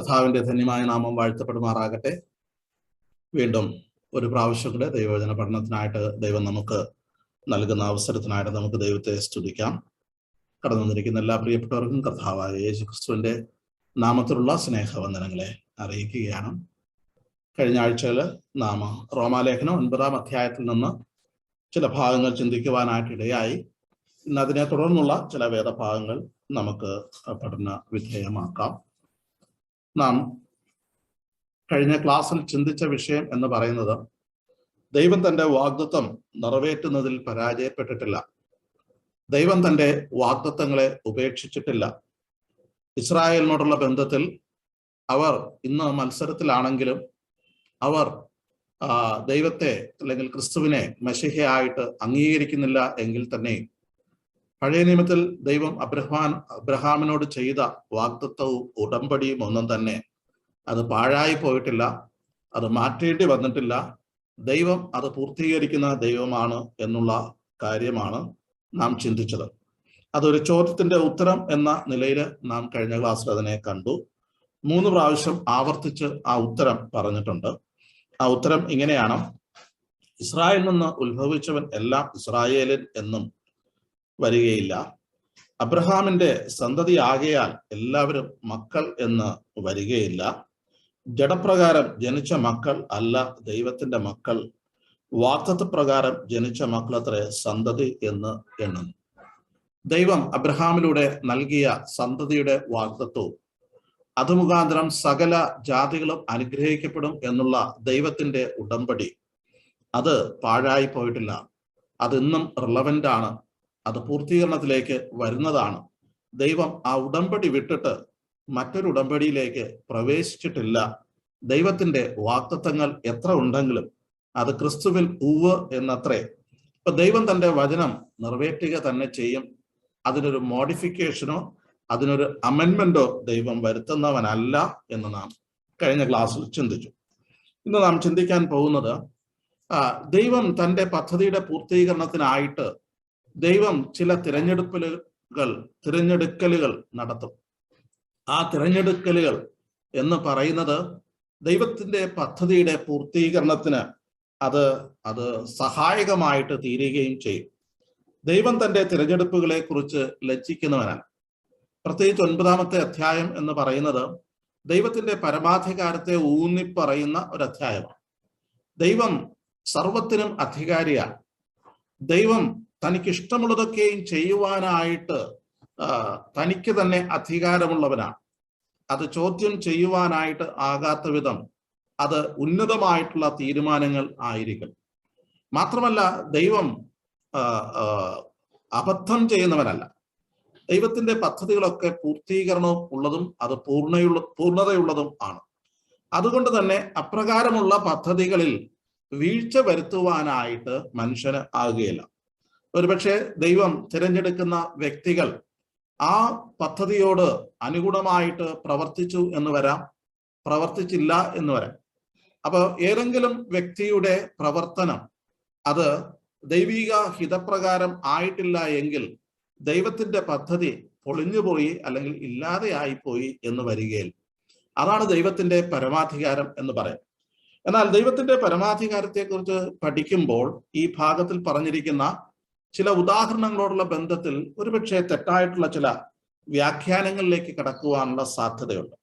കർത്താവിന്റെ ധന്യമായ നാമം വാഴ്ത്തപ്പെടുമാറാകട്ടെ. വീണ്ടും ഒരു പ്രാവശ്യം കൂടെ ദൈവവചന പഠനത്തിനായിട്ട് ദൈവം നമുക്ക് നൽകുന്ന അവസരത്തിനായിട്ട് നമുക്ക് ദൈവത്തെ സ്തുതിക്കാം. കടന്നു വന്നിരിക്കുന്ന എല്ലാ പ്രിയപ്പെട്ടവർക്കും കർത്താവായ യേശു ക്രിസ്തുവിന്റെ നാമത്തിലുള്ള സ്നേഹവന്ദനങ്ങളെ അറിയിക്കുകയാണ്. കഴിഞ്ഞ ആഴ്ചയിൽ നാം റോമാലേഖനം 9-ാം അധ്യായത്തിൽ നിന്ന് ചില ഭാഗങ്ങൾ ചിന്തിക്കുവാനായിട്ടിടയായി. ഇന്ന് അതിനെ തുടർന്നുള്ള ചില വേദഭാഗങ്ങൾ നമുക്ക് പഠന വിധേയമാക്കാം. നാം കഴിഞ്ഞ ക്ലാസ്സിൽ ചിന്തിച്ച വിഷയം എന്ന് പറയുന്നത്, ദൈവം തന്റെ വാഗ്ദത്തം നിറവേറ്റുന്നതിൽ പരാജയപ്പെട്ടിട്ടില്ല. ദൈവം തന്റെ വാഗ്ദത്തങ്ങളെ ഉപേക്ഷിച്ചിട്ടില്ല. ഇസ്രായേലിനോടുള്ള ബന്ധത്തിൽ അവർ ഇന്ന് മത്സരത്തിലാണെങ്കിലും അവർ ദൈവത്തെ അല്ലെങ്കിൽ ക്രിസ്തുവിനെ മെശിഹയായിട്ട് അംഗീകരിക്കുന്നില്ല എങ്കിൽ തന്നെ പഴയ നിയമത്തിൽ ദൈവം അബ്രഹാമിനോട് ചെയ്ത വാഗ്ദത്തവും ഉടമ്പടിയും ഒന്നും തന്നെ അത് പാഴായി പോയിട്ടില്ല, അത് മാറ്റേണ്ടി വന്നിട്ടില്ല. ദൈവം അത് പൂർത്തീകരിക്കുന്ന ദൈവമാണ് എന്നുള്ള കാര്യമാണ് നാം ചിന്തിച്ചത്. അതൊരു ചോദ്യത്തിന്റെ ഉത്തരം എന്ന നിലയിൽ നാം കഴിഞ്ഞ ക്ലാസ്സിൽ അതിനെ കണ്ടു. 3 പ്രാവശ്യം ആവർത്തിച്ച് ആ ഉത്തരം പറഞ്ഞിട്ടുണ്ട്. ആ ഉത്തരം ഇങ്ങനെയാണ്: ഇസ്രായേലിൽ നിന്ന് ഉത്ഭവിച്ചവൻ എല്ലാം ഇസ്രായേലിൻ എന്നും വരികയില്ല. അബ്രഹാമിന്റെ സന്തതി ആകയാൽ എല്ലാവരും മക്കൾ എന്ന് വരികയില്ല. ജഡപ്രകാരം ജനിച്ച മക്കൾ അല്ല ദൈവത്തിന്റെ മക്കൾ, വാഗ്ദത്തപ്രകാരം ജനിച്ച മക്കളത്രേ സന്തതി എന്ന് എണ്ണുന്നു. ദൈവം അബ്രഹാമിലൂടെ നൽകിയ സന്തതിയുടെ വാഗ്ദത്തവും അത് മുഖാന്തരം സകല ജാതികളും അനുഗ്രഹിക്കപ്പെടും എന്നുള്ള ദൈവത്തിന്റെ ഉടമ്പടി അത് പാഴായി പോയിട്ടില്ല. അതിന്നും റിലവന്റ് ആണ്, അത് പൂർത്തീകരണത്തിലേക്ക് വരുന്നതാണ്. ദൈവം ആ ഉടമ്പടി വിട്ടിട്ട് മറ്റൊരു ഉടമ്പടിയിലേക്ക് പ്രവേശിച്ചിട്ടില്ല. ദൈവത്തിന്റെ വാഗ്ദത്തങ്ങൾ എത്ര ഉണ്ടെങ്കിലും അത് ക്രിസ്തുവിൽ ഉവ്വ് എന്നത്രേ. ഇപ്പൊ ദൈവം തന്റെ വചനം നിറവേറ്റുക തന്നെ ചെയ്യും. അതിനൊരു മോഡിഫിക്കേഷനോ അതിനൊരു അമെൻമെന്റോ ദൈവം വരുത്തുന്നവനല്ല എന്ന് നാം കഴിഞ്ഞ ക്ലാസ്സിൽ ചിന്തിച്ചു. ഇന്ന് നാം ചിന്തിക്കാൻ പോകുന്നത്, ദൈവം തന്റെ പദ്ധതിയുടെ പൂർത്തീകരണത്തിനായിട്ട് ദൈവം ചില തിരഞ്ഞെടുക്കലുകൾ നടത്തും. ആ തിരഞ്ഞെടുക്കലുകൾ എന്ന് പറയുന്നത് ദൈവത്തിന്റെ പദ്ധതിയുടെ പൂർത്തീകരണത്തിന് അത് സഹായകമായിട്ട് തീരുകയും ചെയ്യും. ദൈവം തന്റെ തിരഞ്ഞെടുപ്പുകളെ കുറിച്ച് ലജ്ജിക്കുന്നവനാണ്. പ്രത്യേകിച്ച് 9-ാമത്തെ അധ്യായം എന്ന് പറയുന്നത് ദൈവത്തിന്റെ പരമാധികാരത്തെ ഊന്നിപ്പറയുന്ന ഒരു അധ്യായമാണ്. ദൈവം സർവത്തിനും അധികാരിയാണ്. ദൈവം തനിക്കിഷ്ടമുള്ളതൊക്കെയും ചെയ്യുവാനായിട്ട് തനിക്ക് തന്നെ അധികാരമുള്ളവനാണ്. അത് ചോദ്യം ചെയ്യുവാനായിട്ട് ആകാത്ത വിധം അത് ഉന്നതമായിട്ടുള്ള തീരുമാനങ്ങൾ ആയിരിക്കും. മാത്രമല്ല, ദൈവം അബദ്ധം ചെയ്യുന്നവനല്ല. ദൈവത്തിന്റെ പദ്ധതികളൊക്കെ പൂർത്തീകരണം ഉള്ളതും അത് പൂർണ്ണതയുള്ളതും ആണ്. അതുകൊണ്ട് തന്നെ അപ്രകാരമുള്ള പദ്ധതികളിൽ വീഴ്ച വരുത്തുവാനായിട്ട് മനുഷ്യന് ആകുകയില്ല. ഒരുപക്ഷെ ദൈവം തിരഞ്ഞെടുക്കുന്ന വ്യക്തികൾ ആ പദ്ധതിയോട് അനുഗുണമായിട്ട് പ്രവർത്തിച്ചു എന്ന് വരാം, പ്രവർത്തിച്ചില്ല എന്ന് വരാം. അപ്പൊ ഏതെങ്കിലും വ്യക്തിയുടെ പ്രവർത്തനം അത് ദൈവിക ഹിതപ്രകാരം ആയിട്ടില്ല എങ്കിൽ ദൈവത്തിന്റെ പദ്ധതി പൊളിഞ്ഞുപോയി അല്ലെങ്കിൽ ഇല്ലാതെയായിപ്പോയി എന്ന് വരികയിൽ അതാണ് ദൈവത്തിന്റെ പരമാധികാരം എന്ന് പറയാം. എന്നാൽ ദൈവത്തിന്റെ പരമാധികാരത്തെക്കുറിച്ച് പഠിക്കുമ്പോൾ ഈ ഭാഗത്തിൽ പറഞ്ഞിരിക്കുന്ന ചില ഉദാഹരണങ്ങളോടുള്ള ബന്ധത്തിൽ ഒരുപക്ഷെ തെറ്റായിട്ടുള്ള ചില വ്യാഖ്യാനങ്ങളിലേക്ക് കടക്കുവാനുള്ള സാധ്യതയുണ്ട്.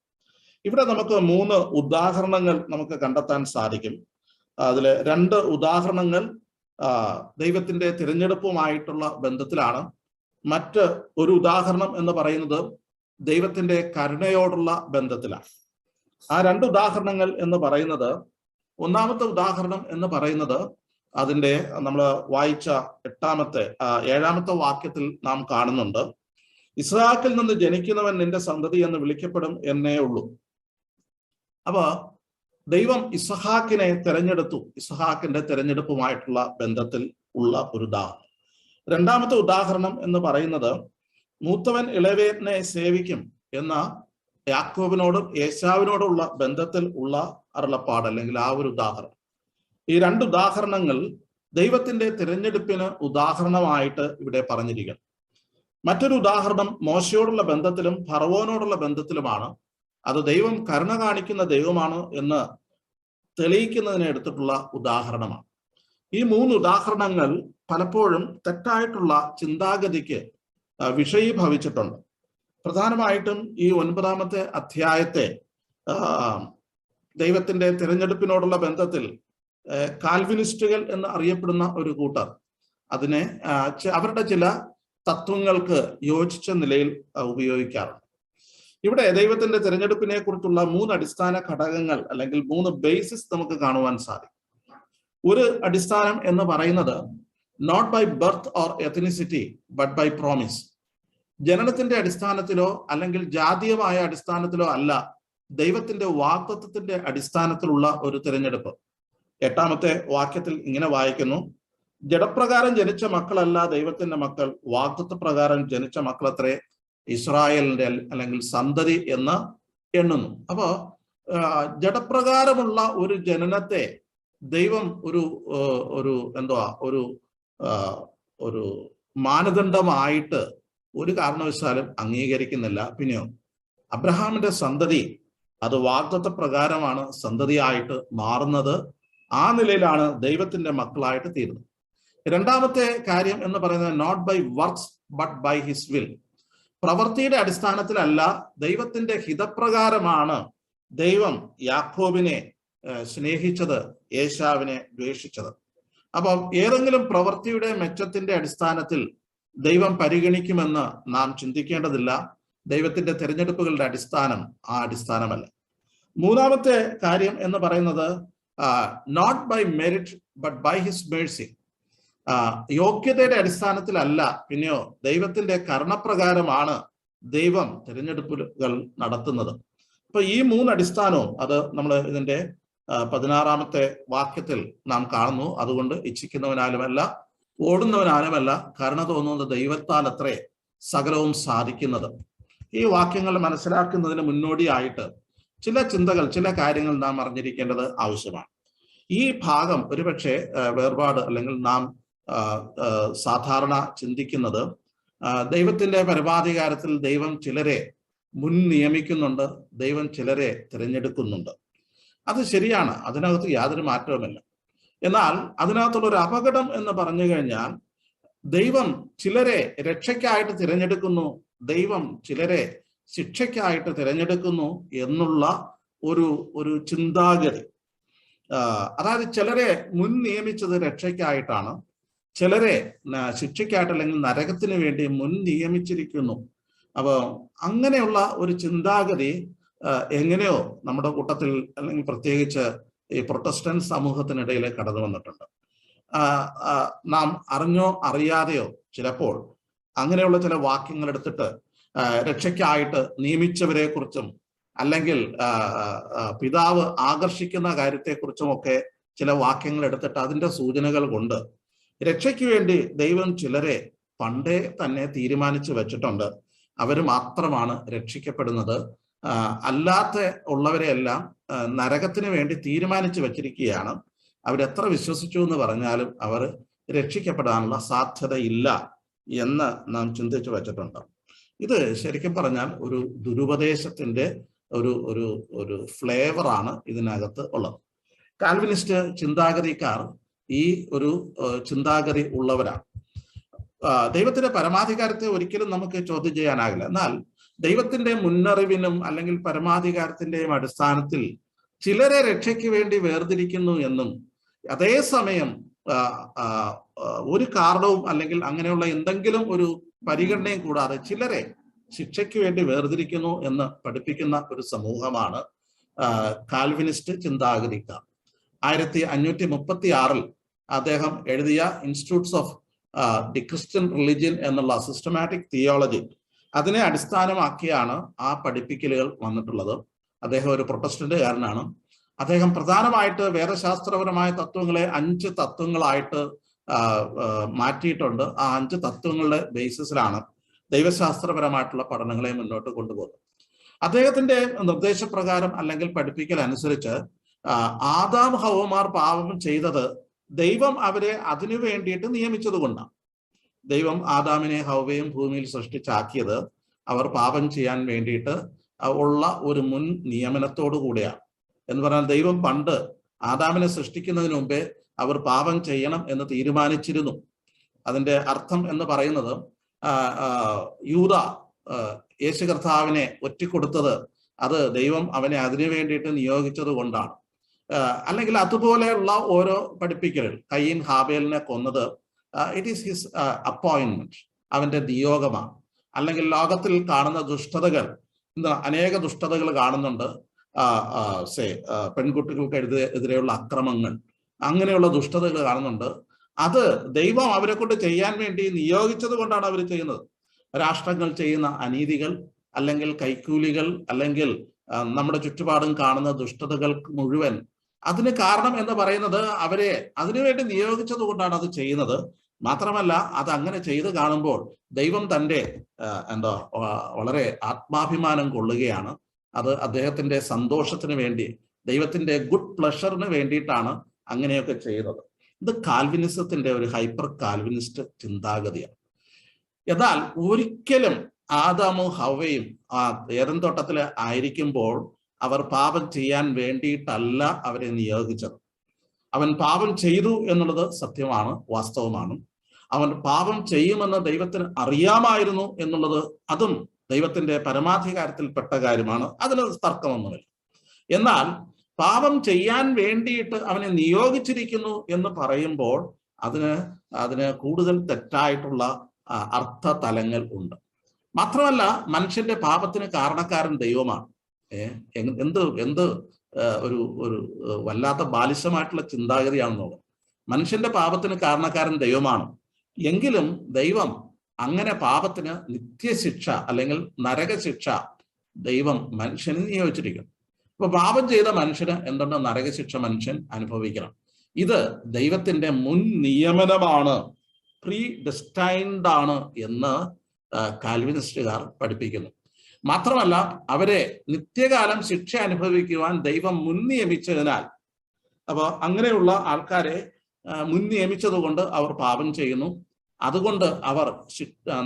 ഇവിടെ നമുക്ക് 3 ഉദാഹരണങ്ങൾ നമുക്ക് കണ്ടെത്താൻ സാധിക്കും. അതില് 2 ഉദാഹരണങ്ങൾ ദൈവത്തിന്റെ തിരഞ്ഞെടുപ്പുമായിട്ടുള്ള ബന്ധത്തിലാണ്. മറ്റ് ഒരു ഉദാഹരണം എന്ന് പറയുന്നത് ദൈവത്തിന്റെ കരുണയോടുള്ള ബന്ധത്തിലാണ്. ആ 2 ഉദാഹരണങ്ങൾ എന്ന് പറയുന്നത്, 1-ാമത്തെ ഉദാഹരണം എന്ന് പറയുന്നത് അതിന്റെ നമ്മൾ വായിച്ച 7-ാമത്തെ വാക്യത്തിൽ നാം കാണുന്നുണ്ട്, ഇസ്ഹാക്കിൽ നിന്ന് ജനിക്കുന്നവൻ നിന്റെ സന്തതി എന്ന് വിളിക്കപ്പെടും എന്നേ ഉള്ളൂ. അപ്പൊ ദൈവം ഇസ്ഹാക്കിനെ തെരഞ്ഞെടുത്തു. ഇസ്ഹാക്കിന്റെ തെരഞ്ഞെടുപ്പുമായിട്ടുള്ള ബന്ധത്തിൽ ഉള്ള ഒരു ഉദാഹരണം. 2-ാമത്തെ ഉദാഹരണം എന്ന് പറയുന്നത് മൂത്തവൻ ഇളയവനെ സേവിക്കും എന്ന യാക്കോബിനോടും ഏശാവിനോടുള്ള ബന്ധത്തിൽ ഉള്ള അരുളപ്പാട് അല്ലെങ്കിൽ ആ ഒരു ഉദാഹരണം. ഈ 2 ഉദാഹരണങ്ങൾ ദൈവത്തിന്റെ തിരഞ്ഞെടുപ്പിന് ഉദാഹരണമായിട്ട് ഇവിടെ പറഞ്ഞിരിക്കുന്നു. മറ്റൊരു ഉദാഹരണം മോശയോടുള്ള ബന്ധത്തിലും ഫറവോനോടുള്ള ബന്ധത്തിലുമാണ്. അത് ദൈവം കരുണ കാണിക്കുന്ന ദൈവമാണ് എന്ന് തെളിയിക്കുന്നതിന് എടുത്തിട്ടുള്ള ഉദാഹരണമാണ്. ഈ 3 ഉദാഹരണങ്ങൾ പലപ്പോഴും തെറ്റായിട്ടുള്ള ചിന്താഗതിക്ക് വിഷയീഭവിച്ചിട്ടുണ്ട്. പ്രധാനമായിട്ടും ഈ 9-ാമത്തെ അധ്യായത്തെ ദൈവത്തിന്റെ തിരഞ്ഞെടുപ്പിനോടുള്ള ബന്ധത്തിൽ കാൽവിനിസ്റ്റുകൾ എന്ന് അറിയപ്പെടുന്ന ഒരു കൂട്ടർ അതിനെ അവരുടെ ചില തത്വങ്ങൾക്ക് യോജിച്ച നിലയിൽ ഉപയോഗിക്കാറുണ്ട്. ഇവിടെ ദൈവത്തിന്റെ തിരഞ്ഞെടുപ്പിനെ കുറിച്ചുള്ള 3 അടിസ്ഥാന ഘടകങ്ങൾ അല്ലെങ്കിൽ 3 ബേസിസ് നമുക്ക് കാണുവാൻ സാധിക്കും. ഒരു അടിസ്ഥാനം എന്ന് പറയുന്നത് not by birth or ethnicity but by promise. ജനനത്തിന്റെ അടിസ്ഥാനത്തിലോ അല്ലെങ്കിൽ ജാതീയമായ അടിസ്ഥാനത്തിലോ അല്ല, ദൈവത്തിന്റെ വാഗ്ദത്തത്തിന്റെ അടിസ്ഥാനത്തിലുള്ള ഒരു തിരഞ്ഞെടുപ്പ്. 8-ാമത്തെ വാക്യത്തിൽ ഇങ്ങനെ വായിക്കുന്നു, ജഡപ്രകാരം ജനിച്ച മക്കളല്ല ദൈവത്തിന്റെ മക്കൾ, വാഗ്ദത്ത പ്രകാരം ജനിച്ച മക്കളത്രേ ഇസ്രായേലിന്റെ അല്ലെങ്കിൽ സന്തതി എന്ന് എണ്ണുന്നു. അപ്പോ ജഡപ്രകാരമുള്ള ഒരു ജനനത്തെ ദൈവം ഒരു മാനദണ്ഡമായിട്ട് ഒരു കാരണവശാലും അംഗീകരിക്കുന്നില്ല. പിന്നെയോ അബ്രഹാമിന്റെ സന്തതി അത് വാഗ്ദത്ത പ്രകാരമാണ് സന്തതിയായിട്ട് മാറുന്നത്. ആ നിലയിലാണ് ദൈവത്തിന്റെ മക്കളായിട്ട് തീരുന്നത്. 2-ാമത്തെ കാര്യം എന്ന് പറയുന്നത് not by works but by his will. പ്രവൃത്തിയുടെ അടിസ്ഥാനത്തിലല്ല, ദൈവത്തിന്റെ ഹിതപ്രകാരമാണ് ദൈവം യാക്കോബിനെ സ്നേഹിച്ചത്, ഏശാവിനെ ദ്വേഷിച്ചത്. അപ്പം ഏതെങ്കിലും പ്രവൃത്തിയുടെ മെച്ചത്തിന്റെ അടിസ്ഥാനത്തിൽ ദൈവം പരിഗണിക്കുമെന്ന് നാം ചിന്തിക്കേണ്ടതില്ല. ദൈവത്തിന്റെ തിരഞ്ഞെടുപ്പുകളുടെ അടിസ്ഥാനം ആ അടിസ്ഥാനമല്ല. 3-ാമത്തെ കാര്യം എന്ന് പറയുന്നത് not by merit but by his mercy. യോഗ്യതയുടെ അടിസ്ഥാനത്തിലല്ല, പിന്നെയോ ദൈവത്തിന്റെ കരുണപ്രകാരമാണ് ദൈവം തിരഞ്ഞെടുപ്പുകൾ നടത്തുന്നത്. അപ്പൊ ഈ 3 അടിസ്ഥാനവും അത് നമ്മൾ ഇതിന്റെ 16-ാമത്തെ വാക്യത്തിൽ നാം കാണുന്നു. അതുകൊണ്ട് ഇച്ഛിക്കുന്നവനാലുമല്ല ഓടുന്നവനാലുമല്ല കരുണ തോന്നുന്നത് ദൈവത്താൽ അത്രേ സകലവും സാധിക്കുന്നത്. ഈ വാക്യങ്ങൾ മനസ്സിലാക്കുന്നതിന് മുന്നോടിയായിട്ട് ചില ചിന്തകൾ, ചില കാര്യങ്ങൾ നാം അറിഞ്ഞിരിക്കേണ്ടത് ആവശ്യമാണ്. ഈ ഭാഗം ഒരുപക്ഷെ വേർപാട് അല്ലെങ്കിൽ നാം സാധാരണ ചിന്തിക്കുന്നത് ദൈവത്തിന്റെ പരമാധികാരത്തിൽ ദൈവം ചിലരെ മുൻ നിയമിക്കുന്നുണ്ട്, ദൈവം ചിലരെ തിരഞ്ഞെടുക്കുന്നുണ്ട്. അത് ശരിയാണ്, അതിനകത്ത് യാതൊരു മാറ്റവുമില്ല. എന്നാൽ അതിനകത്തുള്ള ഒരു അപകടം എന്ന് പറഞ്ഞു കഴിഞ്ഞാൽ ദൈവം ചിലരെ രക്ഷയ്ക്കായിട്ട് തിരഞ്ഞെടുക്കുന്നു, ദൈവം ചിലരെ ശിക്ഷയ്ക്കായിട്ട് തിരഞ്ഞെടുക്കുന്നു എന്നുള്ള ഒരു ചിന്താഗതി. അതായത് ചിലരെ മുൻ നിയമിച്ചത് രക്ഷയ്ക്കായിട്ടാണ്, ചിലരെ ശിക്ഷയ്ക്കായിട്ട് അല്ലെങ്കിൽ നരകത്തിന് വേണ്ടി മുൻ നിയമിച്ചിരിക്കുന്നു. അപ്പൊ അങ്ങനെയുള്ള ഒരു ചിന്താഗതി എങ്ങനെയോ നമ്മുടെ കൂട്ടത്തിൽ അല്ലെങ്കിൽ പ്രത്യേകിച്ച് ഈ പ്രൊട്ടസ്റ്റന്റ് സമൂഹത്തിനിടയിൽ കടന്നു വന്നിട്ടുണ്ട്. നാം അറിഞ്ഞോ അറിയാതെയോ ചിലപ്പോൾ അങ്ങനെയുള്ള ചില വാക്യങ്ങൾ എടുത്തിട്ട് രക്ഷയ്ക്കായിട്ട് നിയമിച്ചവരെ കുറിച്ചും അല്ലെങ്കിൽ പിതാവ് ആകർഷിക്കുന്ന കാര്യത്തെക്കുറിച്ചുമൊക്കെ ചില വാക്യങ്ങൾ എടുത്തിട്ട് അതിന്റെ സൂചനകൾ കൊണ്ട് രക്ഷയ്ക്ക് വേണ്ടി ദൈവം ചിലരെ പണ്ടേ തന്നെ തീരുമാനിച്ചു വെച്ചിട്ടുണ്ട്, അവർ മാത്രമാണ് രക്ഷിക്കപ്പെടുന്നത്, അല്ലാത്ത ഉള്ളവരെയെല്ലാം നരകത്തിന് വേണ്ടി തീരുമാനിച്ചു വെച്ചിരിക്കുകയാണ്, അവരെത്ര വിശ്വസിച്ചു എന്ന് പറഞ്ഞാലും അവർ രക്ഷിക്കപ്പെടാനുള്ള സാധ്യതയില്ല എന്ന് നാം ചിന്തിച്ചു വെച്ചിട്ടുണ്ട്. ഇത് ശരിക്കും പറഞ്ഞാൽ ഒരു ദുരുപദേശത്തിന്റെ ഒരു ഫ്ലേവറാണ് ഇതിനകത്ത് ഉള്ളത്. കാൽവിനിസ്റ്റ് ചിന്താഗതിക്കാർ ഈ ഒരു ചിന്താഗതി ഉള്ളവരാണ്. ദൈവത്തിന്റെ പരമാധികാരത്തെ ഒരിക്കലും നമുക്ക് ചോദ്യം ചെയ്യാനാകില്ല. എന്നാൽ ദൈവത്തിന്റെ മുന്നറിവിനും അല്ലെങ്കിൽ പരമാധികാരത്തിന്റെയും അടിസ്ഥാനത്തിൽ ചിലരെ രക്ഷയ്ക്ക് വേണ്ടി വേർതിരിക്കുന്നു എന്നും അതേസമയം ഒരു കാരണവും അല്ലെങ്കിൽ അങ്ങനെയുള്ള എന്തെങ്കിലും ഒരു പരിഗണനയും കൂടാതെ ചിലരെ ശിക്ഷയ്ക്ക് വേണ്ടി വേർതിരിക്കുന്നു എന്ന് പഠിപ്പിക്കുന്ന ഒരു സമൂഹമാണ് കാൽവിനിസ്റ്റ് ചിന്താഗതിക്കാർ. 1536 അദ്ദേഹം എഴുതിയ institutes of the Christian religion എന്നുള്ള സിസ്റ്റമാറ്റിക് തിയോളജി, അതിനെ അടിസ്ഥാനമാക്കിയാണ് ആ പഠിപ്പിക്കലുകൾ വന്നിട്ടുള്ളത്. അദ്ദേഹം ഒരു പ്രൊട്ടസ്റ്റന്റുകാരനാണ്. അദ്ദേഹം പ്രധാനമായിട്ട് വേദശാസ്ത്രപരമായ തത്വങ്ങളെ 5 തത്വങ്ങളായിട്ട് മാറ്റിയിട്ടുണ്ട്. ആ 5 തത്വങ്ങളുടെ ബേസിസിലാണ് ദൈവശാസ്ത്രപരമായിട്ടുള്ള പഠനങ്ങളെ മുന്നോട്ട് കൊണ്ടുപോകുന്നത്. അദ്ദേഹത്തിന്റെ നിർദ്ദേശപ്രകാരം അല്ലെങ്കിൽ പഠിപ്പിക്കൽ അനുസരിച്ച് ആദാം ഹവ്വമാർ പാപം ചെയ്തത് ദൈവം അവരെ അതിനു വേണ്ടിയിട്ട് നിയമിച്ചത് കൊണ്ടാണ്. ദൈവം ആദാമിനെ ഹവ്വയും ഭൂമിയിൽ സൃഷ്ടിച്ചാക്കിയത് അവർ പാപം ചെയ്യാൻ വേണ്ടിയിട്ട് ഉള്ള ഒരു മുൻ നിയമനത്തോടു കൂടിയാണ്. എന്ന് പറഞ്ഞാൽ ദൈവം പണ്ട് ആദാമിനെ സൃഷ്ടിക്കുന്നതിന് മുമ്പേ അവർ പാപം ചെയ്യണം എന്ന് തീരുമാനിച്ചിരുന്നു. അതിന്റെ അർത്ഥം എന്ന് പറയുന്നത് യൂദ യേശു കർത്താവിനെ ഒറ്റിക്കൊടുത്തത് അത് ദൈവം അവനെ അതിനു വേണ്ടിയിട്ട് നിയോഗിച്ചത് കൊണ്ടാണ്. അല്ലെങ്കിൽ അതുപോലെയുള്ള ഓരോ പഠിപ്പിക്കലുകൾ, കയീൻ ഹാബേലിനെ കൊന്നത് ഇറ്റ് ഈസ് ഹിസ് അപ്പോയിന്റ്മെന്റ്, അവന്റെ നിയോഗമാണ്. അല്ലെങ്കിൽ ലോകത്തിൽ കാണുന്ന ദുഷ്ടതകൾ, ഇന്ന് അനേക ദുഷ്ടതകൾ കാണുന്നുണ്ട്. പെൺകുട്ടികൾക്ക് എതിരെയുള്ള അക്രമങ്ങൾ, അങ്ങനെയുള്ള ദുഷ്ടതകൾ കാണുന്നുണ്ട്. അത് ദൈവം അവരെ കൊണ്ട് ചെയ്യാൻ വേണ്ടി നിയോഗിച്ചത് കൊണ്ടാണ് അവർ ചെയ്യുന്നത്. രാഷ്ട്രങ്ങൾ ചെയ്യുന്ന അനീതികൾ, അല്ലെങ്കിൽ കൈക്കൂലികൾ, അല്ലെങ്കിൽ നമ്മുടെ ചുറ്റുപാടും കാണുന്ന ദുഷ്ടതകൾ മുഴുവൻ അതിന് കാരണം എന്ന് പറയുന്നത് അവരെ അതിനുവേണ്ടി നിയോഗിച്ചത് കൊണ്ടാണ് അത് ചെയ്യുന്നത്. മാത്രമല്ല, അത് അങ്ങനെ ചെയ്ത് കാണുമ്പോൾ ദൈവം തൻ്റെ വളരെ ആത്മാഭിമാനം കൊള്ളുകയാണ്. അത് അദ്ദേഹത്തിന്റെ സന്തോഷത്തിന് വേണ്ടി, ദൈവത്തിന്റെ ഗുഡ് പ്ലഷറിന് വേണ്ടിയിട്ടാണ് അങ്ങനെയൊക്കെ ചെയ്യുന്നത്. ഇത് കാൽവിനിസത്തിന്റെ ഒരു ഹൈപ്പർ കാൽവിനിസ്റ്റ് ചിന്താഗതിയാണ്. എന്നാൽ ഒരിക്കലും ആദാമും ഹവ്വയും ആ ഏദൻ തോട്ടത്തിൽ ആയിരിക്കുമ്പോൾ അവർ പാപം ചെയ്യാൻ വേണ്ടിയിട്ടല്ല അവരെ നിയോഗിച്ചത്. അവൻ പാപം ചെയ്തു എന്നുള്ളത് സത്യമാണ്, വാസ്തവമാണ്. അവൻ പാപം ചെയ്യുമെന്ന് ദൈവത്തിന് അറിയാമായിരുന്നു എന്നുള്ളത് അതും ദൈവത്തിന്റെ പരമാധികാരത്തിൽപ്പെട്ട കാര്യമാണ്. അതിന് തർക്കമൊന്നുമില്ല. എന്നാൽ പാപം ചെയ്യാൻ വേണ്ടിയിട്ട് അവനെ നിയോഗിച്ചിരിക്കുന്നു എന്ന് പറയുമ്പോൾ അതിന് കൂടുതൽ തെറ്റായിട്ടുള്ള അർത്ഥ തലങ്ങൾ ഉണ്ട്. മാത്രമല്ല, മനുഷ്യന്റെ പാപത്തിന് കാരണക്കാരൻ ദൈവമാണ്. എന്ത് ഒരു വല്ലാത്ത ബാലിശമായിട്ടുള്ള ചിന്താഗതിയാണെന്നുള്ളത്. മനുഷ്യന്റെ പാപത്തിന് കാരണക്കാരൻ ദൈവമാണ്. എങ്കിലും ദൈവം അങ്ങനെ പാപത്തിന് നിത്യശിക്ഷ അല്ലെങ്കിൽ നരകശിക്ഷ ദൈവം മനുഷ്യന് നിയോഗിച്ചിരിക്കുന്നു. അപ്പൊ പാപം ചെയ്ത മനുഷ്യന് എന്തുണ്ട്? നരകശിക്ഷ മനുഷ്യൻ അനുഭവിക്കണം. ഇത് ദൈവത്തിന്റെ മുൻ നിയമനമാണ്, പ്രീ ഡെസ്റ്റൈൻഡ് ആണ് എന്ന് കാൽവിനിസ്റ്റുകാർ പഠിപ്പിക്കുന്നു. മാത്രമല്ല, അവരെ നിത്യകാലം ശിക്ഷ അനുഭവിക്കുവാൻ ദൈവം മുൻ നിയമിച്ചതിനാൽ, അപ്പോൾ അങ്ങനെയുള്ള ആൾക്കാരെ മുൻ നിയമിച്ചത് കൊണ്ട് അവർ പാപം ചെയ്യുന്നു. അതുകൊണ്ട് അവർ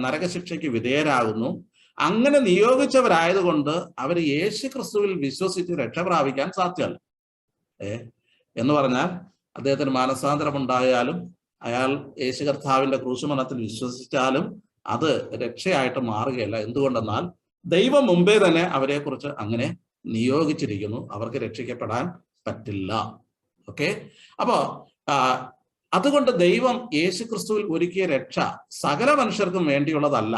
നരകശിക്ഷയ്ക്ക് വിധേയരാകുന്നു. അങ്ങനെ നിയോഗിച്ചവരായതുകൊണ്ട് അവർ യേശു ക്രിസ്തുവിൽ വിശ്വസിച്ച് രക്ഷ പ്രാപിക്കാൻ സാധ്യമല്ല. എന്ന് പറഞ്ഞാൽ അദ്ദേഹത്തിന് മാനസാന്തരമുണ്ടായാലും അയാൾ യേശു കർത്താവിന്റെ ക്രൂശുമരണത്തിൽ വിശ്വസിച്ചാലും അത് രക്ഷയായിട്ട് മാറുകയല്ല. എന്തുകൊണ്ടെന്നാൽ ദൈവം മുമ്പേ തന്നെ അവരെക്കുറിച്ച് അങ്ങനെ നിയോഗിച്ചിരിക്കുന്നു. അവർക്ക് രക്ഷിക്കപ്പെടാൻ പറ്റില്ല. ഓക്കെ, അപ്പോ അതുകൊണ്ട് ദൈവം യേശു ക്രിസ്തുവിൽ ഒരുക്കിയ രക്ഷ സകല മനുഷ്യർക്കും വേണ്ടിയുള്ളതല്ല.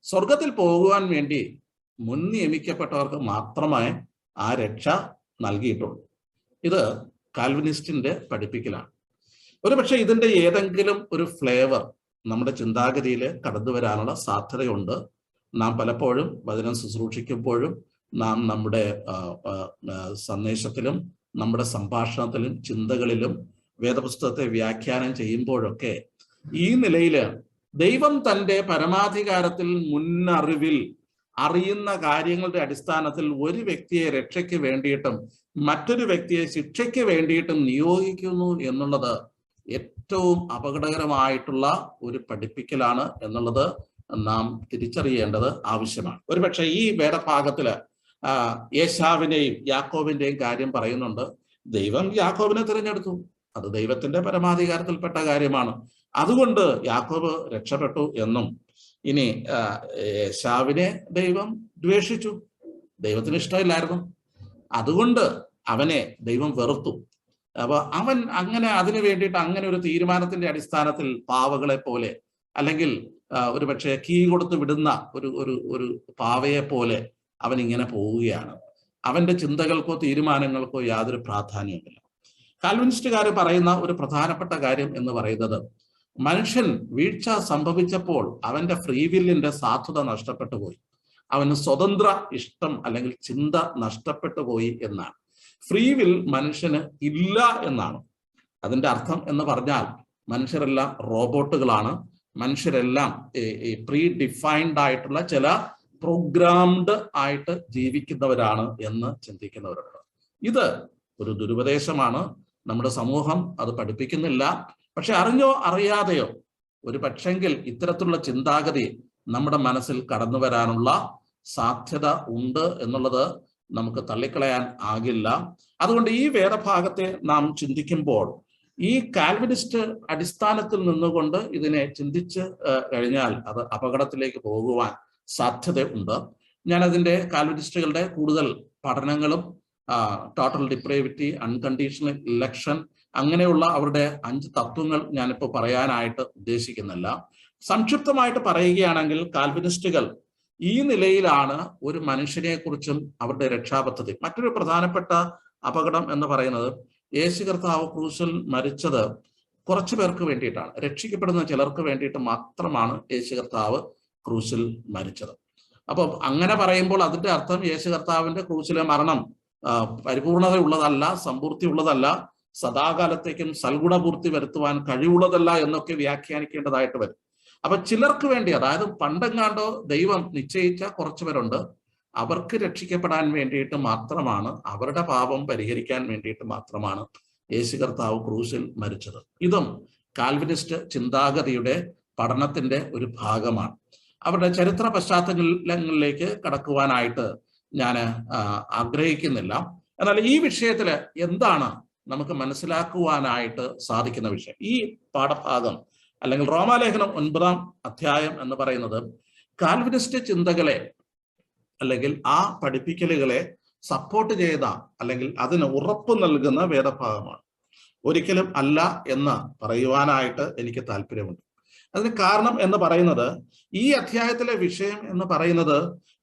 സ്വർഗത്തിൽ പോകുവാൻ വേണ്ടി മുൻ നിയമിക്കപ്പെട്ടവർക്ക് മാത്രമേ ആ രക്ഷ നൽകിയിട്ടുള്ളൂ. ഇത് കാൽവിനിസ്റ്റിന്റെ പഠിപ്പിക്കലാണ്. ഒരുപക്ഷെ ഇതിന്റെ ഏതെങ്കിലും ഒരു ഫ്ലേവർ നമ്മുടെ ചിന്താഗതിയിൽ കടന്നു വരാനുള്ള സാധ്യതയുണ്ട്. നാം പലപ്പോഴും വചനം ശുശ്രൂഷിക്കുമ്പോഴും നാം നമ്മുടെ സന്ദേശത്തിലും നമ്മുടെ സംഭാഷണത്തിലും ചിന്തകളിലും വേദപുസ്തകത്തെ വ്യാഖ്യാനം ചെയ്യുമ്പോഴൊക്കെ ഈ നിലയിൽ ദൈവം തൻ്റെ പരമാധികാരത്തിൽ മുന്നറിവിൽ അറിയുന്ന കാര്യങ്ങളുടെ അടിസ്ഥാനത്തിൽ ഒരു വ്യക്തിയെ രക്ഷയ്ക്ക് വേണ്ടിയിട്ടും മറ്റൊരു വ്യക്തിയെ ശിക്ഷയ്ക്ക് വേണ്ടിയിട്ടും നിയോഗിക്കുന്നു എന്നുള്ളത് ഏറ്റവും അപകടകരമായിട്ടുള്ള ഒരു പഠിപ്പിക്കലാണ് എന്നുള്ളത് നാം തിരിച്ചറിയേണ്ടത് ആവശ്യമാണ്. ഒരുപക്ഷെ ഈ വേദഭാഗത്തില് യേശാവിനെയും യാക്കോബിന്റെയും കാര്യം പറയുന്നുണ്ട്. ദൈവം യാക്കോബിനെ തിരഞ്ഞെടുത്തു, അത് ദൈവത്തിന്റെ പരമാധികാരത്തിൽപ്പെട്ട കാര്യമാണ്. അതുകൊണ്ട് യാക്കോബ് രക്ഷപ്പെട്ടു എന്നും, ഇനി യേശാവിനെ ദൈവം ദ്വേഷിച്ചു, ദൈവത്തിന് ഇഷ്ടമില്ലായിരുന്നു, അതുകൊണ്ട് അവനെ ദൈവം വെറുത്തു. അപ്പൊ അവൻ അങ്ങനെ അതിനു വേണ്ടിയിട്ട് അങ്ങനെ ഒരു തീരുമാനത്തിന്റെ അടിസ്ഥാനത്തിൽ പാവകളെ പോലെ, അല്ലെങ്കിൽ ഒരു പക്ഷേ കീ കൊടുത്ത് വിടുന്ന ഒരു പാവയെ പോലെ അവൻ ഇങ്ങനെ പോവുകയാണ്. അവന്റെ ചിന്തകൾക്കോ തീരുമാനങ്ങൾക്കോ യാതൊരു പ്രാധാന്യവുമില്ല. കാൽവിനിസ്റ്റുകാർ പറയുന്ന ഒരു പ്രധാനപ്പെട്ട കാര്യം എന്ന് പറയുന്നത്, മനുഷ്യൻ വീഴ്ച സംഭവിച്ചപ്പോൾ അവന്റെ ഫ്രീ വില്ലിന്റെ സാധുത നഷ്ടപ്പെട്ടു പോയി, അവന് സ്വതന്ത്ര ഇഷ്ടം അല്ലെങ്കിൽ ചിന്ത നഷ്ടപ്പെട്ടു പോയി എന്നാണ്. ഫ്രീ വിൽ മനുഷ്യന് ഇല്ല എന്നാണ് അതിന്റെ അർത്ഥം. എന്ന് പറഞ്ഞാൽ മനുഷ്യരെല്ലാം റോബോട്ടുകളാണ്, മനുഷ്യരെല്ലാം പ്രീ ഡിഫൈൻഡ് ആയിട്ടുള്ള ചില പ്രോഗ്രാംഡ് ആയിട്ട് ജീവിക്കുന്നവരാണ് എന്ന് ചിന്തിക്കുന്നവരുണ്ട്. ഇത് ഒരു ദുരുപദേശമാണ്. നമ്മുടെ സമൂഹം അത് പഠിപ്പിക്കുന്നില്ല. പക്ഷെ അറിഞ്ഞോ അറിയാതെയോ ഒരു പക്ഷെങ്കിൽ ഇത്തരത്തിലുള്ള ചിന്താഗതി നമ്മുടെ മനസ്സിൽ കടന്നു വരാനുള്ള സാധ്യത ഉണ്ട് എന്നുള്ളത് നമുക്ക് തള്ളിക്കളയാൻ ആകില്ല. അതുകൊണ്ട് ഈ വേദഭാഗത്തെ നാം ചിന്തിക്കുമ്പോൾ ഈ കാൽവിനിസ്റ്റ് അടിസ്ഥാനത്തിൽ നിന്നുകൊണ്ട് ഇതിനെ ചിന്തിച്ച് കഴിഞ്ഞാൽ അത് അപകടത്തിലേക്ക് പോകുവാൻ സാധ്യത ഉണ്ട്. ഞാനതിൻ്റെ കാൽവിനിസ്റ്റുകളുടെ കൂടുതൽ പഠനങ്ങളും ടോട്ടൽ ഡിപ്രേവിറ്റി, അൺകണ്ടീഷണൽ ഇലക്ഷൻ, അങ്ങനെയുള്ള അവരുടെ 5 തത്വങ്ങൾ ഞാനിപ്പോൾ പറയാനായിട്ട് ഉദ്ദേശിക്കുന്നില്ല. സംക്ഷിപ്തമായിട്ട് പറയുകയാണെങ്കിൽ കാൽവിനിസ്റ്റുകൾ ഈ നിലയിലാണ് ഒരു മനുഷ്യനെ കുറിച്ചും അവരുടെ രക്ഷാപദ്ധതി. മറ്റൊരു പ്രധാനപ്പെട്ട അപകടം എന്ന് പറയുന്നത് യേശു കർത്താവ് ക്രൂശിൽ മരിച്ചത് കുറച്ചു പേർക്ക് വേണ്ടിയിട്ടാണ്, രക്ഷിക്കപ്പെടുന്ന ചിലർക്ക് വേണ്ടിയിട്ട് മാത്രമാണ് യേശു കർത്താവ് ക്രൂശിൽ മരിച്ചത്. അപ്പൊ അങ്ങനെ പറയുമ്പോൾ അതിന്റെ അർത്ഥം യേശു കർത്താവിന്റെ ക്രൂശിലെ മരണം പരിപൂർണതയുള്ളതല്ല, സമ്പൂർത്തി ഉള്ളതല്ല, സദാകാലത്തേക്കും സൽഗുണപൂർത്തി വരുത്തുവാൻ കഴിവുള്ളതല്ല എന്നൊക്കെ വ്യാഖ്യാനിക്കേണ്ടതായിട്ട് വരും. അപ്പൊ ചിലർക്ക് വേണ്ടി, അതായത് പണ്ടെങ്ങാണ്ടോ ദൈവം നിശ്ചയിച്ച കുറച്ചു പേരുണ്ട്, അവർക്ക് രക്ഷിക്കപ്പെടാൻ വേണ്ടിയിട്ട് മാത്രമാണ്, അവരുടെ പാപം പരിഹരിക്കാൻ വേണ്ടിയിട്ട് മാത്രമാണ് യേശു കർത്താവ് ക്രൂശിൽ മരിച്ചത്. ഇതും കാൽവിനിസ്റ്റ് ചിന്താഗതിയുടെ പഠനത്തിന്റെ ഒരു ഭാഗമാണ്. അവരുടെ ചരിത്ര പശ്ചാത്തലങ്ങളിലേക്ക് കടക്കുവാനായിട്ട് ഞാൻ ആഗ്രഹിക്കുന്നില്ല. എന്നാൽ ഈ വിഷയത്തിൽ എന്താണ് നമുക്ക് മനസ്സിലാക്കുവാനായിട്ട് സാധിക്കുന്ന വിഷയം, ഈ പാഠഭാഗം അല്ലെങ്കിൽ റോമാലേഖനം 9-ാം അധ്യായം എന്ന് പറയുന്നത് കാൽവിനിസ്റ്റ് ചിന്തകളെ അല്ലെങ്കിൽ ആ പഠിപ്പിക്കലുകളെ സപ്പോർട്ട് ചെയ്ത അല്ലെങ്കിൽ അതിന് ഉറപ്പ് നൽകുന്ന വേദഭാഗമാണ്. ഒരിക്കലും അല്ല എന്ന് പറയുവാനായിട്ട് എനിക്ക് താല്പര്യമുണ്ട്. അതിന് കാരണം എന്ന് പറയുന്നത്, ഈ അധ്യായത്തിലെ വിഷയം എന്ന് പറയുന്നത്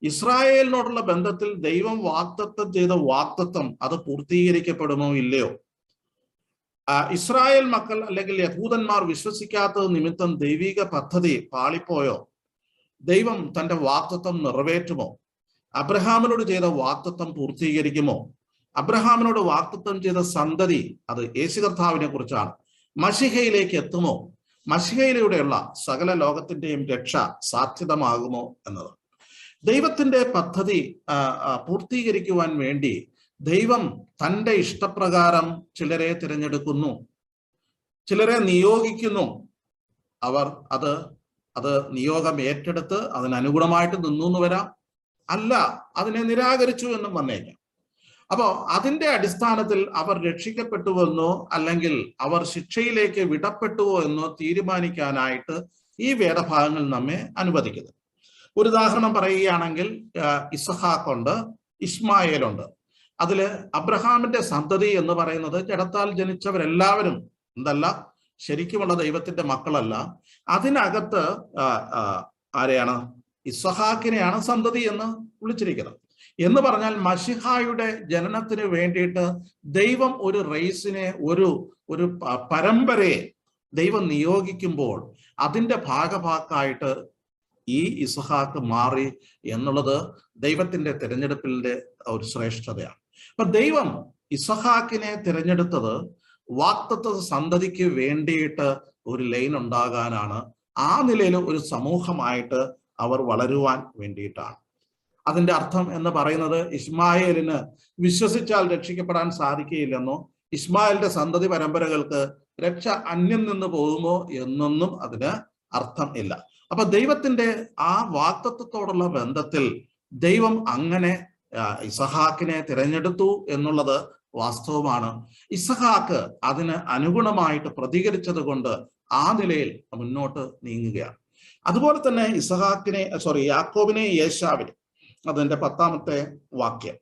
ഇസ്രായേലിനോടുള്ള ബന്ധത്തിൽ ദൈവം വാഗ്ദത്തം ചെയ്ത വാഗ്ദത്തം അത് പൂർത്തീകരിക്കപ്പെടുമോ ഇല്ലയോ, ഇസ്രായേൽ മക്കൾ അല്ലെങ്കിൽ യഹൂദന്മാർ വിശ്വസിക്കാത്തത് നിമിത്തം ദൈവിക പദ്ധതി പാളിപ്പോയോ, ദൈവം തന്റെ വാഗ്ദത്തം നിറവേറ്റുമോ, അബ്രഹാമിനോട് ചെയ്ത വാഗ്ദത്തം പൂർത്തീകരിക്കുമോ, അബ്രഹാമിനോട് വാഗ്ദത്തം ചെയ്ത സന്തതി അത് യേശു കർത്താവിനെ കുറിച്ചാണ്, മശിഹയിലേക്ക് എത്തുമോ, മശിഹയിലൂടെയുള്ള സകല ലോകത്തിന്റെയും രക്ഷ സാധ്യതമാകുമോ എന്നത്. ദൈവത്തിന്റെ പദ്ധതി പൂർത്തീകരിക്കുവാൻ വേണ്ടി ദൈവം തൻ്റെ ഇഷ്ടപ്രകാരം ചിലരെ തിരഞ്ഞെടുക്കുന്നു, ചിലരെ നിയോഗിക്കുന്നു. അവർ അത് നിയോഗം ഏറ്റെടുത്ത് അതിനനുഗുണമായിട്ട് നിന്നു എന്ന് വരാം, അല്ല അതിനെ നിരാകരിച്ചു എന്നും വന്നേക്കാം. അപ്പോൾ അതിന്റെ അടിസ്ഥാനത്തിൽ അവർ രക്ഷിക്കപ്പെട്ടുവെന്നോ അല്ലെങ്കിൽ അവർ ശിക്ഷയിലേക്ക് വിടപ്പെട്ടുവോ എന്നോ തീരുമാനിക്കാനായിട്ട് ഈ വേദഭാഗങ്ങൾ നമ്മെ അനുവദിക്കുന്നത്. ഒരു ഉദാഹരണം പറയുകയാണെങ്കിൽ ഇസഹാക്കുണ്ട്, ഇസ്മായേലുണ്ട്. അതില് അബ്രഹാമിന്റെ സന്തതി എന്ന് പറയുന്നത് ജഡത്താൽ ജനിച്ചവരെല്ലാവരും എന്തല്ല, ശരിക്കുമുള്ള ദൈവത്തിന്റെ മക്കളല്ല. അതിനകത്ത് ആരെയാണ്? ഇസഹാക്കിനെയാണ് സന്തതി എന്ന് വിളിച്ചിരിക്കുന്നത്. എന്ന് പറഞ്ഞാൽ മശിഹായുടെ ജനനത്തിന് വേണ്ടിയിട്ട് ദൈവം ഒരു റേസിനെ, ഒരു പരമ്പരയെ ദൈവം നിയോഗിക്കുമ്പോൾ അതിൻ്റെ ഭാഗഭാക്കായിട്ട് ഈ ഇസഹാക്ക് മാറി എന്നുള്ളത് ദൈവത്തിന്റെ തിരഞ്ഞെടുപ്പിന്റെ ഒരു ശ്രേഷ്ഠതയാണ്. അപ്പൊ ദൈവം ഇസഹാക്കിനെ തിരഞ്ഞെടുത്തത് വാഗ്ദത്ത സന്തതിക്ക് വേണ്ടിയിട്ട് ഒരു ലൈൻ ഉണ്ടാകാനാണ്. ആ നിലയിൽ ഒരു സമൂഹമായിട്ട് അവർ വളരുവാൻ വേണ്ടിയിട്ടാണ്. അതിന്റെ അർത്ഥം എന്ന് പറയുന്നത് ഇസ്മായേലിന് വിശ്വസിച്ചാൽ രക്ഷിക്കപ്പെടാൻ സാധിക്കുകയില്ലെന്നോ, ഇസ്മായേലിന്റെ സന്തതി പരമ്പരകൾക്ക് രക്ഷ അന്യം നിന്ന് പോകുമോ എന്നൊന്നും അതിന് അർത്ഥം ഇല്ല. അപ്പൊ ദൈവത്തിന്റെ ആ വാഗ്ദത്തത്തോടുള്ള ബന്ധത്തിൽ ദൈവം അങ്ങനെ ഇസഹാക്കിനെ തിരഞ്ഞെടുത്തു എന്നുള്ളത് വാസ്തവമാണ്. ഇസഹാക്ക് അതിന് അനുഗുണമായിട്ട് പ്രതികരിച്ചത് കൊണ്ട് ആ നിലയിൽ മുന്നോട്ട് നീങ്ങുകയാണ്. അതുപോലെ തന്നെ യാക്കോബിനെ യേശാവിനെ, അതിന്റെ 10-ാമത്തെ വാക്യം,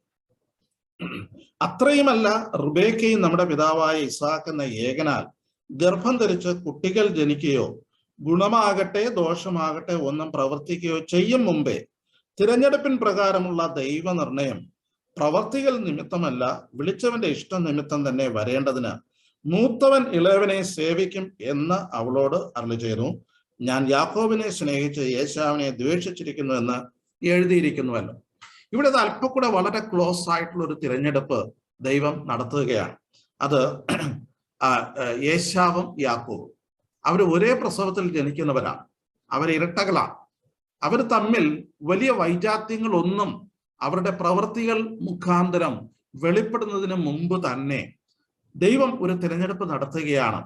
അത്രയുമല്ല റുബേക്കയും നമ്മുടെ പിതാവായ ഇസ്ഹാക്ക് എന്ന ഏകനാൽ ഗർഭം ധരിച്ച് കുട്ടികൾ ജനിക്കുകയോ ഗുണമാകട്ടെ ദോഷമാകട്ടെ ഒന്നും പ്രവർത്തിക്കുകയോ ചെയ്യും മുമ്പേ തിരഞ്ഞെടുപ്പിൻ പ്രകാരമുള്ള ദൈവനിർണയം പ്രവർത്തികൾ നിമിത്തമല്ല വിളിച്ചവന്റെ ഇഷ്ടം നിമിത്തം തന്നെ വരേണ്ടതിന് മൂത്തവൻ ഇളയവനെ സേവിക്കും എന്ന് അവളോട് അരുളി ചെയ്തു. ഞാൻ യാക്കോബിനെ സ്നേഹിച്ച് യേശാവിനെ ദ്വേഷിച്ചിരിക്കുന്നു എന്ന് എഴുതിയിരിക്കുന്നുവല്ലോ. ഇവിടെ അല്പം കൂടെ വളരെ ക്ലോസ് ആയിട്ടുള്ള ഒരു തിരഞ്ഞെടുപ്പ് ദൈവം നടത്തുകയാണ്. അത് യേശാവും യാക്കോബും അവർ ഒരേ പ്രസവത്തിൽ ജനിക്കുന്നവരാണ്, അവർ ഇരട്ടകളാണ്. അവർ തമ്മിൽ വലിയ വൈജാത്യങ്ങളൊന്നും അവരുടെ പ്രവൃത്തികൾ മുഖാന്തരം വെളിപ്പെടുന്നതിന് മുമ്പ് തന്നെ ദൈവം ഒരു തിരഞ്ഞെടുപ്പ് നടത്തുകയാണ്.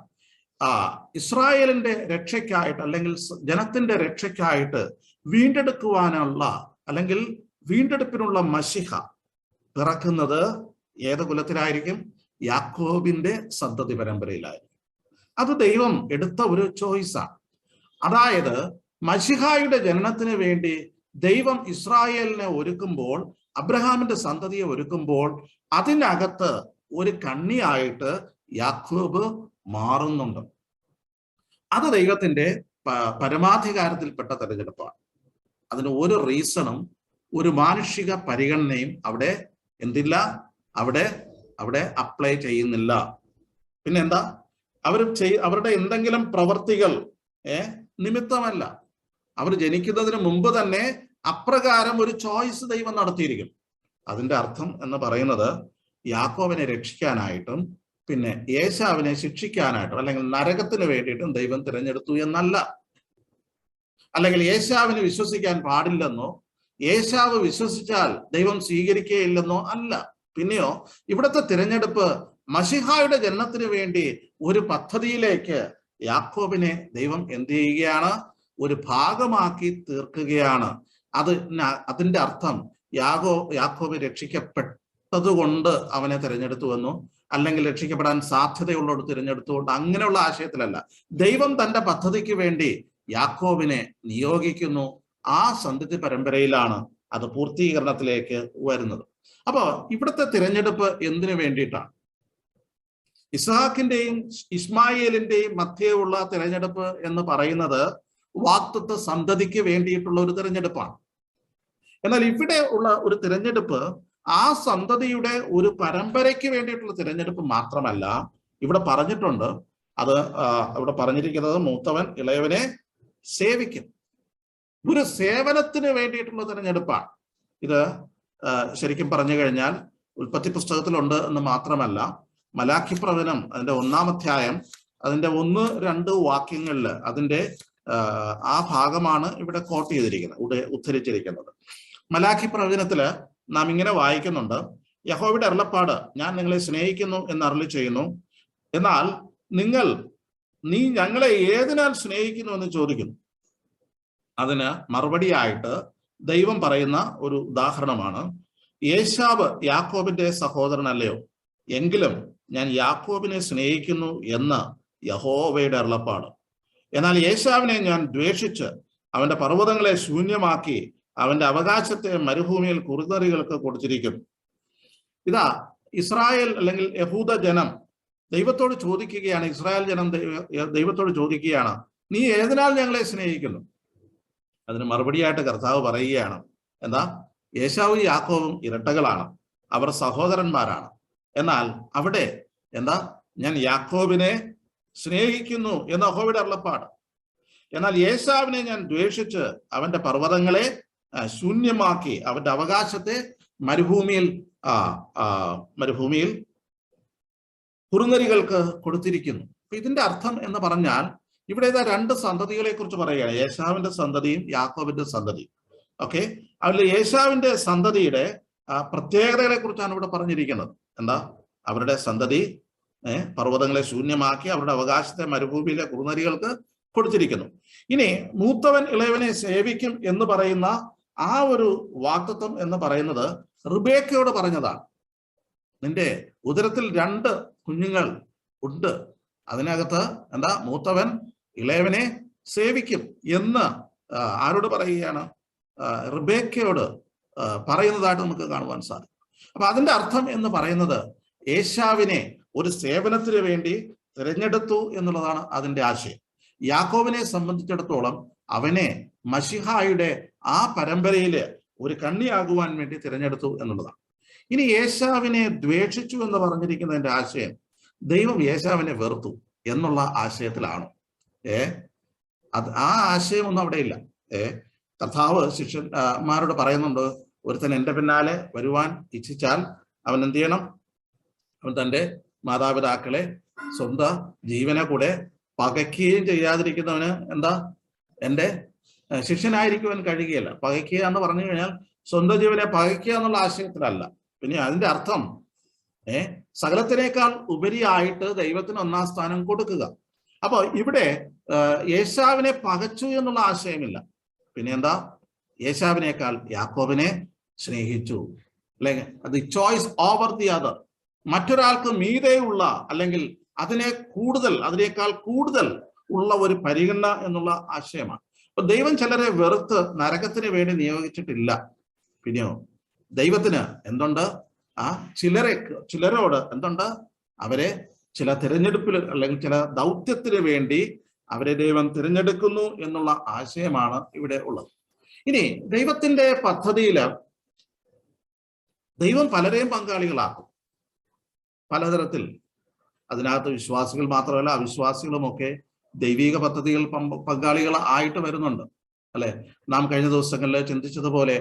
ഇസ്രായേലിന്റെ രക്ഷയ്ക്കായിട്ട് അല്ലെങ്കിൽ ജനത്തിന്റെ രക്ഷയ്ക്കായിട്ട് വീണ്ടെടുക്കുവാനുള്ള അല്ലെങ്കിൽ വീണ്ടെടുപ്പിനുള്ള മശിഹ പിറക്കുന്നത് ഏത് കുലത്തിലായിരിക്കും? യാക്കോബിന്റെ സന്തതി പരമ്പരയിലായിരിക്കും. അത് ദൈവം എടുത്ത ഒരു ചോയ്സാണ്. അതായത് മശിഹായുടെ ജനനത്തിന് വേണ്ടി ദൈവം ഇസ്രായേലിനെ ഒരുക്കുമ്പോൾ, അബ്രഹാമിന്റെ സന്തതിയെ ഒരുക്കുമ്പോൾ, അതിനകത്ത് ഒരു കണ്ണിയായിട്ട് യാക്കോബ് മാറുന്നുണ്ട്. അത് ദൈവത്തിന്റെ പരമാധികാരത്തിൽപ്പെട്ട തെരഞ്ഞെടുപ്പാണ്. അതിന് ഒരു റീസണും ഒരു മാനുഷിക പരിഗണനയും അവിടെ എന്തില്ല, അവിടെ അപ്ലൈ ചെയ്യുന്നില്ല. പിന്നെ എന്താ? അവരുടെ എന്തെങ്കിലും പ്രവർത്തികൾ നിമിത്തമല്ല. അവർ ജനിക്കുന്നതിന് മുമ്പ് തന്നെ അപ്രകാരം ഒരു ചോയ്സ് ദൈവം നടത്തിയിരിക്കും. അതിന്റെ അർത്ഥം എന്ന് പറയുന്നത് യാക്കോബിനെ രക്ഷിക്കാനായിട്ടും പിന്നെ ഏശാവിനെ ശിക്ഷിക്കാനായിട്ടും അല്ലെങ്കിൽ നരകത്തിന് വേണ്ടിയിട്ടും ദൈവം തിരഞ്ഞെടുത്തു എന്നല്ല. അല്ലെങ്കിൽ ഏശാവിനെ വിശ്വസിക്കാൻ പാടില്ലെന്നോ ഏശാവ് വിശ്വസിച്ചാൽ ദൈവം സ്വീകരിക്കുകയില്ലെന്നോ അല്ല. പിന്നെയോ ഇവിടുത്തെ തിരഞ്ഞെടുപ്പ് മശിഹായുടെ ജനനത്തിന് വേണ്ടി ഒരു പദ്ധതിയിലേക്ക് യാക്കോബിനെ ദൈവം എന്ത് ചെയ്യുകയാണ്? ഒരു ഭാഗമാക്കി തീർക്കുകയാണ്. അതിന്റെ അർത്ഥം യാക്കോബ് രക്ഷിക്കപ്പെട്ടത് കൊണ്ട് അവനെ തിരഞ്ഞെടുത്തുവെന്നോ അല്ലെങ്കിൽ രക്ഷിക്കപ്പെടാൻ സാധ്യതയുള്ളവർ തിരഞ്ഞെടുത്തുകൊണ്ട് അങ്ങനെയുള്ള ആശയത്തിലല്ല. ദൈവം തന്റെ പദ്ധതിക്ക് വേണ്ടി യാക്കോബിനെ നിയോഗിക്കുന്നു. ആ സന്തതി പരമ്പരയിലാണ് അത് പൂർത്തീകരണത്തിലേക്ക് വരുന്നത്. അപ്പൊ ഇവിടുത്തെ തിരഞ്ഞെടുപ്പ് എന്തിനു വേണ്ടിയിട്ടാണ്? ഇസ്ഹാക്കിന്റെയും ഇസ്മായേലിന്റെയും മധ്യയുള്ള തിരഞ്ഞെടുപ്പ് എന്ന് പറയുന്നത് വാഗ്ദത്ത സന്തതിക്ക് വേണ്ടിയിട്ടുള്ള ഒരു തിരഞ്ഞെടുപ്പാണ്. എന്നാൽ ഇവിടെ ഉള്ള ഒരു തിരഞ്ഞെടുപ്പ് ആ സന്തതിയുടെ ഒരു പരമ്പരയ്ക്ക് വേണ്ടിയിട്ടുള്ള തിരഞ്ഞെടുപ്പ് മാത്രമല്ല. ഇവിടെ പറഞ്ഞിട്ടുണ്ട്, അത് ഇവിടെ പറഞ്ഞിരിക്കുന്നത് മൂത്തവൻ ഇളയവനെ സേവിക്കും. ഒരു സേവനത്തിന് വേണ്ടിയിട്ടുള്ള തിരഞ്ഞെടുപ്പാണ് ഇത്. ശരിക്കും പറഞ്ഞു കഴിഞ്ഞാൽ ഉൽപ്പത്തി പുസ്തകത്തിലുണ്ട് എന്ന് മാത്രമല്ല, മലാഖി പ്രവചനം അതിന്റെ 1-ാം അധ്യായം അതിന്റെ 1-2 വാക്യങ്ങളിൽ അതിന്റെ ആ ഭാഗമാണ് ഇവിടെ കോട്ട് ചെയ്തിരിക്കുന്നത്, ഉദ്ധരിച്ചിരിക്കുന്നത്. മലാഖി പ്രവചനത്തില് നാം ഇങ്ങനെ വായിക്കുന്നുണ്ട്: യഹോവയുടെ അരുളപ്പാട്, ഞാൻ നിങ്ങളെ സ്നേഹിക്കുന്നു എന്ന് അരുളി ചെയ്യുന്നു. എന്നാൽ നീ ഞങ്ങളെ ഏതിനാൽ സ്നേഹിക്കുന്നു എന്ന് ചോദിക്കുന്നു. അതിന് മറുപടിയായിട്ട് ദൈവം പറയുന്ന ഒരു ഉദാഹരണമാണ്: ഏശാവ് യാക്കോബിന്റെ സഹോദരനല്ലയോ? എങ്കിലും ഞാൻ യാക്കോബിനെ സ്നേഹിക്കുന്നു എന്ന് യഹോവയുടെ അരുളപ്പാട്. എന്നാൽ ഏശാവിനെ ഞാൻ ദ്വേഷിച്ച് അവന്റെ പർവ്വതങ്ങളെ ശൂന്യമാക്കി അവന്റെ അവകാശത്തെ മരുഭൂമിയിൽ കുറുനരികൾക്ക് കൊടുത്തിരിക്കുന്നു. ഇതാ ഇസ്രായേൽ അല്ലെങ്കിൽ യഹൂദ ജനം ദൈവത്തോട് ചോദിക്കുകയാണ്. ഇസ്രായേൽ ജനം ദൈവത്തോട് ചോദിക്കുകയാണ്, നീ ഏതിനാൽ ഞങ്ങളെ സ്നേഹിക്കുന്നു? അതിന് മറുപടിയായിട്ട് കർത്താവ് പറയുകയാണ്, എന്താ? ഏശാവും യാക്കോബും ഇരട്ടകളാണ്, അവർ സഹോദരന്മാരാണ്. എന്നാൽ അവിടെ എന്താ? ഞാൻ യാക്കോബിനെ സ്നേഹിക്കുന്നു എന്ന് യഹോവയുടെ അരുളപ്പാട്. എന്നാൽ ഏശാവിനെ ഞാൻ ദ്വേഷിച്ച് അവന്റെ പർവ്വതങ്ങളെ ശൂന്യമാക്കി അവന്റെ അവകാശത്തെ മരുഭൂമിയിൽ കുറുനരികൾക്ക് കൊടുത്തിരിക്കുന്നു. ഇതിന്റെ അർത്ഥം എന്ന് പറഞ്ഞാൽ ഇവിടെ ഇതാ 2 സന്തതികളെ കുറിച്ച് പറയുകയാണ്: ഏശാവിന്റെ സന്തതിയും യാക്കോബിന്റെ സന്തതിയും. ഓക്കെ, അതിൽ ഏശാവിന്റെ സന്തതിയുടെ പ്രത്യേകതകളെ കുറിച്ചാണ് ഇവിടെ പറഞ്ഞിരിക്കുന്നത്. എന്താ? അവരുടെ സന്തതി പർവ്വതങ്ങളെ ശൂന്യമാക്കി അവരുടെ അവകാശത്തെ മരുഭൂമിയിലെ കുറുനരികൾക്ക് കൊടുത്തിരിക്കുന്നു. ഇനി മൂത്തവൻ ഇളയവനെ സേവിക്കും എന്ന് പറയുന്ന ആ ഒരു വാഗ്ദത്തം എന്ന് പറയുന്നത് റിബേക്കയോട് പറഞ്ഞതാണ്. നിന്റെ ഉദരത്തിൽ 2 കുഞ്ഞുങ്ങൾ ഉണ്ട്, അതിനകത്ത് എന്താ? മൂത്തവൻ ഇളയവനെ സേവിക്കും എന്ന് ആരോട് പറയുകയാണ്? റിബേക്കയോട് പറയുന്നതായിട്ട് നമുക്ക് കാണുവാൻ സാധിക്കും. അപ്പൊ അതിന്റെ അർത്ഥം എന്ന് പറയുന്നത് ഏശാവിനെ ഒരു സേവനത്തിന് വേണ്ടി തിരഞ്ഞെടുത്തു എന്നുള്ളതാണ് അതിന്റെ ആശയം. യാക്കോബിനെ സംബന്ധിച്ചിടത്തോളം അവനെ മശിഹായുടെ ആ പരമ്പരയില് ഒരു കണ്ണിയാകുവാൻ വേണ്ടി തിരഞ്ഞെടുത്തു എന്നുള്ളതാണ്. ഇനി ഏശാവിനെ ദ്വേഷിച്ചു എന്ന് പറഞ്ഞിരിക്കുന്നതിന്റെ ആശയം ദൈവം ഏശാവിനെ വെറുത്തു എന്നുള്ള ആശയത്തിലാണ്. ആ ആശയമൊന്നും അവിടെ ഇല്ല. കർത്താവ് ശിഷ്യന്മാരോട് പറയുന്നുണ്ട്, ഒരുത്തൻ എൻ്റെ പിന്നാലെ വരുവാൻ ഇച്ഛിച്ചാൽ അവൻ എന്ത് ചെയ്യണം? അവൻ തൻ്റെ മാതാപിതാക്കളെ സ്വന്തം ജീവനെ കൂടെ പകയ്ക്കുകയും ചെയ്യാതിരിക്കുന്നവന് എന്താ? എൻ്റെ ശിഷ്യനായിരിക്കുവാൻ കഴിയുകയില്ല. പകയ്ക്കുക എന്ന് പറഞ്ഞു കഴിഞ്ഞാൽ സ്വന്തം ജീവനെ പകയ്ക്കുക എന്നുള്ള ആശയത്തിലല്ല. പിന്നെ അതിന്റെ അർത്ഥം സകലത്തിനേക്കാൾ ഉപരിയായിട്ട് ദൈവത്തിന് 1-ാം സ്ഥാനം കൊടുക്കുക. അപ്പൊ ഇവിടെ ഏശാവിനെ പകച്ചു എന്നുള്ള ആശയമില്ല. പിന്നെ എന്താ? ഏശാവിനേക്കാൾ യാക്കോബിനെ സ്നേഹിച്ചു. അല്ലെങ്കിൽ the choice over the other, മറ്റൊരാൾക്ക് മീതെയുള്ള അല്ലെങ്കിൽ അതിനേക്കാൾ കൂടുതൽ ഉള്ള ഒരു പരിഗണന എന്നുള്ള ആശയമാണ്. അപ്പൊ ദൈവം ചിലരെ വെറുത്ത് നരകത്തിന് വേണ്ടി നിയോഗിച്ചിട്ടില്ല. പിന്നെയോ ദൈവത്തിന് എന്തുണ്ട്? ചിലരോട് എന്തുണ്ട്? അവരെ ചില തിരഞ്ഞെടുപ്പിൽ അല്ലെങ്കിൽ ചില ദൗത്യത്തിന് വേണ്ടി അവരെ ദൈവം തിരഞ്ഞെടുക്കുന്നു എന്നുള്ള ആശയമാണ് ഇവിടെ ഉള്ളത്. ഇനി ദൈവത്തിന്റെ പദ്ധതിയില് ദൈവം പലരെയും പങ്കാളികളാക്കും പലതരത്തിൽ. അതിനകത്ത് വിശ്വാസികൾ മാത്രമല്ല, അവിശ്വാസികളുമൊക്കെ ദൈവിക പദ്ധതികൾ പങ്കാളികൾ ആയിട്ട് വരുന്നുണ്ട്, അല്ലെ? നാം കഴിഞ്ഞ ദിവസങ്ങളിൽ ചിന്തിച്ചതുപോലെ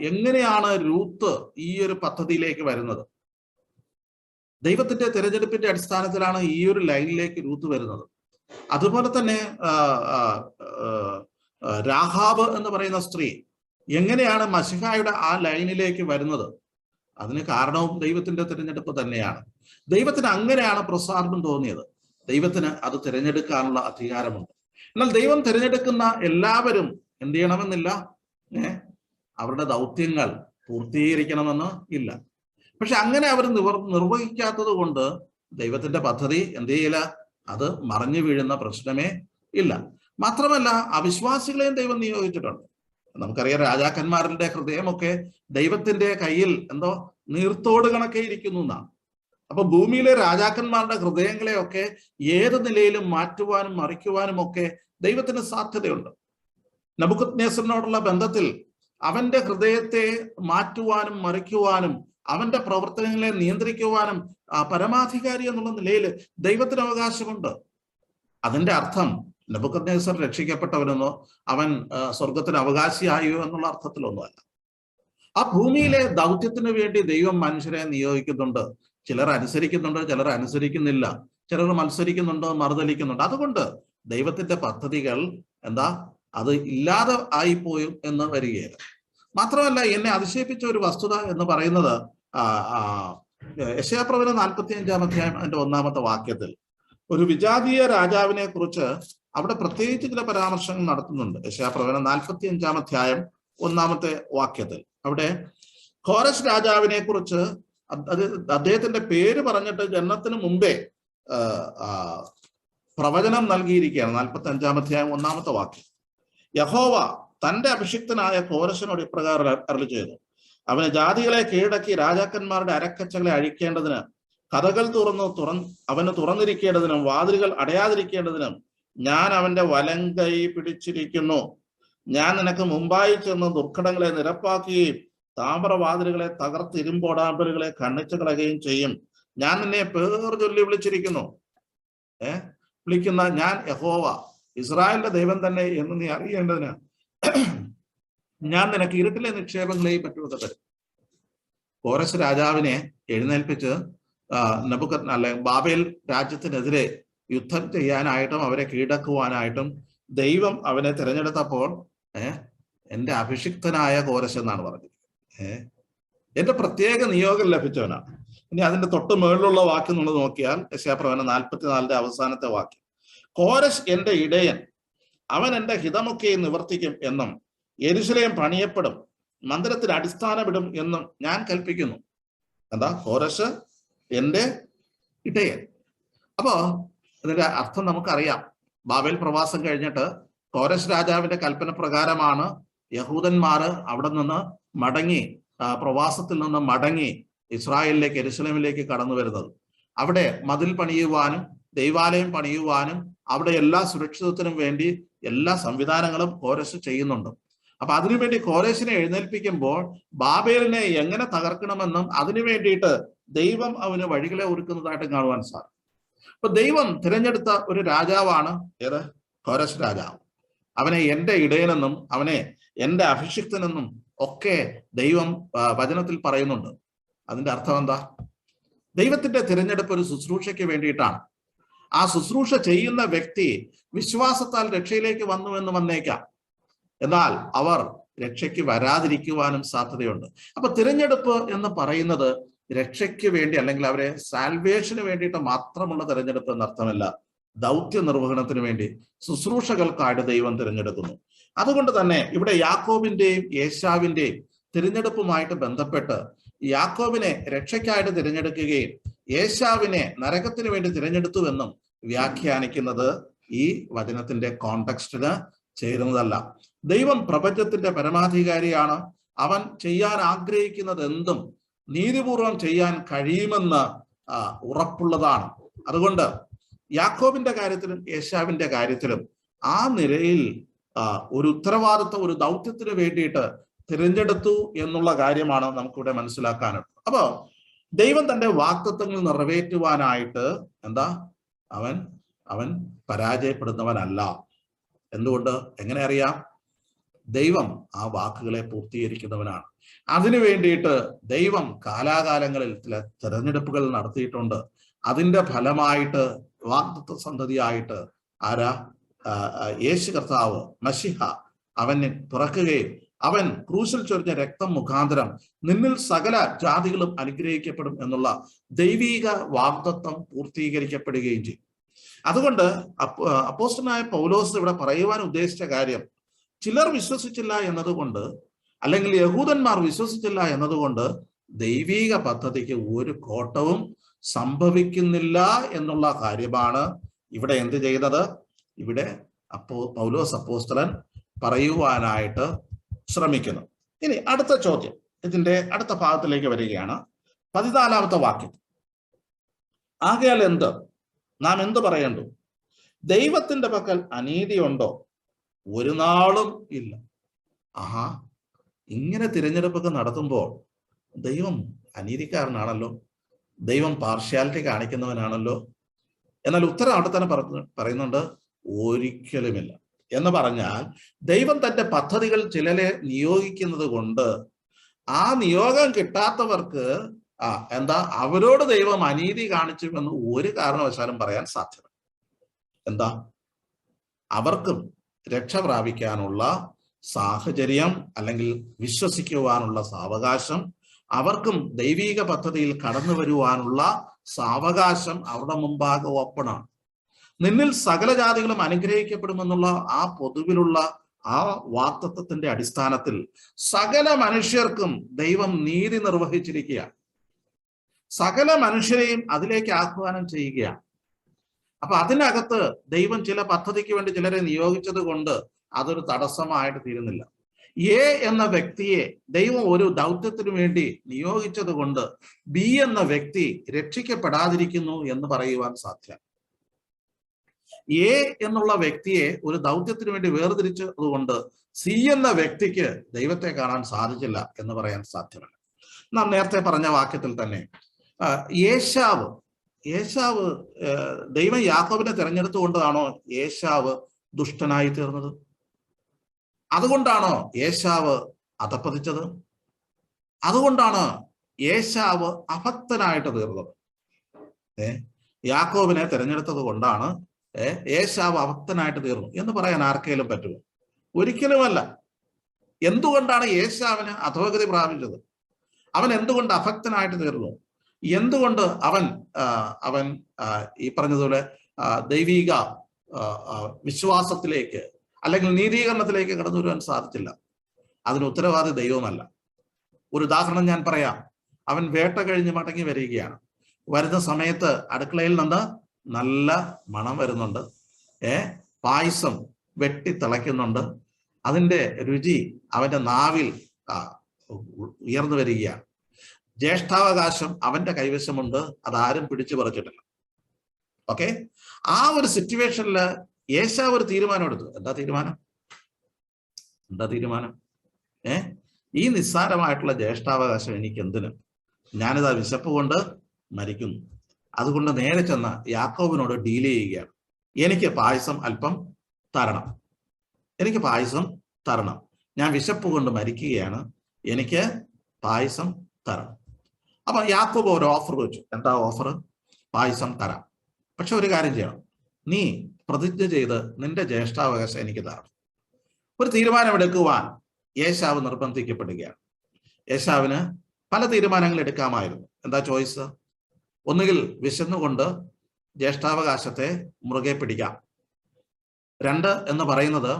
എങ്ങനെയാണ് രൂത്ത് ഈ ഒരു പദ്ധതിയിലേക്ക് വരുന്നത്? ദൈവത്തിന്റെ തിരഞ്ഞെടുപ്പിന്റെ അടിസ്ഥാനത്തിലാണ് ഈ ഒരു ലൈനിലേക്ക് രൂത്ത് വരുന്നത്. അതുപോലെ തന്നെ രാഹാബ് എന്ന് പറയുന്ന സ്ത്രീ എങ്ങനെയാണ് മശിഹായുടെ ആ ലൈനിലേക്ക് വരുന്നത്? അതിന് കാരണവും ദൈവത്തിന്റെ തിരഞ്ഞെടുപ്പ് തന്നെയാണ്. ദൈവത്തിന് അങ്ങനെയാണ് പ്രസാദം തോന്നിയത്. ദൈവത്തിന് അത് തിരഞ്ഞെടുക്കാനുള്ള അധികാരമുണ്ട്. എന്നാൽ ദൈവം തിരഞ്ഞെടുക്കുന്ന എല്ലാവരും എന്ത് ചെയ്യണമെന്നില്ല, അവരുടെ ദൗത്യങ്ങൾ പൂർത്തീകരിക്കണമെന്ന് ഇല്ല. പക്ഷെ അങ്ങനെ അവർ നിർവഹിക്കാത്തത് കൊണ്ട് ദൈവത്തിന്റെ പദ്ധതി എന്ത് ചെയ്യില്ല, അത് മറഞ്ഞു വീഴുന്ന പ്രശ്നമേ ഇല്ല. മാത്രമല്ല അവിശ്വാസികളെയും ദൈവം നിയോഗിച്ചിട്ടുണ്ട്. നമുക്കറിയാം, രാജാക്കന്മാരുടെ ഹൃദയമൊക്കെ ദൈവത്തിന്റെ കയ്യിൽ എന്തോ നീർത്തോട് കണക്കെ ഇരിക്കുന്നു എന്നാണ്. അപ്പൊ ഭൂമിയിലെ രാജാക്കന്മാരുടെ ഹൃദയങ്ങളെയൊക്കെ ഏത് നിലയിലും മാറ്റുവാനും മറിക്കുവാനും ഒക്കെ ദൈവത്തിന് സാധ്യതയുണ്ട്. നെബൂഖദ്നേസറിനോടുള്ള ബന്ധത്തിൽ അവന്റെ ഹൃദയത്തെ മാറ്റുവാനും മറിക്കുവാനും അവന്റെ പ്രവർത്തനങ്ങളെ നിയന്ത്രിക്കുവാനും പരമാധികാരി എന്നുള്ള നിലയിൽ ദൈവത്തിന് അവകാശമുണ്ട്. അതിന്റെ അർത്ഥം നെബൂഖദ്നേസർ രക്ഷിക്കപ്പെട്ടവനെന്നോ അവൻ സ്വർഗത്തിന് അവകാശിയായോ എന്നുള്ള അർത്ഥത്തിലൊന്നുമല്ല. ആ ഭൂമിയിലെ ദൗത്യത്തിന് വേണ്ടി ദൈവം മനുഷ്യരെ നിയോഗിക്കുന്നുണ്ട്. ചിലർ അനുസരിക്കുന്നുണ്ട്, ചിലർ അനുസരിക്കുന്നില്ല, ചിലർ മത്സരിക്കുന്നുണ്ട്, മറുതലിക്കുന്നുണ്ട്. അതുകൊണ്ട് ദൈവത്തിന്റെ പദ്ധതികൾ അത് ഇല്ലാതെ ആയിപ്പോയും എന്ന് വരികയില്ല. മാത്രമല്ല, എന്നെ അതിശയിപ്പിച്ച ഒരു വസ്തുത എന്ന് പറയുന്നത് യെശയ്യാപ്രവചനം 45-ാം അധ്യായം അതിന്റെ 1-ാമത്തെ വാക്യത്തിൽ ഒരു വിജാതീയ രാജാവിനെ കുറിച്ച് അവിടെ പ്രത്യേകിച്ച് ചില പരാമർശങ്ങൾ നടത്തുന്നുണ്ട്. യെശയ്യാപ്രവചനം 45-ാം അധ്യായം 1-ാമത്തെ വാക്യത്തിൽ അവിടെ കോരശ് രാജാവിനെ കുറിച്ച് അദ്ദേഹത്തിന്റെ പേര് പറഞ്ഞിട്ട് ജനനത്തിന് മുമ്പേ പ്രവചനം നൽകിയിരിക്കുകയാണ്. 45-ാം അധ്യായം 1-ാമത്തെ വാക്യം. യഹോവ തന്റെ അഭിഷിക്തനായ കോരശിനോട് ഇപ്രകാരം അരുളി ചെയ്തു: അവന് ജാതികളെ കീഴടക്കി രാജാക്കന്മാരുടെ അരക്കച്ചകളെ അഴിക്കേണ്ടതിന്, കഥകൾ അവന് തുറന്നിരിക്കേണ്ടതിനും വാതിലുകൾ അടയാതിരിക്കേണ്ടതിനും ഞാൻ അവന്റെ വലങ്കൈ പിടിച്ചിരിക്കുന്നു. ഞാൻ നിനക്ക് മുമ്പായി ചെന്ന് ദുർഘടങ്ങളെ നിരപ്പാക്കുകയും താമ്രവാതിലുകളെ തകർത്ത് ഇരുമ്പോടാമ്പലുകളെ ഖണ്ഡിച്ചു കളയുകയും ചെയ്യും. ഞാൻ നിന്നെ പേർ ചൊല്ലി വിളിച്ചിരിക്കുന്നു. വിളിക്കുന്ന ഞാൻ യഹോവ, ഇസ്രായേലിന്റെ ദൈവം തന്നെ എന്ന് നീ അറിയേണ്ടതിന് ഞാൻ നിനക്ക് ഇരുട്ടിലെ നിക്ഷേപങ്ങളെയും പറ്റുമൊക്കെ തരും. കോരശ് രാജാവിനെ എഴുന്നേൽപ്പിച്ച് ബാബേൽ രാജ്യത്തിനെതിരെ യുദ്ധം ചെയ്യാനായിട്ടും അവരെ കീഴടക്കുവാനായിട്ടും ദൈവം അവനെ തിരഞ്ഞെടുത്തപ്പോൾ എന്റെ അഭിഷിക്തനായ കോരശ് എന്നാണ് പറഞ്ഞത്. എന്റെ പ്രത്യേക നിയോഗം ലഭിച്ചവനാണ്. ഇനി അതിന്റെ തൊട്ട് മുകളിലുള്ള വാക്യം നമ്മൾ നോക്കിയാൽ യെശയ്യാപ്രവചനം 44-ന്റെ അവസാനത്തെ വാക്യം: കോരശ് എന്റെ ഇടയൻ, അവൻ എന്റെ ഹിതമൊക്കെ നിവർത്തിക്കും എന്നും യെരൂശലേം പണിയപ്പെടും, മന്ദിരത്തിന് അടിസ്ഥാനമിടും എന്നും ഞാൻ കൽപ്പിക്കുന്നു. കോരശ് എന്റെ ഇടയൻ. അപ്പോ ഇതിന്റെ അർത്ഥം നമുക്കറിയാം. ബാബേൽ പ്രവാസം കഴിഞ്ഞിട്ട് കോരശ് രാജാവിന്റെ കൽപ്പന പ്രകാരമാണ് യഹൂദന്മാര് അവിടെ നിന്ന് മടങ്ങി, പ്രവാസത്തിൽ നിന്ന് മടങ്ങി ഇസ്രായേലിലേക്ക്, യെരൂശലേമിലേക്ക് കടന്നു വരുന്നത്. അവിടെ മതിൽ പണിയുവാനും ദൈവാലയം പണിയുവാനും അവിടെ എല്ലാ സുരക്ഷിതത്വത്തിനും വേണ്ടി എല്ലാ സംവിധാനങ്ങളും കോരശ് ചെയ്യുന്നുണ്ട്. അപ്പൊ അതിനുവേണ്ടി കോരശിനെ എഴുന്നേൽപ്പിക്കുമ്പോൾ ബാബേലിനെ എങ്ങനെ തകർക്കണമെന്നും അതിനു വേണ്ടിയിട്ട് ദൈവം അവന് വഴികളെ ഒരുക്കുന്നതായിട്ട് കാണുവാൻ സാധിക്കും. അപ്പൊ ദൈവം തിരഞ്ഞെടുത്ത ഒരു രാജാവാണ് കോരശ് രാജാവ്. അവനെ എന്റെ ഇടയനെന്നും അവനെ എന്റെ അഭിഷിക്തനെന്നും ഒക്കെ ദൈവം വചനത്തിൽ പറയുന്നുണ്ട്. അതിന്റെ അർത്ഥം എന്താ? ദൈവത്തിന്റെ തിരഞ്ഞെടുപ്പ് ഒരു ശുശ്രൂഷയ്ക്ക് വേണ്ടിയിട്ടാണ്. ആ ശുശ്രൂഷ ചെയ്യുന്ന വ്യക്തി വിശ്വാസത്താൽ രക്ഷയിലേക്ക് വന്നു എന്ന് വന്നേക്കാം, എന്നാൽ അവർ രക്ഷയ്ക്ക് വരാതിരിക്കുവാനും സാധ്യതയുണ്ട്. അപ്പൊ തിരഞ്ഞെടുപ്പ് എന്ന് പറയുന്നത് രക്ഷയ്ക്ക് വേണ്ടി അല്ലെങ്കിൽ അവരെ സാൽവേഷന് വേണ്ടിയിട്ട് മാത്രമുള്ള തിരഞ്ഞെടുപ്പ് എന്നർത്ഥമല്ല. ദൗത്യ നിർവഹണത്തിന് വേണ്ടി ശുശ്രൂഷകൾക്കായിട്ട് ദൈവം തിരഞ്ഞെടുക്കുന്നു. അതുകൊണ്ട് തന്നെ ഇവിടെ യാക്കോബിന്റെയും ഏശാവിന്റെയും തിരഞ്ഞെടുപ്പുമായിട്ട് ബന്ധപ്പെട്ട് യാക്കോബിനെ രക്ഷയ്ക്കായിട്ട് തിരഞ്ഞെടുക്കുകയും ഏശാവിനെ നരകത്തിന് വേണ്ടി തിരഞ്ഞെടുത്തുവെന്നും വ്യാഖ്യാനിക്കുന്നത് ഈ വചനത്തിന്റെ കോണ്ടെക്സ്റ്റിന് ചേരുന്നതല്ല. ദൈവം പ്രപഞ്ചത്തിന്റെ പരമാധികാരിയാണ്. അവൻ ചെയ്യാൻ ആഗ്രഹിക്കുന്നത് എന്തും നീതിപൂർവം ചെയ്യാൻ കഴിയുമെന്ന് ഉറപ്പുള്ളതാണ്. അതുകൊണ്ട് യാക്കോബിന്റെ കാര്യത്തിലും ഏശാവിന്റെ കാര്യത്തിലും ആ നിലയിൽ ഒരു ഉത്തരവാദിത്വം, ഒരു ദൗത്യത്തിന് വേണ്ടിയിട്ട് തിരഞ്ഞെടുത്തു എന്നുള്ള കാര്യമാണ് നമുക്കിവിടെ മനസ്സിലാക്കാനുള്ളത്. അപ്പോ ദൈവം തന്റെ വാഗ്ദത്തങ്ങൾ നിറവേറ്റുവാനായിട്ട് അവൻ പരാജയപ്പെടുന്നവനല്ല. എന്തുകൊണ്ട്? എങ്ങനെ അറിയാം? ദൈവം ആ വാക്കുകളെ പൂർത്തീകരിക്കുന്നവനാണ്. അതിനു വേണ്ടിയിട്ട് ദൈവം കാലാകാലങ്ങളിൽ ചില തെരഞ്ഞെടുപ്പുകൾ നടത്തിയിട്ടുണ്ട്. അതിന്റെ ഫലമായിട്ട് വാഗ്ദത്ത സന്തതിയായിട്ട് യേശു കർത്താവ് മശിഹ അവനെ തുറക്കുകയും അവൻ ക്രൂശിൽ ചൊരിഞ്ഞ രക്തം മുഖാന്തരം നിന്നിൽ സകല ജാതികളും അനുഗ്രഹിക്കപ്പെടും എന്നുള്ള ദൈവീക വാഗ്ദത്തം പൂർത്തീകരിക്കപ്പെടുകയും ചെയ്യും. അതുകൊണ്ട് അപ്പോസ്തലനായ പൗലോസ് ഇവിടെ പറയുവാൻ ഉദ്ദേശിച്ച കാര്യം, ചിലർ വിശ്വസിച്ചില്ല എന്നതുകൊണ്ട്, അല്ലെങ്കിൽ യഹൂദന്മാർ വിശ്വസിച്ചില്ല എന്നതുകൊണ്ട് ദൈവീക പദ്ധതിക്ക് ഒരു കോട്ടവും സംഭവിക്കുന്നില്ല എന്നുള്ള കാര്യമാണ് ഇവിടെ എന്ത് ചെയ്യുന്നത്? ഇവിടെ പൗലോസ് അപ്പോസ്തലൻ പറയുവാനായിട്ട് ശ്രമിക്കുന്നു. ഇനി അടുത്ത ചോദ്യം, ഇതിന്റെ അടുത്ത ഭാഗത്തിലേക്ക് വരികയാണ്. 14-ാമത്തെ വാക്യം. ആകയാൽ നാം എന്ത് പറയണ്ടു? ദൈവത്തിന്റെ പക്കൽ അനീതിയുണ്ടോ? ഒരു നാളും ഇല്ല. ഇങ്ങനെ തിരഞ്ഞെടുപ്പൊക്കെ നടത്തുമ്പോൾ ദൈവം അനീതിക്കാരനാണല്ലോ, ദൈവം പാർഷ്യാലിറ്റി കാണിക്കുന്നവനാണല്ലോ. എന്നാൽ ഉത്തരം അവിടെ തന്നെ പറയുന്നുണ്ട്, ഒരിക്കലുമില്ല. എന്ന് പറഞ്ഞാൽ ദൈവം തന്റെ പദ്ധതികൾ ചിലരെ നിയോഗിക്കുന്നത് കൊണ്ട് ആ നിയോഗം കിട്ടാത്തവർക്ക് അവരോട് ദൈവം അനീതി കാണിച്ചു എന്ന് ഒരു കാരണവശാലും പറയാൻ സാധ്യത. അവർക്കും രക്ഷ പ്രാപിക്കാനുള്ള സാഹചര്യം, അല്ലെങ്കിൽ വിശ്വസിക്കുവാനുള്ള സാവകാശം, അവർക്കും ദൈവീക പദ്ധതിയിൽ കടന്നു വരുവാനുള്ള സാവകാശം അവരുടെ മുമ്പാകെ ഓപ്പണാണ്. നിന്നിൽ സകല ജാതികളും അനുഗ്രഹിക്കപ്പെടുമെന്നുള്ള ആ പൊതുവിലുള്ള ആ വാഗ്ദത്തത്തിന്റെ അടിസ്ഥാനത്തിൽ സകല മനുഷ്യർക്കും ദൈവം നീതി നിർവഹിച്ചിരിക്കുകയാണ്. സകല മനുഷ്യരെയും അതിലേക്ക് ആഹ്വാനം ചെയ്യുകയാണ്. അപ്പൊ അതിനകത്ത് ദൈവം ചില പദ്ധതിക്ക് വേണ്ടി ചിലരെ നിയോഗിച്ചത് കൊണ്ട് അതൊരു തടസ്സമായിട്ട് തീരുന്നില്ല. എന്ന വ്യക്തിയെ ദൈവം ഒരു ദൗത്യത്തിനു വേണ്ടി നിയോഗിച്ചത് കൊണ്ട് ബി എന്ന വ്യക്തി രക്ഷിക്കപ്പെടാതിരിക്കുന്നു എന്ന് പറയുവാൻ സാധ്യത. എന്നുള്ള വ്യക്തിയെ ഒരു ദൗത്യത്തിന് വേണ്ടി വേർതിരിച്ചതുകൊണ്ട് സി എന്ന വ്യക്തിക്ക് ദൈവത്തെ കാണാൻ സാധിച്ചില്ല എന്ന് പറയാൻ സാധ്യമല്ല. നാം നേരത്തെ പറഞ്ഞ വാക്യത്തിൽ തന്നെ ഏശാവ് ദൈവം യാക്കോബിനെ തിരഞ്ഞെടുത്തുകൊണ്ടാണോ ഏശാവ് ദുഷ്ടനായി തീർന്നത്? അതുകൊണ്ടാണോ ഏശാവ് അധപ്പതിച്ചത്? അതുകൊണ്ടാണ് ഏശാവ് അഭക്തനായിട്ട് തീർന്നത്? യാക്കോബിനെ തിരഞ്ഞെടുത്തത് കൊണ്ടാണ് ഏശാവ് അഭക്തനായിട്ട് തീർന്നു എന്ന് പറയാൻ ആർക്കെങ്കിലും പറ്റുമോ? ഒരിക്കലുമല്ല. എന്തുകൊണ്ടാണ് ഏശാവിന് അധോഗതി പ്രാപിച്ചത്? അവൻ എന്തുകൊണ്ട് അഭക്തനായിട്ട് തീർന്നു? എന്തുകൊണ്ട് അവൻ ഈ പറഞ്ഞതുപോലെ ദൈവിക വിശ്വാസത്തിലേക്ക് അല്ലെങ്കിൽ നീതീകരണത്തിലേക്ക് കടന്നു വരുവാൻ സാധിച്ചില്ല? അതിന് ഉത്തരവാദി ദൈവമല്ല. ഒരു ഉദാഹരണം ഞാൻ പറയാം. അവൻ വേട്ട കഴിഞ്ഞ് മടങ്ങി വരികയാണ്. വരുന്ന സമയത്ത് അടുക്കളയിൽ നിന്ന് നല്ല മണം വരുന്നുണ്ട്. പായസം വെട്ടി തിളയ്ക്കുന്നുണ്ട്. അതിൻ്റെ രുചി അവന്റെ നാവിൽ ഉയർന്നു വരികയാണ്. ജ്യേഷ്ഠാവകാശം അവന്റെ കൈവശമുണ്ട്, അതാരും പിടിച്ചു പറിച്ചിട്ടില്ല. ഓക്കെ, ആ ഒരു സിറ്റുവേഷനിൽ ഏശാവ് ഒരു തീരുമാനം എടുത്തു. എന്താ തീരുമാനം? ഈ നിസ്സാരമായിട്ടുള്ള ജ്യേഷ്ഠാവകാശം എനിക്ക് എന്തിന്? ഞാനിതാ വിശപ്പ് കൊണ്ട് മരിക്കുന്നു. അതുകൊണ്ട് നേരെ ചെന്ന് യാക്കോബിനോട് ഡീൽ ചെയ്യുകയാണ്. എനിക്ക് പായസം അല്പം തരണം, ഞാൻ വിശപ്പ് കൊണ്ട് മരിക്കുകയാണ്, എനിക്ക് പായസം തരണം. അപ്പൊ യാക്കോബ് ഒരു ഓഫർ വെച്ചു. എന്താ ഓഫർ? പായസം തരാം, പക്ഷെ ഒരു കാര്യം ചെയ്യണം, നീ പ്രതിജ്ഞ ചെയ്ത് നിന്റെ ജ്യേഷ്ഠാവകാശം എനിക്ക് തരണം. ഒരു തീരുമാനമെടുക്കുവാൻ ഏശാവ് നിർബന്ധിക്കപ്പെടുകയാണ്. ഏശാവിന് പല തീരുമാനങ്ങൾ എടുക്കാമായിരുന്നു. എന്താ ചോയ്സ്? ഒന്നുകിൽ വിശന്നുകൊണ്ട് ജ്യേഷ്ഠാവകാശത്തെ മുറുകെ പിടിക്കാം. 2 എന്ന് പറയുന്നത്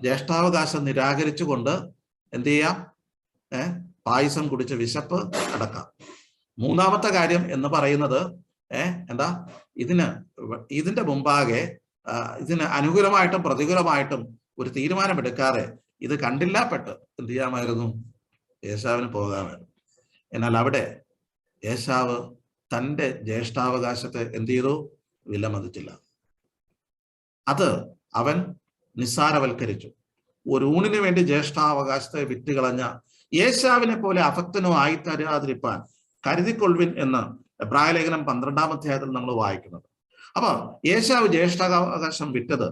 ജ്യേഷ്ഠാവകാശം നിരാകരിച്ചുകൊണ്ട് എന്ത് ചെയ്യാം? പായസം കുടിച്ച് വിശപ്പ് അടക്കാം. മൂന്നാമത്തെ കാര്യം എന്ന് പറയുന്നത് എന്താ, ഇതിന്റെ മുമ്പാകെ ഇതിന് അനുകൂലമായിട്ടും പ്രതികൂലമായിട്ടും ഒരു തീരുമാനമെടുക്കാതെ ഇത് കണ്ടില്ലാപ്പെട്ട് എന്ത് ചെയ്യാമായിരുന്നു? ഏശാവിന് പോകാമായിരുന്നു. എന്നാൽ അവിടെ ഏശാവ് തൻ്റെ ജ്യേഷ്ഠാവകാശത്തെ എന്ത് ചെയ്തു? വിലമതിച്ചില്ല. അത് അവൻ നിസ്സാരവൽക്കരിച്ചു. ഒരു ഊണിന് വേണ്ടി ജ്യേഷ്ഠാവകാശത്തെ വിറ്റുകളഞ്ഞ ഏശാവിനെ പോലെ അഭക്തനോ ആയിത്തരാതിരിപ്പാൻ കരുതിക്കൊള്ളുവിൻ എന്ന് എബ്രായ ലേഖനം 12-ാം അധ്യായത്തിൽ നമ്മൾ വായിക്കുന്നത്. അപ്പൊ ഏശാവ് ജ്യേഷ്ഠാവകാശം വിറ്റത്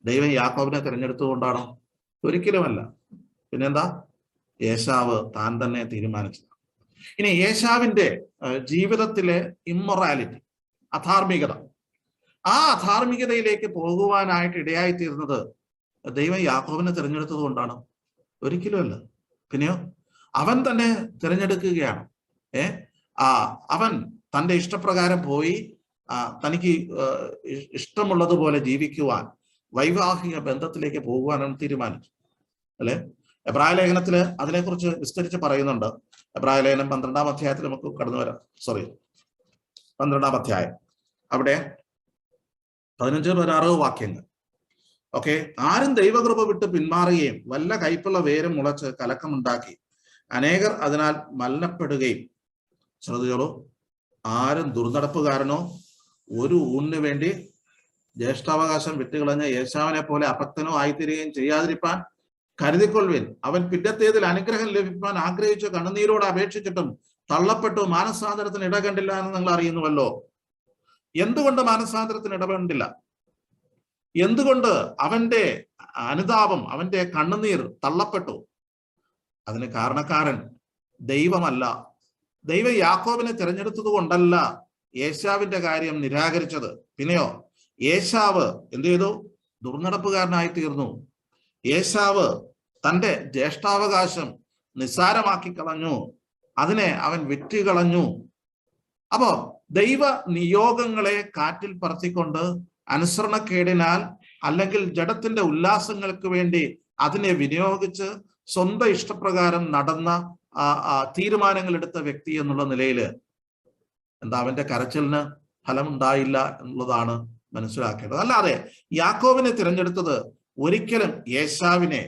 ദൈവം യാക്കോബിനെ തിരഞ്ഞെടുത്തുകൊണ്ടാണോ? ഒരിക്കലുമല്ല. പിന്നെന്താ? ഏശാവ് താൻ തന്നെ തീരുമാനിച്ചത്. ഇനി ഏശാവിന്റെ ജീവിതത്തിലെ ഇമ്മൊറാലിറ്റി, അധാർമികത, ആ അധാർമികതയിലേക്ക് പോകുവാനായിട്ട് ഇടയായിത്തീർന്നത് ദൈവം യാക്കോബിനെ തിരഞ്ഞെടുത്തത് കൊണ്ടാണ്? ഒരിക്കലുമല്ല. പിന്നെയോ അവൻ തന്നെ തിരഞ്ഞെടുക്കുകയാണ്. അവൻ തൻ്റെ ഇഷ്ടപ്രകാരം പോയി തനിക്ക് ഇഷ്ടമുള്ളതുപോലെ ജീവിക്കുവാൻ, വൈവാഹിക ബന്ധത്തിലേക്ക് പോകുവാനാണ് തീരുമാനിച്ചു, അല്ലെ? എബ്രായ ലേഖനത്തില് അതിനെക്കുറിച്ച് വിസ്തരിച്ച് പറയുന്നുണ്ട്. എബ്രായ ലേഖനം 12-ാം അധ്യായത്തിൽ നമുക്ക് കടന്നു വരാം. 12-ാം അധ്യായം, അവിടെ 15-16 വാക്യങ്ങൾ. ഓക്കെ. ആരും ദൈവകൃപ വിട്ട് പിന്മാറുകയും വല്ല കയ്പുള്ള വേരും മുളച്ച് കലക്കമുണ്ടാക്കി അനേകർ അതിനാൽ മലിനപ്പെടുകയും. ശ്രദ്ധിച്ചോളൂ, ആരും ദുർനടപ്പുകാരനോ ഒരു ഊണിന് വേണ്ടി ജ്യേഷ്ഠാവകാശം വിട്ടുകളഞ്ഞ ഏശാവിനെ പോലെ അഭക്തനോ ആയിത്തീരുകയും ചെയ്യാതിരിപ്പാൻ കരുതിക്കൊള്ളുവിൻ. അവൻ പിറ്റത്തേതിൽ അനുഗ്രഹം ലഭിക്കാൻ ആഗ്രഹിച്ച് കണ്ണുനീരോട് അപേക്ഷിച്ചിട്ടും തള്ളപ്പെട്ടു മാനസാന്തരത്തിന് ഇടകണ്ടില്ല എന്ന് നിങ്ങൾ അറിയുന്നുവല്ലോ. എന്തുകൊണ്ട് മാനസാന്തരത്തിന് ഇടപെടില്ല? എന്തുകൊണ്ട് അവന്റെ അനുതാപം, അവന്റെ കണ്ണുനീർ തള്ളപ്പെട്ടു? അതിന് കാരണക്കാരൻ ദൈവമല്ല. ദൈവം യാക്കോബിനെ തിരഞ്ഞെടുത്തത് കൊണ്ടല്ല ഏശാവിന്റെ കാര്യം നിരാകരിച്ചത്. പിന്നെയോ ഏശാവ് എന്ത് ചെയ്തു? ദുർനടപ്പുകാരനായി തീർന്നു. ഏശാവ് തൻ്റെ ജ്യേഷ്ഠാവകാശം നിസ്സാരമാക്കി കളഞ്ഞു. അതിനെ അവൻ വിറ്റുകളഞ്ഞു. അപ്പോ ദൈവ നിയോഗങ്ങളെ കാറ്റിൽ പറത്തിക്കൊണ്ട് അനുസരണക്കേടിനാൽ അല്ലെങ്കിൽ ജഡത്തിന്റെ ഉല്ലാസങ്ങൾക്ക് വേണ്ടി അതിനെ വിനിയോഗിച്ച് സ്വന്തം ഇഷ്ടപ്രകാരം നടന്ന തീരുമാനങ്ങൾ എടുത്ത വ്യക്തി എന്നുള്ള നിലയിൽ എന്താ, അവന്റെ കരച്ചിലിന് ഫലമുണ്ടായില്ല എന്നുള്ളതാണ് മനസ്സിലാക്കേണ്ടത്. അല്ലാതെ യാക്കോബിനെ തിരഞ്ഞെടുത്തത് ഒരിക്കലും ഏശാവിനെ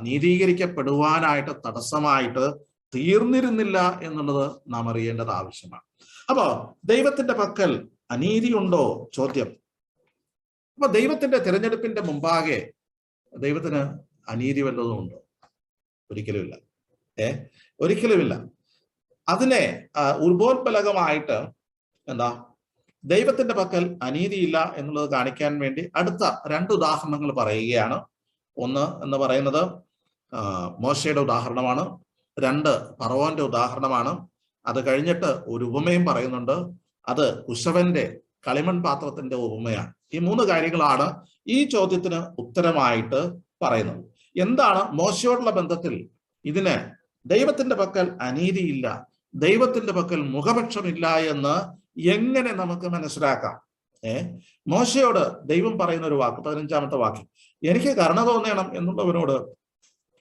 നീതീകരിക്കപ്പെടുവാനായിട്ട് തടസ്സമായിട്ട് തീർന്നിരുന്നില്ല എന്നുള്ളത് നാം അറിയേണ്ടത് ആവശ്യമാണ്. അപ്പോ ദൈവത്തിന്റെ പക്കൽ അനീതിയുണ്ടോ? ചോദ്യം. അപ്പൊ ദൈവത്തിന്റെ തിരഞ്ഞെടുപ്പിന്റെ മുമ്പാകെ ദൈവത്തിന് അനീതി വല്ലതും ഉണ്ടോ? ഒരിക്കലുമില്ല. ഒരിക്കലുമില്ല. അതിനെ ഉപോത്ബലകമായിട്ട് എന്താ, ദൈവത്തിന്റെ പക്കൽ അനീതിയില്ല എന്നുള്ളത് കാണിക്കാൻ വേണ്ടി അടുത്ത 2 ഉദാഹരണങ്ങൾ പറയുകയാണ്. ഒന്ന് എന്ന് പറയുന്നത് മോശയുടെ ഉദാഹരണമാണ്. 2 ഫറവോന്റെ ഉദാഹരണമാണ്. അത് കഴിഞ്ഞിട്ട് ഒരു ഉപമയും പറയുന്നുണ്ട്. അത് കുശവന്റെ കളിമൺ പാത്രത്തിന്റെ ഉപമയാണ്. ഈ 3 കാര്യങ്ങളാണ് ഈ ചോദ്യത്തിന് ഉത്തരമായിട്ട് പറയുന്നത്. എന്താണ് മോശയോടുള്ള ബന്ധത്തിൽ ഇതിന് ദൈവത്തിന്റെ പക്കൽ അനീതിയില്ല, ദൈവത്തിന്റെ പക്കൽ മുഖപക്ഷമില്ല എന്ന് എങ്ങനെ നമുക്ക് മനസ്സിലാക്കാം? മോശയോട് ദൈവം പറയുന്ന ഒരു വാക്ക്, 15-ാമത്തെ വാക്യം, എനിക്ക് കരുണ തോന്നണം എന്നുള്ളവനോട്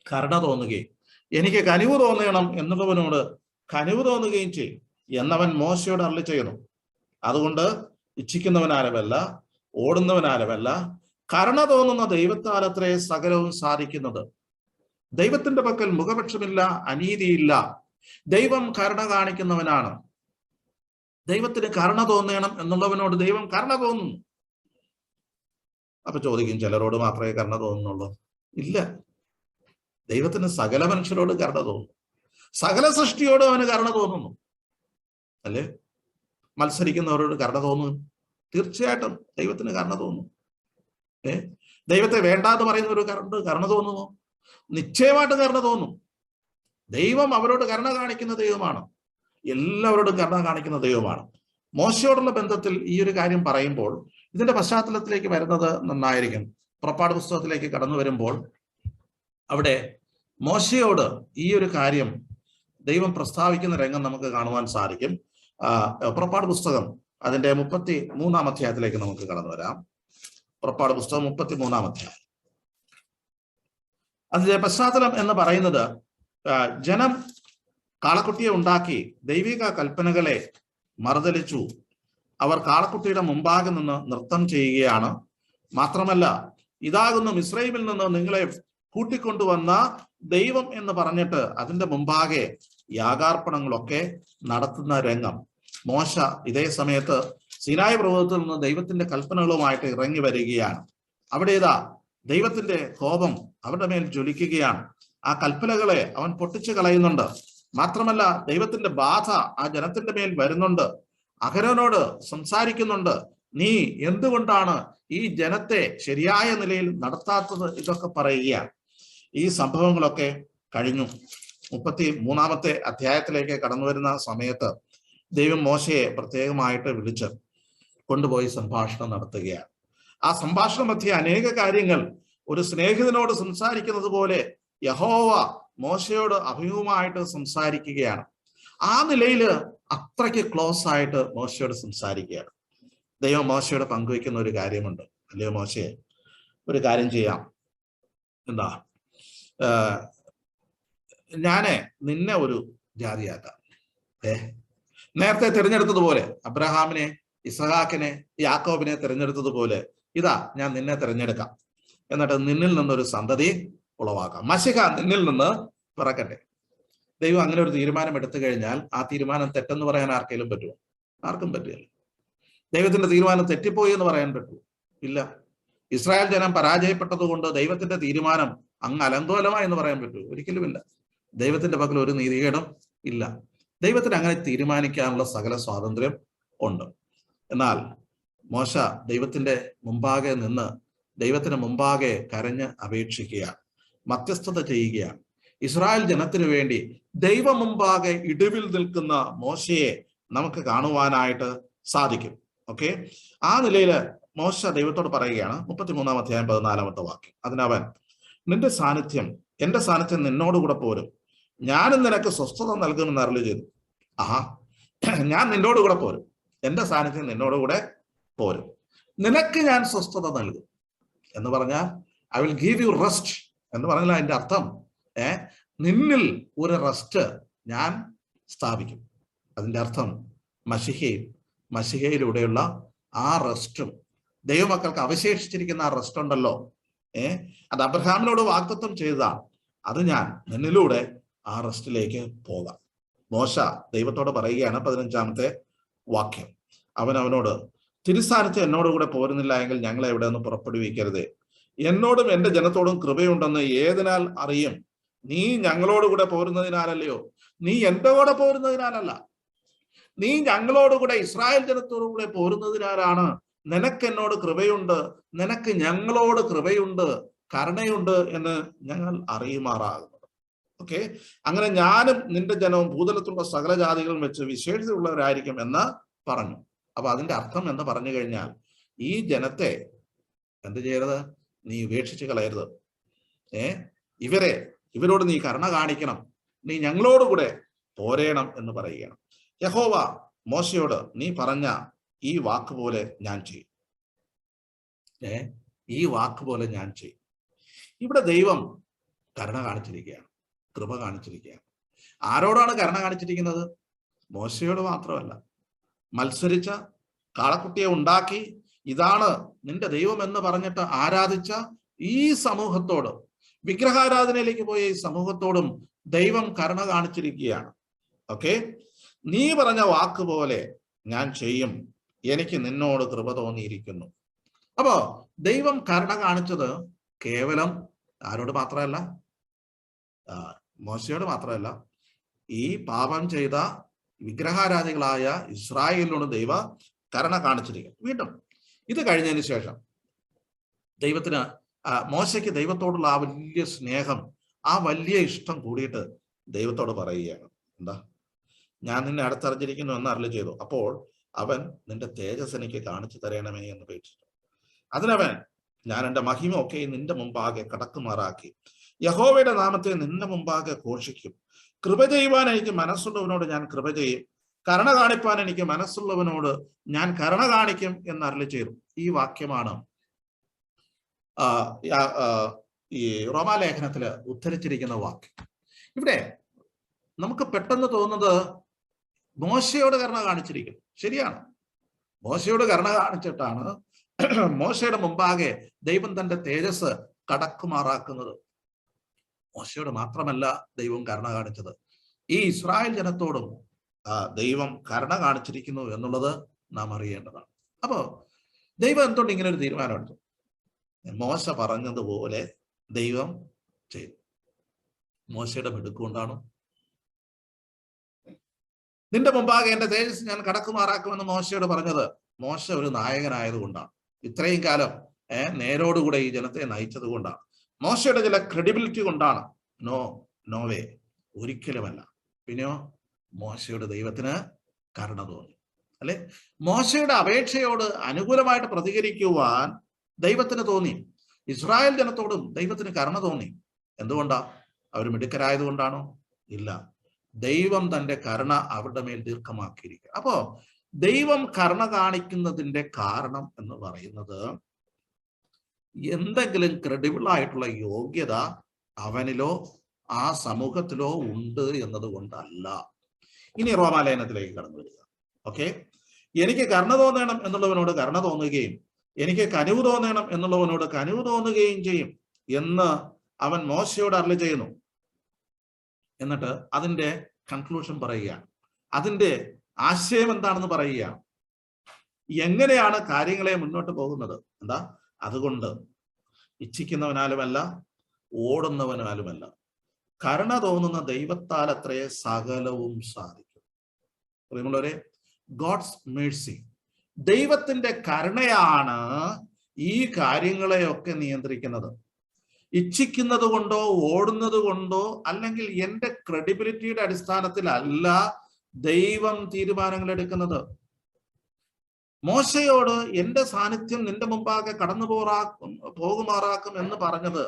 കരുണ തോന്നുകയും എനിക്ക് കനിവ് തോന്നണം എന്നുള്ളവനോട് കനിവ് തോന്നുകയും ചെയ്യും എന്നവൻ മോശയോട് അരുളി ചെയ്യുന്നു. അതുകൊണ്ട് ഇച്ഛിക്കുന്നവനാലുമല്ല, ഓടുന്നവനാലുമല്ല, കരുണ തോന്നുന്ന ദൈവത്താലത്രേ സകലവും സാധിക്കുന്നത്. ദൈവത്തിന്റെ പക്കൽ മുഖപക്ഷമില്ല, അനീതിയില്ല. ദൈവം കരുണ കാണിക്കുന്നവനാണ്. ദൈവത്തിന് കരുണ തോന്നണം എന്നുള്ളവനോട് ദൈവം കരുണ തോന്നുന്നു. അപ്പൊ ചോദിക്കും, ചിലരോട് മാത്രമേ കരുണ തോന്നുന്നുള്ളൂ? ഇല്ല. ദൈവത്തിന് സകല മനുഷ്യരോട് കരുണ തോന്നുന്നു. സകല സൃഷ്ടിയോട് അവന് കരുണ തോന്നുന്നു, അല്ലേ? മത്സരിക്കുന്നവരോട് കരുണ തോന്നുന്നു. തീർച്ചയായിട്ടും ദൈവത്തിന് കരുണ തോന്നുന്നു. ദൈവത്തെ വേണ്ടാന്ന് പറയുന്നവർ കരുണ തോന്നുന്നു. നിശ്ചയമായിട്ട് കരുണ തോന്നും. ദൈവം അവരോട് കരുണ കാണിക്കുന്ന ദൈവമാണ്. എല്ലാവരോടും കരുണ കാണിക്കുന്ന ദൈവമാണ്. മോശയോടുള്ള ബന്ധത്തിൽ ഈ ഒരു കാര്യം പറയുമ്പോൾ ഇതിന്റെ പശ്ചാത്തലത്തിലേക്ക് വരുന്നത് നന്നായിരിക്കും. പുറപ്പാട് പുസ്തകത്തിലേക്ക് കടന്നു വരുമ്പോൾ അവിടെ മോശയോട് ഈ ഒരു കാര്യം ദൈവം പ്രസ്താവിക്കുന്ന രംഗം നമുക്ക് കാണുവാൻ സാധിക്കും. പുറപ്പാട് പുസ്തകം അതിന്റെ 33-ാം അധ്യായത്തിലേക്ക് നമുക്ക് കടന്നു വരാം. പുറപ്പാട് പുസ്തകം 33-ാം അധ്യായം. അതിന്റെ പശ്ചാത്തലം എന്ന് പറയുന്നത് ജനം കാളക്കുട്ടിയെ ഉണ്ടാക്കി ദൈവിക കൽപ്പനകളെ മറുതലിച്ചു. അവർ കാളക്കുട്ടിയുടെ മുമ്പാകെ നിന്ന് നൃത്തം ചെയ്യുകയാണ്. മാത്രമല്ല, ഇതാകുന്നു മിസ്രയീമിൽ നിന്ന് നിങ്ങളെ കൂട്ടിക്കൊണ്ടുവന്ന ദൈവം എന്ന് പറഞ്ഞിട്ട് അതിന്റെ മുമ്പാകെ യാഗാർപ്പണങ്ങളൊക്കെ നടത്തുന്ന രംഗം. മോശ ഇതേ സമയത്ത് സീനായി പർവ്വതത്തിൽ നിന്ന് ദൈവത്തിന്റെ കൽപ്പനകളുമായിട്ട് ഇറങ്ങി വരികയാണ്. അവിടെ ഇതാ ദൈവത്തിന്റെ കോപം അവരുടെ മേൽ ജ്വലിക്കുകയാണ്. ആ കൽപ്പനകളെ അവൻ പൊട്ടിച്ചു കളയുന്നുണ്ട്. മാത്രമല്ല, ദൈവത്തിന്റെ ബാധ ആ ജനത്തിന്റെ മേൽ വരുന്നുണ്ട്. അഹരോനോട് സംസാരിക്കുന്നുണ്ട്, നീ എന്തുകൊണ്ടാണ് ഈ ജനത്തെ ശരിയായ നിലയിൽ നടത്താത്തത്? ഇതൊക്കെ പറയുകയാണ്. ഈ സംഭവങ്ങളൊക്കെ കഴിഞ്ഞു. 33-ാമത്തെ അധ്യായത്തിലേക്ക് കടന്നു വരുന്ന സമയത്ത് ദൈവം മോശയെ പ്രത്യേകമായിട്ട് വിളിച്ച് കൊണ്ടുപോയി സംഭാഷണം നടത്തുകയാണ്. ആ സംഭാഷണ മധ്യേ അനേക കാര്യങ്ങൾ ഒരു സ്നേഹിതനോട് സംസാരിക്കുന്നത് പോലെ യഹോവ മോശയോട് അഭിമുഖമായിട്ട് സംസാരിക്കുകയാണ്. ആ നിലയിൽ അത്രയ്ക്ക് ക്ലോസ് ആയിട്ട് മോശയോട് സംസാരിക്കുകയാണ്. ദൈവം മോശയോട് പങ്കുവെക്കുന്ന ഒരു കാര്യമുണ്ട്. അല്ലയോ മോശയെ, ഒരു കാര്യം ചെയ്യാം, എന്താ, ഞാന് നിന്നെ ഒരു ജാതിയാക്കാം. നേരത്തെ തിരഞ്ഞെടുത്തതുപോലെ അബ്രഹാമിനെ, ഇസഹാക്കിനെ, യാക്കോബിനെ തിരഞ്ഞെടുത്തതുപോലെ ഇതാ ഞാൻ നിന്നെ തിരഞ്ഞെടുക്കാം. എന്നിട്ട് നിന്നിൽ നിന്നൊരു സന്തതി ഉളവാക്കാം. മശിഹ നിന്നിൽ നിന്ന് പിറക്കട്ടെ. ദൈവം അങ്ങനെ ഒരു തീരുമാനം എടുത്തു കഴിഞ്ഞാൽ ആ തീരുമാനം തെറ്റെന്ന് പറയാൻ ആർക്കെങ്കിലും പറ്റുമോ? ആർക്കും പറ്റില്ല. ദൈവത്തിന്റെ തീരുമാനം തെറ്റിപ്പോയി എന്ന് പറയാൻ പറ്റുമോ? ഇല്ല. ഇസ്രായേൽ ജനം പരാജയപ്പെട്ടത് കൊണ്ട് ദൈവത്തിന്റെ തീരുമാനം അങ്ങ് അലങ്കോലമായി എന്ന് പറയാൻ പറ്റുമോ? ഒരിക്കലുമില്ല. ദൈവത്തിന്റെ പക്കൽ ഒരു നീതികേടും ഇല്ല. ദൈവത്തിന് അങ്ങനെ തീരുമാനിക്കാനുള്ള സകല സ്വാതന്ത്ര്യം ഉണ്ട്. എന്നാൽ മോശ ദൈവത്തിന്റെ മുമ്പാകെ നിന്ന് ദൈവത്തിന് മുമ്പാകെ കരഞ്ഞ് അപേക്ഷിക്കുകയാണ്, മധ്യസ്ഥത ചെയ്യുകയാണ്. ഇസ്രായേൽ ജനത്തിനു വേണ്ടി ദൈവം മുമ്പാകെ ഇടിവിൽ നിൽക്കുന്ന മോശയെ നമുക്ക് കാണുവാനായിട്ട് സാധിക്കും. ഓക്കെ, ആ നിലയിൽ മോശ ദൈവത്തോട് പറയുകയാണ്. 33-ാം അധ്യായം 14-ാമത്തെ വാക്യം. അതിനവൻ, നിന്റെ സാന്നിധ്യം, എന്റെ സാന്നിധ്യം നിന്നോടുകൂടെ പോരും, ഞാനും നിനക്ക് സ്വസ്ഥത നൽകുമെന്ന് അരുളി ചെയ്തു. ആഹാ, ഞാൻ നിന്നോടുകൂടെ പോരും, എന്റെ സാന്നിധ്യം നിന്നോടുകൂടെ പോരും, നിനക്ക് ഞാൻ സ്വസ്ഥത നൽകും എന്ന് പറഞ്ഞാൽ I will give you rest എന്ന് പറഞ്ഞാൽ അതിന്റെ അർത്ഥം നിന്നിൽ ഒരു റെസ്റ്റ് ഞാൻ സ്ഥാപിക്കും. അതിന്റെ അർത്ഥം മശിഹയിലൂടെയുള്ള ആ റെസ്റ്റും, ദൈവമക്കൾക്ക് അവശേഷിച്ചിരിക്കുന്ന ആ റെസ്റ്റ് ഉണ്ടല്ലോ, അത് അബ്രഹാമിനോട് വാഗ്ദത്തം ചെയ്തതാണ്. അത് ഞാൻ നിന്നിലൂടെ ആ റെസ്റ്റിലേക്ക് പോകാം. മോശ ദൈവത്തോട് പറയുകയാണ്. 15-ാമത്തെ വാക്യം. അവനോട്, തിരുസാന്നിധ്യം എന്നോടുകൂടെ പോരുന്നില്ല എങ്കിൽ ഞങ്ങളെ എവിടെ നിന്ന് പുറപ്പെടുവിക്കരുതേ. എന്നോടും എന്റെ ജനത്തോടും കൃപയുണ്ടെന്ന് ഏതിനാൽ അറിയും? നീ ഞങ്ങളോടുകൂടെ പോരുന്നതിനാലല്ലയോ? നീ എന്റെ കൂടെ പോരുന്നതിനാലല്ല, നീ ഞങ്ങളോടുകൂടെ ഇസ്രായേൽ ജനത്തോടുകൂടെ പോരുന്നതിനാലാണ് നിനക്ക് എന്നോട് കൃപയുണ്ട്, നിനക്ക് ഞങ്ങളോട് കൃപയുണ്ട്, കരുണയുണ്ട് എന്ന് ഞങ്ങൾ അറിയുമാറാകുന്നത്. ഓക്കെ, അങ്ങനെ ഞാനും നിന്റെ ജനവും ഭൂതലത്തിലുള്ള സകല ജാതികളും വെച്ച് വിശേഷതയുള്ളവരായിരിക്കും എന്ന് പറഞ്ഞു. അപ്പൊ അതിന്റെ അർത്ഥം എന്ന് പറഞ്ഞു കഴിഞ്ഞാൽ, ഈ ജനത്തെ എന്ത് ചെയ്യരുത്? നീ ഉപേക്ഷിച്ച് കളയരുത്. ഇവരോട് നീ കരുണ കാണിക്കണം, നീ ഞങ്ങളോടുകൂടെ പോരേണം എന്ന് പറയുകയാണ്. യഹോവ മോശയോട്, നീ പറഞ്ഞ ഈ വാക്ക് പോലെ ഞാൻ ചെയ്യും. ഈ വാക്ക് പോലെ ഞാൻ ചെയ്യും. ഇവിടെ ദൈവം കരുണ കാണിച്ചിരിക്കുകയാണ്, കൃപ കാണിച്ചിരിക്കുകയാണ്. ആരോടാണ് കരുണ കാണിച്ചിരിക്കുന്നത്? മോശയോട് മാത്രമല്ല. മത്സരിച്ച, കാളക്കുട്ടിയെ ഉണ്ടാക്കി ഇതാണ് നിന്റെ ദൈവം എന്ന് പറഞ്ഞിട്ട് ആരാധിച്ച ഈ സമൂഹത്തോട്, വിഗ്രഹാരാധനയിലേക്ക് പോയ ഈ സമൂഹത്തോടും ദൈവം കരുണ കാണിച്ചിരിക്കുകയാണ്. ഓക്കെ, നീ പറഞ്ഞ വാക്ക് പോലെ ഞാൻ ചെയ്യും, എനിക്ക് നിന്നോട് കൃപ തോന്നിയിരിക്കുന്നു. അപ്പോ ദൈവം കരുണ കാണിച്ചത് കേവലം ആരോട് മാത്രമല്ല, മോശയോട് മാത്രമല്ല, ഈ പാപം ചെയ്ത വിഗ്രഹാരാധികളായ ഇസ്രായേലിനോട് ദൈവ കരുണ കാണിച്ചിരിക്കും. വീണ്ടും ഇത് കഴിഞ്ഞതിന് ശേഷം ദൈവത്തിന്, മോശയ്ക്ക് ദൈവത്തോടുള്ള ആ വലിയ സ്നേഹം, ആ വലിയ ഇഷ്ടം കൂടിയിട്ട് ദൈവത്തോട് പറയുകയാണ്. എന്താ? ഞാൻ നിന്നെ അടുത്തറിഞ്ഞിരിക്കുന്നു എന്ന് അരുളി ചെയ്തു. അപ്പോൾ അവൻ, നിന്റെ തേജസ് എനിക്ക് കാണിച്ചു തരണമേ എന്ന് പേടിച്ചു. അതിനവൻ, ഞാൻ എൻ്റെ മഹിമ ഒക്കെ നിന്റെ മുമ്പാകെ കടക്കുമാറാക്കി യഹോവയുടെ നാമത്തെ നിന്റെ മുമ്പാകെ ഘോഷിക്കും. കൃപ ചെയ്യുവാൻ എനിക്ക് മനസ്സുള്ളവനോട് ഞാൻ കൃപ ചെയ്യും, കരുണ കാണിപ്പാൻ എനിക്ക് മനസ്സുള്ളവനോട് ഞാൻ കരുണ കാണിക്കും എന്ന് അരുളി ചെയ്തു. ഈ വാക്യമാണ് ഈ റോമാലേഖനത്തില് ഉദ്ധരിച്ചിരിക്കുന്ന വാക്യം. ഇവിടെ നമുക്ക് പെട്ടെന്ന് തോന്നുന്നത് മോശയോട് കരുണ കാണിച്ചിരിക്കുന്നു. ശരിയാണ്, മോശയോട് കരുണ കാണിച്ചിട്ടാണ് മോശയുടെ മുമ്പാകെ ദൈവം തന്റെ തേജസ് കടക്കുമാറാക്കുന്നത്. മോശയോട് മാത്രമല്ല ദൈവം കരുണ കാണിച്ചത്, ഈ ഇസ്രായേൽ ജനത്തോടും ദൈവം കരുണ കാണിച്ചിരിക്കുന്നു എന്നുള്ളത് നാം അറിയേണ്ടതാണ്. അപ്പോ ദൈവം എന്തുകൊണ്ട് ഇങ്ങനെ ഒരു തീരുമാനമെടുത്തു? മോശ പറഞ്ഞതുപോലെ ദൈവം ചെയ്തു. മോശയുടെ മിടുക്കുകൊണ്ടാണോ? നിന്റെ മുമ്പാകെ എന്റെ തേജസ് ഞാൻ കടക്കുമാറാക്കുമെന്ന് മോശയോട് പറഞ്ഞത് മോശ ഒരു നായകനായതുകൊണ്ടാണ്. ഇത്രയും കാലം നേരോടുകൂടെ ഈ ജനത്തെ നയിച്ചത് കൊണ്ടാണ്. മോശയുടെ ചില ക്രെഡിബിലിറ്റി കൊണ്ടാണ്? നോവേ, ഒരിക്കലുമല്ല. പിന്നെയോ മോശയുടെ ദൈവത്തിന് കരുണ തോന്നി, അല്ലെ? മോശയുടെ അപേക്ഷയോട് അനുകൂലമായിട്ട് പ്രതികരിക്കുവാൻ ദൈവത്തിന് തോന്നി. ഇസ്രായേൽ ജനത്തോടും ദൈവത്തിന് കരുണ തോന്നി. എന്തുകൊണ്ടാ? അവർ മിടുക്കരായത് കൊണ്ടാണോ? ഇല്ല, ദൈവം തന്റെ കരുണ അവരുടെ മേൽ ദീർഘമാക്കിയിരിക്കുക. അപ്പോ ദൈവം കരുണ കാണിക്കുന്നതിന്റെ കാരണം എന്ന് പറയുന്നത് എന്തെങ്കിലും ക്രെഡിബിൾ ആയിട്ടുള്ള യോഗ്യത അവനിലോ ആ സമൂഹത്തിലോ ഉണ്ട് എന്നതുകൊണ്ടല്ല. ഇനി റോമാലേഖനത്തിലേക്ക് കടന്നു വരിക. ഓക്കെ, എനിക്ക് കരുണ തോന്നണം എന്നുള്ളവനോട് കരുണ തോന്നുകയും എനിക്ക് കനിവ് തോന്നണം എന്നുള്ളവനോട് കനിവ് തോന്നുകയും ചെയ്യും എന്ന് അവൻ മോശയോട് അരുളി ചെയ്യുന്നു. എന്നിട്ട് അതിന്റെ കൺക്ലൂഷൻ പറയുകയാണ്, അതിന്റെ ആശയം എന്താണെന്ന് പറയുകയാണ്. എങ്ങനെയാണ് കാര്യങ്ങളെ മുന്നോട്ട് പോകുന്നത്? എന്താ? അതുകൊണ്ട് ഇച്ഛിക്കുന്നവനാലുമല്ല, ഓടുന്നവനാലുമല്ല, കരുണ തോന്നുന്ന ദൈവത്താൽ അത്രേ സകലവും സാധിക്കും. പ്രിയമുള്ളവരെ, ഗോഡ്സ് മേഴ്സി, ദൈവത്തിന്റെ കരുണയാണ് ഈ കാര്യങ്ങളെയൊക്കെ നിയന്ത്രിക്കുന്നത്. ഇച്ഛിക്കുന്നത് കൊണ്ടോ ഓടുന്നത് കൊണ്ടോ അല്ലെങ്കിൽ എന്റെ ക്രെഡിബിലിറ്റിയുടെ അടിസ്ഥാനത്തിലല്ല ദൈവം തീരുമാനങ്ങൾ എടുക്കുന്നത്. മോശയോട് എന്റെ സാന്നിധ്യം നിന്റെ മുമ്പാകെ കടന്നു പോകുമാറാക്കും എന്ന് പറഞ്ഞത്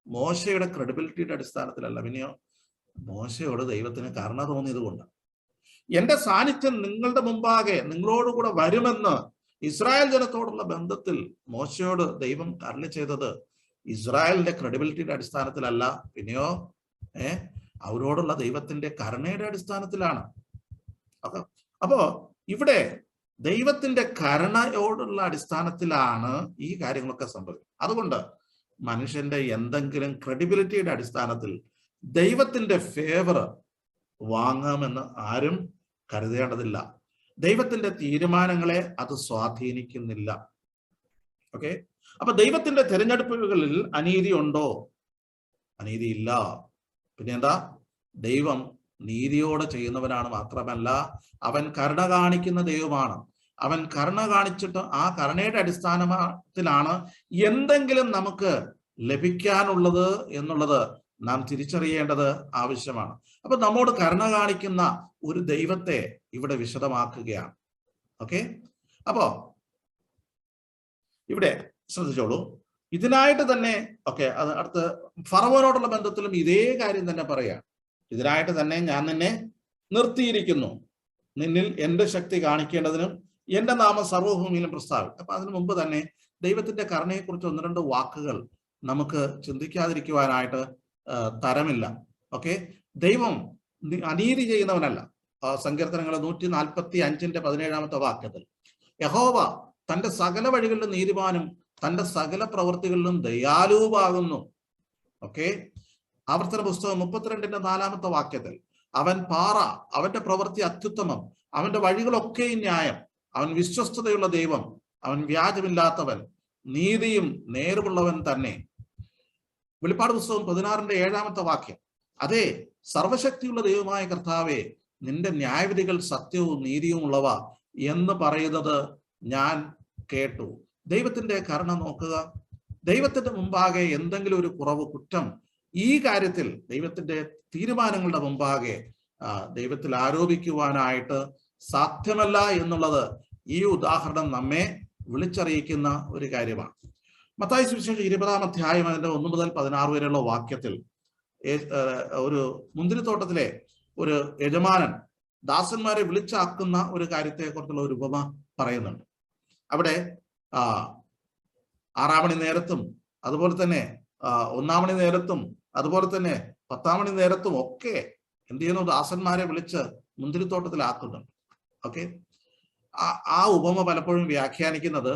മോശയുടെ ക്രെഡിബിലിറ്റിയുടെ അടിസ്ഥാനത്തിലല്ല. പിന്നെയോ മോശയോട് ദൈവത്തിന് കരുണ തോന്നിയത് കൊണ്ട്. എന്റെ സാന്നിധ്യം നിങ്ങളുടെ മുമ്പാകെ നിങ്ങളോടുകൂടെ വരുമെന്ന് ഇസ്രായേൽ ജനത്തോടുള്ള ബന്ധത്തിൽ മോശയോട് ദൈവം അരുളി ചെയ്തത് ഇസ്രായേലിന്റെ ക്രെഡിബിലിറ്റിയുടെ അടിസ്ഥാനത്തിലല്ല, പിന്നെയോ അവരോടുള്ള ദൈവത്തിന്റെ കരുണയുടെ അടിസ്ഥാനത്തിലാണ്. അപ്പോ ഇവിടെ ദൈവത്തിന്റെ കരുണയോടുള്ള അടിസ്ഥാനത്തിലാണ് ഈ കാര്യങ്ങളൊക്കെ സംഭവിക്കുന്നത്. അതുകൊണ്ട് മനുഷ്യന്റെ എന്തെങ്കിലും ക്രെഡിബിലിറ്റിയുടെ അടിസ്ഥാനത്തിൽ ദൈവത്തിന്റെ ഫേവർ വാങ്ങാമെന്ന് ആരും കരുതേണ്ടതില്ല. ദൈവത്തിന്റെ തീരുമാനങ്ങളെ അത് സ്വാധീനിക്കുന്നില്ല. ഓക്കെ, അപ്പൊ ദൈവത്തിന്റെ തിരഞ്ഞെടുപ്പുകളിൽ അനീതി ഉണ്ടോ? അനീതിയില്ല. പിന്നെ എന്താ? ദൈവം നീതിയോടെ ചെയ്യുന്നവനാണ്. മാത്രമല്ല അവൻ കരുണ കാണിക്കുന്ന ദൈവമാണ്. അവൻ കരുണ കാണിച്ചിട്ട് ആ കരുണയുടെ അടിസ്ഥാനത്തിലാണ് എന്തെങ്കിലും നമുക്ക് ലഭിക്കാനുള്ളത് എന്നുള്ളത് നാം തിരിച്ചറിയേണ്ടത് ആവശ്യമാണ്. അപ്പൊ നമ്മോട് കരുണ കാണിക്കുന്ന ഒരു ദൈവത്തെ ഇവിടെ വിശദമാക്കുകയാണ്. ഓക്കെ, അപ്പോ ഇവിടെ ശ്രദ്ധിച്ചോളൂ. ഇതിനായിട്ട് തന്നെ അത് അടുത്ത് ഫറവോനോടുള്ള ബന്ധത്തിലും ഇതേ കാര്യം തന്നെ പറയാം. ഇതിനായിട്ട് തന്നെ ഞാൻ നിന്നെ നിർത്തിയിരിക്കുന്നു, നിന്നിൽ എന്റെ ശക്തി കാണിക്കേണ്ടതിനും എന്റെ നാമം സർവ്വഭൂമിയിലും പ്രസ്താവിക്കും. അപ്പൊ അതിനു മുമ്പ് തന്നെ ദൈവത്തിന്റെ കരുണയെക്കുറിച്ച് ഒന്ന് രണ്ട് വാക്കുകൾ നമുക്ക് ചിന്തിക്കാതിരിക്കുവാനായിട്ട് തരമില്ല. ഓക്കെ, ദൈവം അനീതി ചെയ്യുന്നവനല്ല. സങ്കീർത്തനങ്ങൾ 145:17 വാക്യത്തിൽ യഹോവ തന്റെ സകല വഴികളിലും നീതിമാനും തന്റെ സകല പ്രവൃത്തികളിലും ദയാലുവാകുന്നു. ഓക്കെ, ആവർത്തന പുസ്തകം 32:4 വാക്യത്തിൽ അവൻ പാറ, അവന്റെ പ്രവൃത്തി അത്യുത്തമം, അവന്റെ വഴികളൊക്കെ ന്യായം, അവൻ വിശ്വസ്തതയുള്ള ദൈവം, അവൻ വ്യാജമില്ലാത്തവൻ, നീതിയും നേരുമുള്ളവൻ തന്നെ. വെളിപ്പാട് പുസ്തകം 16:7 വാക്യം അതെ, സർവശക്തിയുള്ള ദൈവമായ കർത്താവേ, നിന്റെ ന്യായവിധികൾ സത്യവും നീതിയും ഉള്ളവ എന്ന് പറയുന്നത് ഞാൻ കേട്ടു. ദൈവത്തിന്റെ കരുണ നോക്കുക. ദൈവത്തിന്റെ മുമ്പാകെ എന്തെങ്കിലും ഒരു കുറവ്, കുറ്റം ഈ കാര്യത്തിൽ ദൈവത്തിന്റെ തീരുമാനങ്ങളുടെ മുമ്പാകെ ദൈവത്തിൽ ആരോപിക്കുവാനായിട്ട് സാധ്യമല്ല എന്നുള്ളത് ഈ ഉദാഹരണം നമ്മെ വിളിച്ചറിയിക്കുന്ന ഒരു കാര്യമാണ്. മത്തായി സുവിശേഷം 20 അധ്യായം 1 മുതൽ 16 വരെയുള്ള വാക്യത്തിൽ ഒരു മുന്തിരിത്തോട്ടത്തിലെ ഒരു യജമാനൻ ദാസന്മാരെ വിളിച്ചാക്കുന്ന ഒരു കാര്യത്തെക്കുറിച്ചുള്ള ഒരു ഉപമ പറയുന്നുണ്ട്. അവിടെ 6 മണി നേരത്തും അതുപോലെ തന്നെ 1 മണി നേരത്തും അതുപോലെ തന്നെ 10-ാം മണി നേരത്തും ഒക്കെ എന്ത് ചെയ്യുന്നു? ദാസന്മാരെ വിളിച്ച് മുന്തിരിത്തോട്ടത്തിലാക്കുന്നുണ്ട്. ഓക്കെ, ആ ഉപമ പലപ്പോഴും വ്യാഖ്യാനിക്കുന്നത്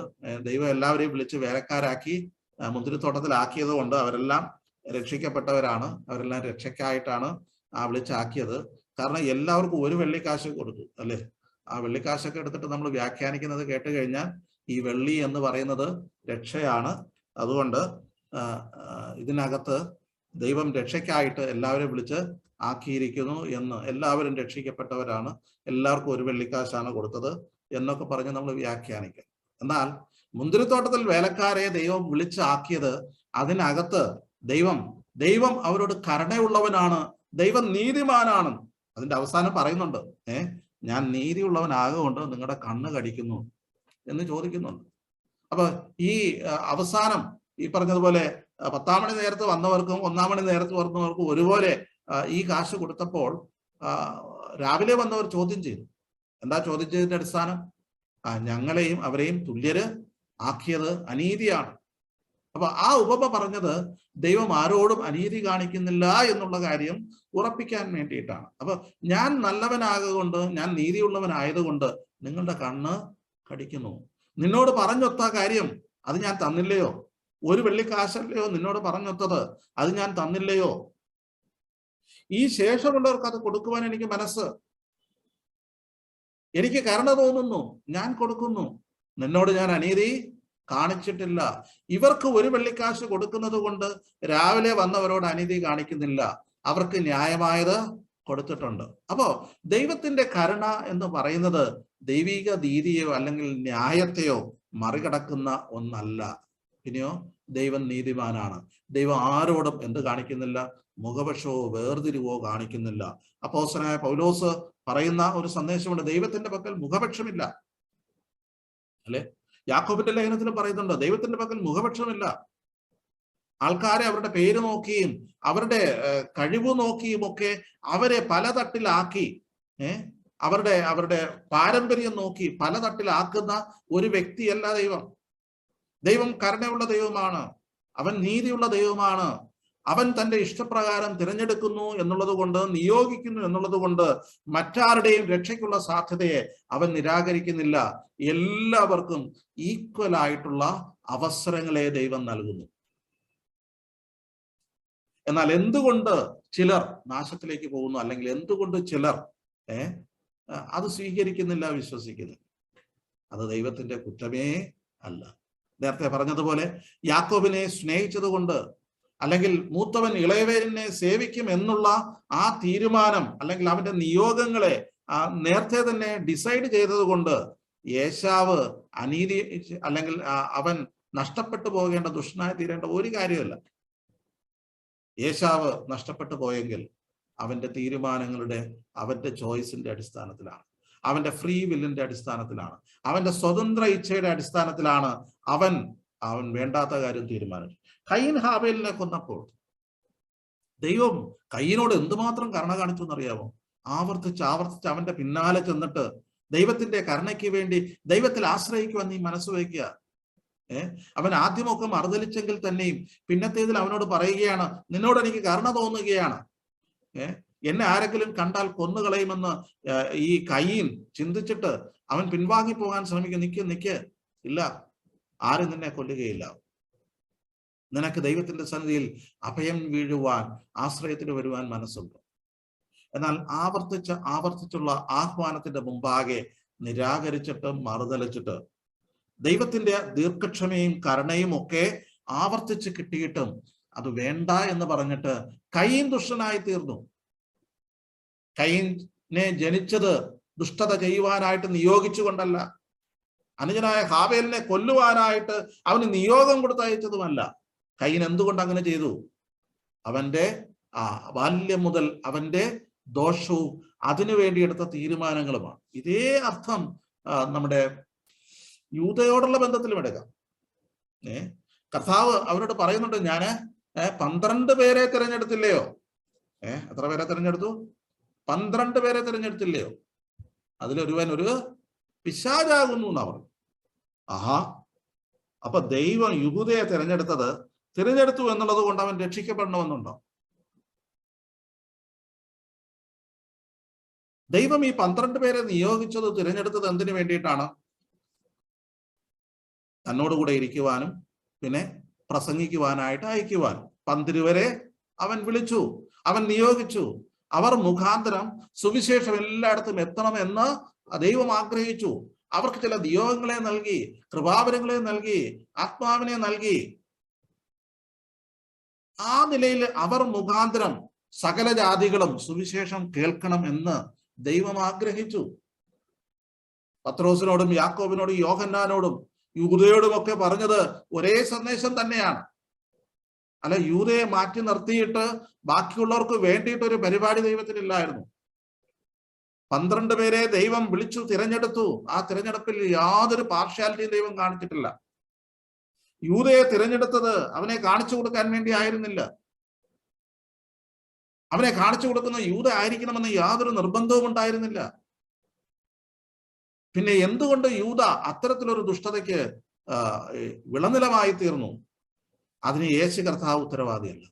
ദൈവം എല്ലാവരെയും വിളിച്ച് വേലക്കാരാക്കി മുന്തിരിത്തോട്ടത്തിലാക്കിയത് കൊണ്ട് അവരെല്ലാം രക്ഷിക്കപ്പെട്ടവരാണ്, അവരെല്ലാം രക്ഷയ്ക്കായിട്ടാണ് വിളിച്ചാക്കിയത്. കാരണം എല്ലാവർക്കും ഒരു വെള്ളിക്കാശ് കൊടുത്തു അല്ലെ. ആ വെള്ളിക്കാശൊക്കെ എടുത്തിട്ട് നമ്മൾ വ്യാഖ്യാനിക്കുന്നത് കേട്ട് കഴിഞ്ഞാൽ ഈ വെള്ളി എന്ന് പറയുന്നത് രക്ഷയാണ്. അതുകൊണ്ട് ഇതിനകത്ത് ദൈവം രക്ഷയ്ക്കായിട്ട് എല്ലാവരെയും വിളിച്ച് ആക്കിയിരിക്കുന്നു എന്ന്, എല്ലാവരും രക്ഷിക്കപ്പെട്ടവരാണ്, എല്ലാവർക്കും ഒരു വെള്ളിക്കാശാണ് കൊടുത്തത് എന്നൊക്കെ പറഞ്ഞ് നമ്മൾ വ്യാഖ്യാനിക്കും. എന്നാൽ മുന്തിരിത്തോട്ടത്തിൽ വേലക്കാരെ ദൈവം വിളിച്ചാക്കിയത് അതിനകത്ത് ദൈവം അവരോട് കരുണയുള്ളവനാണ്, ദൈവം നീതിമാനാണ്. അതിന്റെ അവസാനം പറയുന്നുണ്ട്, ഞാൻ നീതിയുള്ളവനാകൊണ്ട് നിങ്ങളുടെ കണ്ണ് കടിക്കുന്നു എന്ന് ചോദിക്കുന്നുണ്ട്. അപ്പൊ ഈ അവസാനം ഈ പറഞ്ഞതുപോലെ 10-ാം മണി നേരത്ത് വന്നവർക്കും 1-ാം മണി നേരത്ത് വന്നവർക്കും ഒരുപോലെ ഈ കാശ് കൊടുത്തപ്പോൾ രാവിലെ വന്നവർ ചോദ്യം ചെയ്തു. എന്താ ചോദ്യം ചെയ്തതിന്റെ അടിസ്ഥാനം? ഞങ്ങളെയും അവരെയും തുല്യര് ആക്കിയത് അനീതിയാണ്. അപ്പൊ ആ ഉപമ പറഞ്ഞത് ദൈവം ആരോടും അനീതി കാണിക്കുന്നില്ല എന്നുള്ള കാര്യം ഉറപ്പിക്കാൻ വേണ്ടിയിട്ടാണ്. അപ്പൊ ഞാൻ നല്ലവനാകൊണ്ട്, ഞാൻ നീതിയുള്ളവനായതുകൊണ്ട് നിങ്ങളുടെ കണ്ണ് കടിക്കുന്നു. നിന്നോട് പറഞ്ഞൊത്ത കാര്യം അത് ഞാൻ തന്നില്ലയോ? ഒരു വെള്ളിക്കാശല്ലയോ നിന്നോട് പറഞ്ഞൊത്തത്, അത് ഞാൻ തന്നില്ലയോ? ഈ ശേഷമുള്ളവർക്ക് അത് കൊടുക്കുവാൻ എനിക്ക് മനസ്സ്, എനിക്ക് കരുണ തോന്നുന്നു, ഞാൻ കൊടുക്കുന്നു. നിന്നോട് ഞാൻ അനീതി കാണിച്ചിട്ടില്ല. ഇവർക്ക് ഒരു വെള്ളിക്കാശ് കൊടുക്കുന്നത് കൊണ്ട് രാവിലെ വന്നവരോട് അനീതി കാണിക്കുന്നില്ല, അവർക്ക് ന്യായമായത് കൊടുത്തിട്ടുണ്ട്. അപ്പോ ദൈവത്തിന്റെ കരുണ എന്ന് പറയുന്നത് ദൈവിക നീതിയോ അല്ലെങ്കിൽ ന്യായത്തെയോ മറികടക്കുന്ന ഒന്നല്ല. പിന്നെയോ ദൈവം നീതിമാനാണ്. ദൈവം ആരോടും എന്ത് കാണിക്കുന്നില്ല? മുഖപക്ഷമോ വേർതിരിവോ കാണിക്കുന്നില്ല. അപ്പോസ്തലനായ പൗലോസ് പറയുന്ന ഒരു സന്ദേശമുണ്ട്, ദൈവത്തിന്റെ പക്കൽ മുഖപക്ഷമില്ല അല്ലെ. യാക്കോബിന്റെ ലേഖനത്തിൽ പറയുന്നുണ്ട്, ദൈവത്തിന്റെ പക്കൽ മുഖപക്ഷമില്ല. ആൾക്കാരെ അവരുടെ പേര് നോക്കിയും അവരുടെ കഴിവ് നോക്കിയും ഒക്കെ അവരെ പല തട്ടിലാക്കി, അവരുടെ പാരമ്പര്യം നോക്കി പല തട്ടിലാക്കുന്ന ഒരു വ്യക്തിയല്ല ദൈവം. ദൈവം കരുണയുള്ള ദൈവമാണ്, അവൻ നീതിയുള്ള ദൈവമാണ്. അവൻ തന്റെ ഇഷ്ടപ്രകാരം തിരഞ്ഞെടുക്കുന്നു എന്നുള്ളത് കൊണ്ട്, നിയോഗിക്കുന്നു എന്നുള്ളത് കൊണ്ട് മറ്റാരുടെയും രക്ഷയ്ക്കുള്ള സാധ്യതയെ അവൻ നിരാകരിക്കുന്നില്ല. എല്ലാവർക്കും ഈക്വൽ ആയിട്ടുള്ള അവസരങ്ങളെ ദൈവം നൽകുന്നു. എന്നാൽ എന്തുകൊണ്ട് ചിലർ നാശത്തിലേക്ക് പോകുന്നു, അല്ലെങ്കിൽ എന്തുകൊണ്ട് ചിലർ അത് സ്വീകരിക്കുന്നില്ല, വിശ്വസിക്കുന്നില്ല? അത് ദൈവത്തിന്റെ കുറ്റമേ അല്ല. നേരത്തെ പറഞ്ഞതുപോലെ യാക്കോബിനെ സ്നേഹിച്ചത് കൊണ്ട്, അല്ലെങ്കിൽ മൂത്തവൻ ഇളയവനെ സേവിക്കും എന്നുള്ള ആ തീരുമാനം, അല്ലെങ്കിൽ അവന്റെ നിയോഗങ്ങളെ നേരത്തെ തന്നെ ഡിസൈഡ് ചെയ്തത് കൊണ്ട് ഏശാവ് അനീതി, അല്ലെങ്കിൽ അവൻ നഷ്ടപ്പെട്ടു പോകേണ്ട, ദുഷ്ടനായി തീരേണ്ട ഒരു കാര്യമല്ല. ഏശാവ് നഷ്ടപ്പെട്ടു പോയെങ്കിൽ അവന്റെ തീരുമാനങ്ങളുടെ, അവന്റെ ചോയ്സിന്റെ അടിസ്ഥാനത്തിലാണ്, അവന്റെ ഫ്രീ വില്ലിന്റെ അടിസ്ഥാനത്തിലാണ്, അവന്റെ സ്വതന്ത്ര ഇച്ഛയുടെ അടിസ്ഥാനത്തിലാണ് അവൻ വേണ്ടാത്ത കാര്യം തീരുമാനിച്ചു. കയീൻ ഹാബേലിനെ കൊന്നപ്പോൾ ദൈവം കയീനോട് എന്തുമാത്രം കരുണ കാണിച്ചു എന്നറിയാമോ? ആവർത്തിച്ച് അവന്റെ പിന്നാലെ ചെന്നിട്ട് ദൈവത്തിന്റെ കരുണയ്ക്ക് വേണ്ടി ദൈവത്തിൽ ആശ്രയിക്കുവാൻ നീ മനസ്സ് വയ്ക്കുക. അവൻ ആദ്യമൊക്കെ മറുതലിച്ചെങ്കിൽ തന്നെയും പിന്നത്തേതിൽ അവനോട് പറയുകയാണ്, നിന്നോട് എനിക്ക് കരുണ തോന്നുകയാണ്, എന്നെ ആരെങ്കിലും കണ്ടാൽ കൊന്നുകളയുമെന്ന് ഈ കയീൻ ചിന്തിച്ചിട്ട് അവൻ പിൻവാങ്ങി പോകാൻ ശ്രമിക്കും. നിക്ക് ഇല്ല, ആരും നിന്നെ കൊല്ലുകയില്ല. നിനക്ക് ദൈവത്തിന്റെ സന്നിധിയിൽ അഭയം വീഴുവാൻ, ആശ്രയത്തിന് വരുവാൻ മനസ്സുണ്ട്. എന്നാൽ ആവർത്തിച്ചുള്ള ആഹ്വാനത്തിന്റെ മുമ്പാകെ നിരാകരിച്ചിട്ട് മറുതലിച്ചിട്ട് ദൈവത്തിന്റെ ദീർഘക്ഷമയും കരുണയും ഒക്കെ ആവർത്തിച്ച് കിട്ടിയിട്ടും അത് വേണ്ട എന്ന് പറഞ്ഞിട്ട് കയീൻ ദുഷ്ടനായി തീർന്നു. കയീനെ ജനിച്ചത് ദുഷ്ടത ചെയ്യുവാനായിട്ട് നിയോഗിച്ചുകൊണ്ടല്ല, അനുജനായ ഹാബേലിനെ കൊല്ലുവാനായിട്ട് അവന് നിയോഗം കൊടുത്തയച്ചതുമല്ല. കയീൻ എന്തുകൊണ്ട് അങ്ങനെ ചെയ്തു? അവന്റെ ബാല്യം മുതൽ അവന്റെ ദോഷവും അതിനു വേണ്ടി എടുത്ത തീരുമാനങ്ങളുമാണ്. ഇതേ അർത്ഥം നമ്മുടെ യൂദയോടുള്ള ബന്ധത്തിലും എടുക്കാം. കർത്താവ് അവരോട് പറയുന്നുണ്ട്, ഞാന് 12 പേരെ തിരഞ്ഞെടുത്തില്ലയോ? എത്ര പേരെ തിരഞ്ഞെടുത്തു? 12 പേരെ തിരഞ്ഞെടുത്തില്ലയോ? അതിലൊരുവൻ ഒരു പിശാചാകുന്നു എന്നാ പറഞ്ഞു. അപ്പൊ ദൈവം യഹൂദയെ തിരഞ്ഞെടുത്തു എന്നുള്ളത് കൊണ്ട് അവൻ രക്ഷിക്കപ്പെടണമെന്നുണ്ടോ? ദൈവം ഈ 12 പേരെ നിയോഗിച്ചത്, തിരഞ്ഞെടുത്തത് എന്തിനു വേണ്ടിയിട്ടാണ്? തന്നോടുകൂടെ ഇരിക്കുവാനും പിന്നെ പ്രസംഗിക്കുവാനായിട്ട് അയക്കുവാൻ. 12 പേരെ അവൻ വിളിച്ചു, അവൻ നിയോഗിച്ചു. അവർ മുഖാന്തരം സുവിശേഷം എല്ലായിടത്തും എത്തണമെന്ന് ദൈവം ആഗ്രഹിച്ചു. അവർക്ക് ചില നിയോഗങ്ങളെ നൽകി, കൃപാവരങ്ങളെ നൽകി, ആത്മാവിനെ നൽകി. ആ നിലയിൽ അവർ മുഖാന്തരം സകല ജാതികളും സുവിശേഷം കേൾക്കണം എന്ന് ദൈവം ആഗ്രഹിച്ചു. പത്രോസിനോടും യാക്കോബിനോടും യോഹന്നാനോടും യൂദയോടും ഒക്കെ പറഞ്ഞത് ഒരേ സന്ദേശം തന്നെയാണ്. അല്ല, യൂദയെ മാറ്റി നിർത്തിയിട്ട് ബാക്കിയുള്ളവർക്ക് വേണ്ടിയിട്ട് ഒരു പരിപാടി ദൈവത്തിനില്ലായിരുന്നു. 12 പേരെ ദൈവം വിളിച്ചു തിരഞ്ഞെടുത്തു. ആ തിരഞ്ഞെടുപ്പിൽ യാതൊരു പാർഷ്യാലിറ്റിയും ദൈവം കാണിച്ചിട്ടില്ല. യൂദയെ തിരഞ്ഞെടുത്തത് അവനെ കാണിച്ചു കൊടുക്കാൻ വേണ്ടി ആയിരുന്നില്ല. അവനെ കാണിച്ചു കൊടുക്കുന്ന യൂദ ആയിരിക്കണമെന്ന് യാതൊരു നിർബന്ധവും ഉണ്ടായിരുന്നില്ല. പിന്നെ എന്തുകൊണ്ട് യൂദ അത്തരത്തിലൊരു ദുഷ്ടതയ്ക്ക് വിളനിലമായി തീർന്നു? അതിന് യേശു കർത്താവ് ഉത്തരവാദിയല്ല.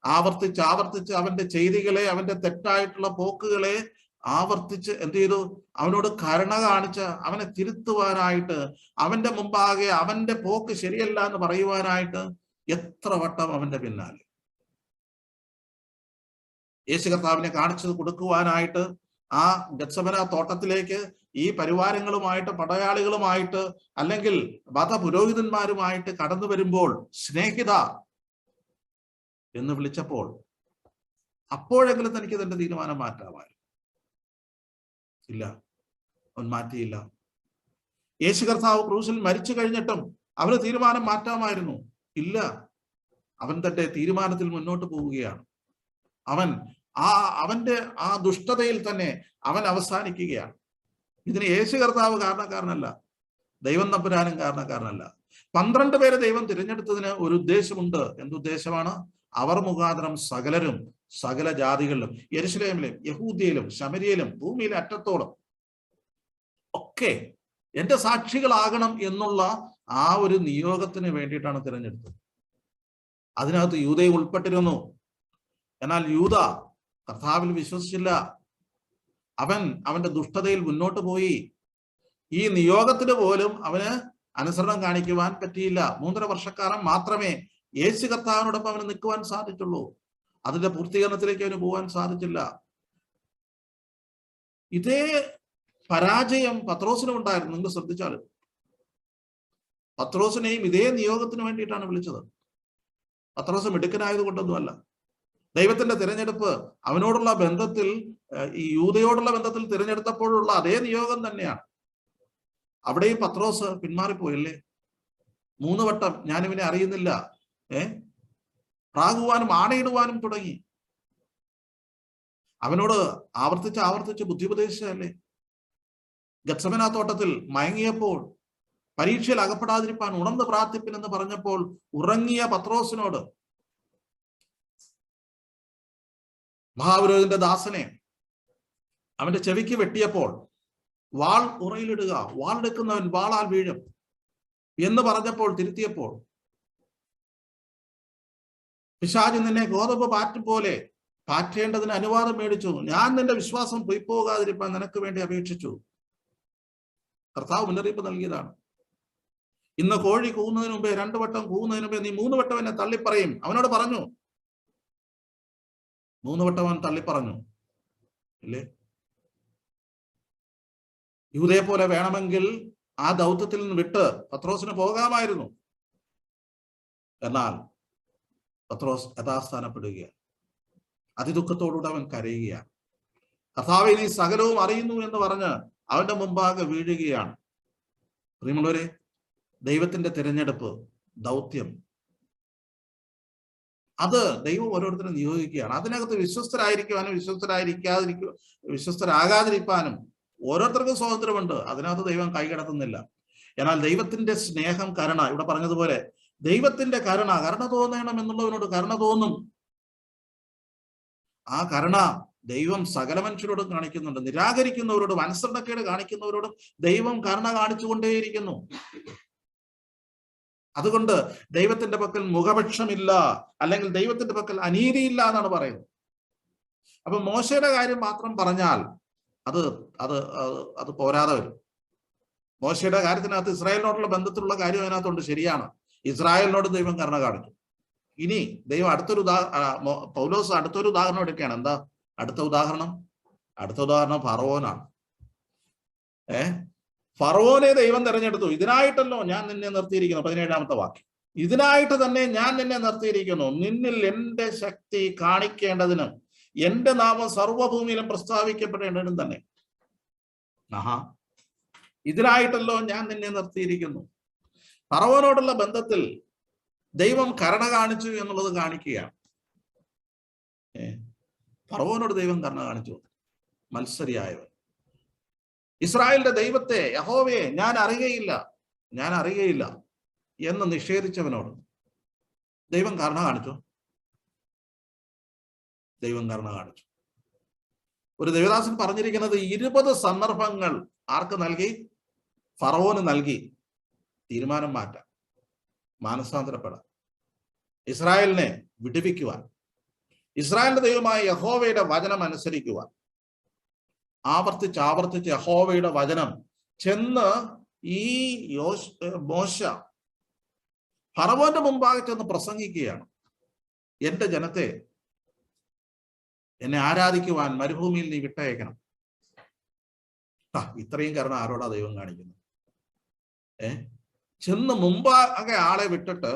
ആവർത്തിച്ച് ആവർത്തിച്ച് അവന്റെ ചെയ്തികളെ, അവന്റെ തെറ്റായിട്ടുള്ള പോക്കുകളെ ആവർത്തിച്ച് എന്ത് ചെയ്തു? അവനോട് കരുണ കാണിച്ച് അവനെ തിരുത്തുവാനായിട്ട്, അവന്റെ മുമ്പാകെ അവന്റെ പോക്ക് ശരിയല്ല എന്ന് പറയുവാനായിട്ട് എത്ര വട്ടം അവന്റെ പിന്നാലെ. യേശു കർത്താവിനെ കാണിച്ചു കൊടുക്കുവാനായിട്ട് ആ ഗത്സമന തോട്ടത്തിലേക്ക് ഈ പരിവാരങ്ങളുമായിട്ട്, പടയാളികളുമായിട്ട്, അല്ലെങ്കിൽ മതപുരോഹിതന്മാരുമായിട്ട് കടന്നു വരുമ്പോൾ സ്നേഹിത എന്ന് വിളിച്ചപ്പോൾ അപ്പോഴെങ്കിലും തനിക്ക് തന്റെ തീരുമാനം മാറ്റാമായിരുന്നു. ഇല്ല, അവൻ മാറ്റിയില്ല. യേശു കർത്താവ് ക്രൂശിൽ മരിച്ചു കഴിഞ്ഞിട്ടും അവന് തീരുമാനം മാറ്റാമായിരുന്നു. ഇല്ല, അവൻ തന്റെ തീരുമാനത്തിൽ മുന്നോട്ട് പോവുകയാണ്. അവന്റെ ആ ദുഷ്ടതയിൽ തന്നെ അവൻ അവസാനിക്കുകയാണ്. ഇതിന് യേശു കർത്താവ് കാരണക്കാരനല്ല, ദൈവം തമ്പുരാനും കാരണക്കാരനല്ല. 12 പേരെ ദൈവം തിരഞ്ഞെടുത്തതിന് ഒരു ഉദ്ദേശമുണ്ട്. എന്തുദ്ദേശമാണ്? അവർ മുഖാന്തരം സകലരും, സകല ജാതികളിലും, യെരുശലേമിലും, യഹൂദ്യയിലും, ശമര്യയിലും, ഭൂമിയിലെ അറ്റത്തോളം ഒക്കെ എന്റെ സാക്ഷികളാകണം എന്നുള്ള ആ ഒരു നിയോഗത്തിന് വേണ്ടിയിട്ടാണ് തിരഞ്ഞെടുത്തത്. അതിനകത്ത് യൂദയും ഉൾപ്പെട്ടിരുന്നു. എന്നാൽ യൂദ കർത്താവിൽ വിശ്വസിച്ചില്ല. അവന്റെ ദുഷ്ടതയിൽ മുന്നോട്ട് പോയി. ഈ നിയോഗത്തിന് പോലും അവന് അനുസരണം കാണിക്കുവാൻ പറ്റിയില്ല. 3.5 വർഷക്കാലം മാത്രമേ യേശു കർത്താവിനോടൊപ്പം അവന് നിൽക്കുവാൻ സാധിച്ചുള്ളൂ. അതിന്റെ പൂർത്തീകരണത്തിലേക്ക് അവന് പോകാൻ സാധിച്ചില്ല. ഇതേ പരാജയം പത്രോസിനും ഉണ്ടായിരുന്നു. നിങ്ങൾ ശ്രദ്ധിച്ചാൽ പത്രോസിനെയും ഇതേ നിയോഗത്തിന് വേണ്ടിയിട്ടാണ് വിളിച്ചത്. പത്രോസ് മിടുക്കനായത് കൊണ്ടൊന്നുമല്ല. ദൈവത്തിന്റെ തിരഞ്ഞെടുപ്പ് അവനോടുള്ള ബന്ധത്തിൽ, ഈ യൂദയോടുള്ള ബന്ധത്തിൽ തിരഞ്ഞെടുത്തപ്പോഴുള്ള അതേ നിയോഗം തന്നെയാണ്. അവിടെയും പത്രോസ് പിന്മാറിപ്പോയല്ലേ? 3 വട്ടം ഞാനിവനെ അറിയുന്നില്ല, പ്രാകുവാനും ആണയിടുവാനും തുടങ്ങി. അവനോട് ആവർത്തിച്ച് ആവർത്തിച്ച് ബുദ്ധിയുപദേശിച്ചതല്ലേ? ഗത്സമന തോട്ടത്തിൽ മയങ്ങിയപ്പോൾ, പരീക്ഷയിൽ അകപ്പെടാതിരിപ്പാൻ ഉണർന്ന് പ്രാർത്ഥിപ്പിൻ എന്ന് പറഞ്ഞപ്പോൾ ഉറങ്ങിയ പത്രോസിനോട് മഹാപുരോഹിതന്റെ ദാസനെ അവന്റെ ചെവിക്ക് വെട്ടിയപ്പോൾ വാൾ ഉറയിലിടുക, വാളെടുക്കുന്നവൻ വാളാൽ വീഴും എന്ന് പറഞ്ഞപ്പോൾ, തിരുത്തിയപ്പോൾ, പിശാച് നിന്നെ ഗോതമ്പ് പാറ്റും പോലെ പാറ്റേണ്ടതിന് അനുവാദം മേടിച്ചു, ഞാൻ നിന്റെ വിശ്വാസം പൊയ്പോകാതിരിപ്പാൻ നിനക്ക് വേണ്ടി അപേക്ഷിച്ചു. കർത്താവ് മുന്നറിയിപ്പ് നൽകിയതാണ്. ഇന്ന് കോഴി കൂവുന്നതിന് മുമ്പേ 2 വട്ടം കൂവുന്നതിന് മുമ്പേ നീ 3 വട്ടം എന്നെ തള്ളിപ്പറയും. അവനോട് പറഞ്ഞു. 3 വട്ടം അവൻ തള്ളിപ്പറഞ്ഞു ഇല്ലേ? യൂദയെ പോലെ വേണമെങ്കിൽ ആ ദൗത്യത്തിൽ നിന്ന് വിട്ട് പത്രോസിന് പോകാമായിരുന്നു. എന്നാൽ പത്രോസ് യഥാസ്ഥാനപ്പെടുകയാണ്. അതിദുഃഖത്തോടുകൂടെ അവൻ കരയുകയാണ്. കർത്താവേ, നീ സകലവും അറിയുന്നു എന്ന് പറഞ്ഞ് അവന്റെ മുമ്പാകെ വീഴുകയാണ്. പ്രിയമുള്ളവരെ, ദൈവത്തിന്റെ തിരഞ്ഞെടുപ്പ്, ദൗത്യം, അത് ദൈവം ഓരോരുത്തരും നിയോഗിക്കുകയാണ്. അതിനകത്ത് വിശ്വസ്തരായിരിക്കുവാനും വിശ്വസ്തരാകാതിരിക്കാനും ഓരോരുത്തർക്കും സ്വാതന്ത്ര്യമുണ്ട്. അതിനകത്ത് ദൈവം കൈകടത്തുന്നില്ല. എന്നാൽ ദൈവത്തിന്റെ സ്നേഹം, കരുണ, ഇവിടെ പറഞ്ഞതുപോലെ ദൈവത്തിന്റെ കരുണ തോന്നണം എന്നുള്ളവനോട് കരുണ തോന്നും. ആ കരുണ ദൈവം സകല മനുഷ്യരോടും കാണിക്കുന്നുണ്ട്. നിരാകരിക്കുന്നവരോടും അനുസരണക്കേട് കാണിക്കുന്നവരോടും ദൈവം കരുണ കാണിച്ചുകൊണ്ടേയിരിക്കുന്നു. അതുകൊണ്ട് ദൈവത്തിന്റെ പക്കൽ മുഖപക്ഷമില്ല, അല്ലെങ്കിൽ ദൈവത്തിന്റെ പക്കൽ അനീതിയില്ല എന്നാണ് പറയുന്നത്. അപ്പൊ മോശയുടെ കാര്യം മാത്രം പറഞ്ഞാൽ അത് അത് അത് പോരാതെ വരും. മോശയുടെ കാര്യത്തിനകത്ത് ഇസ്രായേലിനോടുള്ള ബന്ധത്തിലുള്ള കാര്യം അതിനകത്തുണ്ട്, ശരിയാണ്. ഇസ്രായേലിനോട് ദൈവം കരുണ കാണിച്ചു. ഇനി ദൈവം പൗലോസ് അടുത്തൊരു ഉദാഹരണം എടുക്കുകയാണ്. എന്താ അടുത്ത ഉദാഹരണം? ഫറവോനാണ്. ഫറവോനെ ദൈവം തിരഞ്ഞെടുത്തു. ഇതിനായിട്ടല്ലോ ഞാൻ നിന്നെ നിർത്തിയിരിക്കുന്നു. 17-ാമത്തെ വാക്യം. ഇതിനായിട്ട് തന്നെ ഞാൻ നിന്നെ നിർത്തിയിരിക്കുന്നു, നിന്നിൽ എന്റെ ശക്തി കാണിക്കേണ്ടതിനും എന്റെ നാമം സർവ്വഭൂമിയിലും പ്രസ്താവിക്കപ്പെടേണ്ടതിനും തന്നെ. ഇതിനായിട്ടല്ലോ ഞാൻ നിന്നെ നിർത്തിയിരിക്കുന്നു. ഫറവോനോടുള്ള ബന്ധത്തിൽ ദൈവം കരുണ കാണിച്ചു എന്നുള്ളത് കാണിക്കുകയാണ്. ഫറവോനോട് ദൈവം കരുണ കാണിച്ചു. മത്സരിയായവൻ, ഇസ്രായേലിന്റെ ദൈവത്തെ, യഹോവയെ ഞാൻ അറിയുകയില്ല എന്ന് നിഷേധിച്ചവനോട് ദൈവം കരുണ കാണിച്ചു. ഒരു ദേവദാസൻ പറഞ്ഞിരിക്കുന്നത് 20 സന്ദർഭങ്ങൾ ആർക്ക് നൽകി? ഫറവോന് നൽകി. തീരുമാനം മാറ്റാൻ, മാനസാന്തരപ്പെടാൻ, ഇസ്രായേലിനെ വിടുവിക്കുവാൻ, ഇസ്രായേലിന്റെ ദൈവമായ യഹോവയുടെ വചനം അനുസരിക്കുവാൻ. ആവർത്തിച്ച് യഹോവയുടെ വചനം ചെന്ന് ഈ മോശ ഫറവോന്റെ മുമ്പാകെ ചെന്ന് പ്രസംഗിക്കുകയാണ്. എന്റെ ജനത്തെ എന്നെ ആരാധിക്കുവാൻ മരുഭൂമിയിൽ നീ വിട്ടയക്കണം. ഇത്രയും കരുണ ആരോടാ ദൈവം കാണിക്കുന്നത്? ചെന്ന് മുമ്പാകെ ആളെ വിട്ടിട്ട്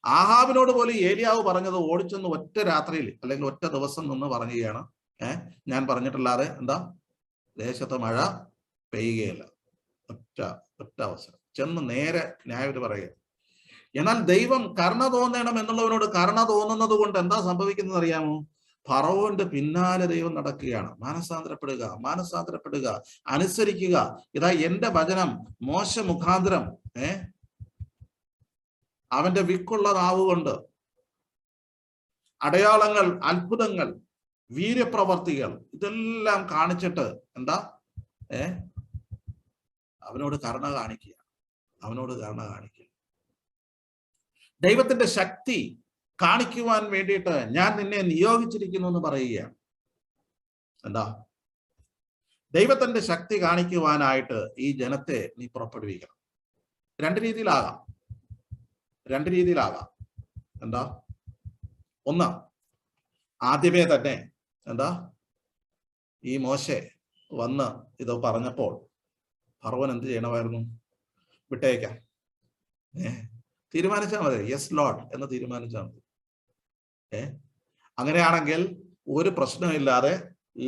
ആഹാബിനോട് പോലും ഏലിയാവ് പറഞ്ഞത് ഓടിച്ചെന്ന് ഒറ്റ രാത്രിയിൽ അല്ലെങ്കിൽ ഒറ്റ ദിവസം നിന്ന് പറയുകയാണ്, ഞാൻ പറഞ്ഞിട്ടല്ലാതെ എന്താ ദേശത്ത് മഴ പെയ്യുകയില്ല. ഒറ്റ അവസരം ചെന്ന് നേരെ ന്യായവിധി പറയുക. എന്നാൽ ദൈവം കരുണ തോന്നണം എന്നുള്ളവനോട് കരുണ തോന്നുന്നത് കൊണ്ട് എന്താ സംഭവിക്കുന്നത് അറിയാമോ? ഫറവോന്റെ പിന്നാലെ ദൈവം നടക്കുകയാണ്. മാനസാന്തരപ്പെടുക, അനുസരിക്കുക. ഇതാ എന്റെ വചനം മോശ മുഖാന്തരം അവന്റെ വിക്കുള്ള നാവുകൊണ്ട് അടയാളങ്ങൾ, അത്ഭുതങ്ങൾ, വീര്യപ്രവർത്തികൾ ഇതെല്ലാം കാണിച്ചിട്ട് എന്താ അവനോട് കരുണ കാണിക്കുക. ദൈവത്തിന്റെ ശക്തി കാണിക്കുവാൻ വേണ്ടിയിട്ട് ഞാൻ നിന്നെ നിയോഗിച്ചിരിക്കുന്നു എന്ന് പറയുകയാണ്. എന്താ ദൈവത്തിന്റെ ശക്തി കാണിക്കുവാനായിട്ട് ഈ ജനത്തെ നീ പുറപ്പെടുവിക്കണം. രണ്ട് രീതിയിലാകാം. എന്താ? ഒന്ന്, ആദ്യമേ തന്നെ എന്താ ഈ മോശെ വന്ന് ഇത് പറഞ്ഞപ്പോൾ ഫറവോൻ എന്ത് ചെയ്യണമായിരുന്നു? വിട്ടയക്കാം. തീരുമാനിച്ചാൽ മതി, യെസ് ലോർഡ് എന്ന് തീരുമാനിച്ചാൽ മതി. അങ്ങനെയാണെങ്കിൽ ഒരു പ്രശ്നമില്ലാതെ,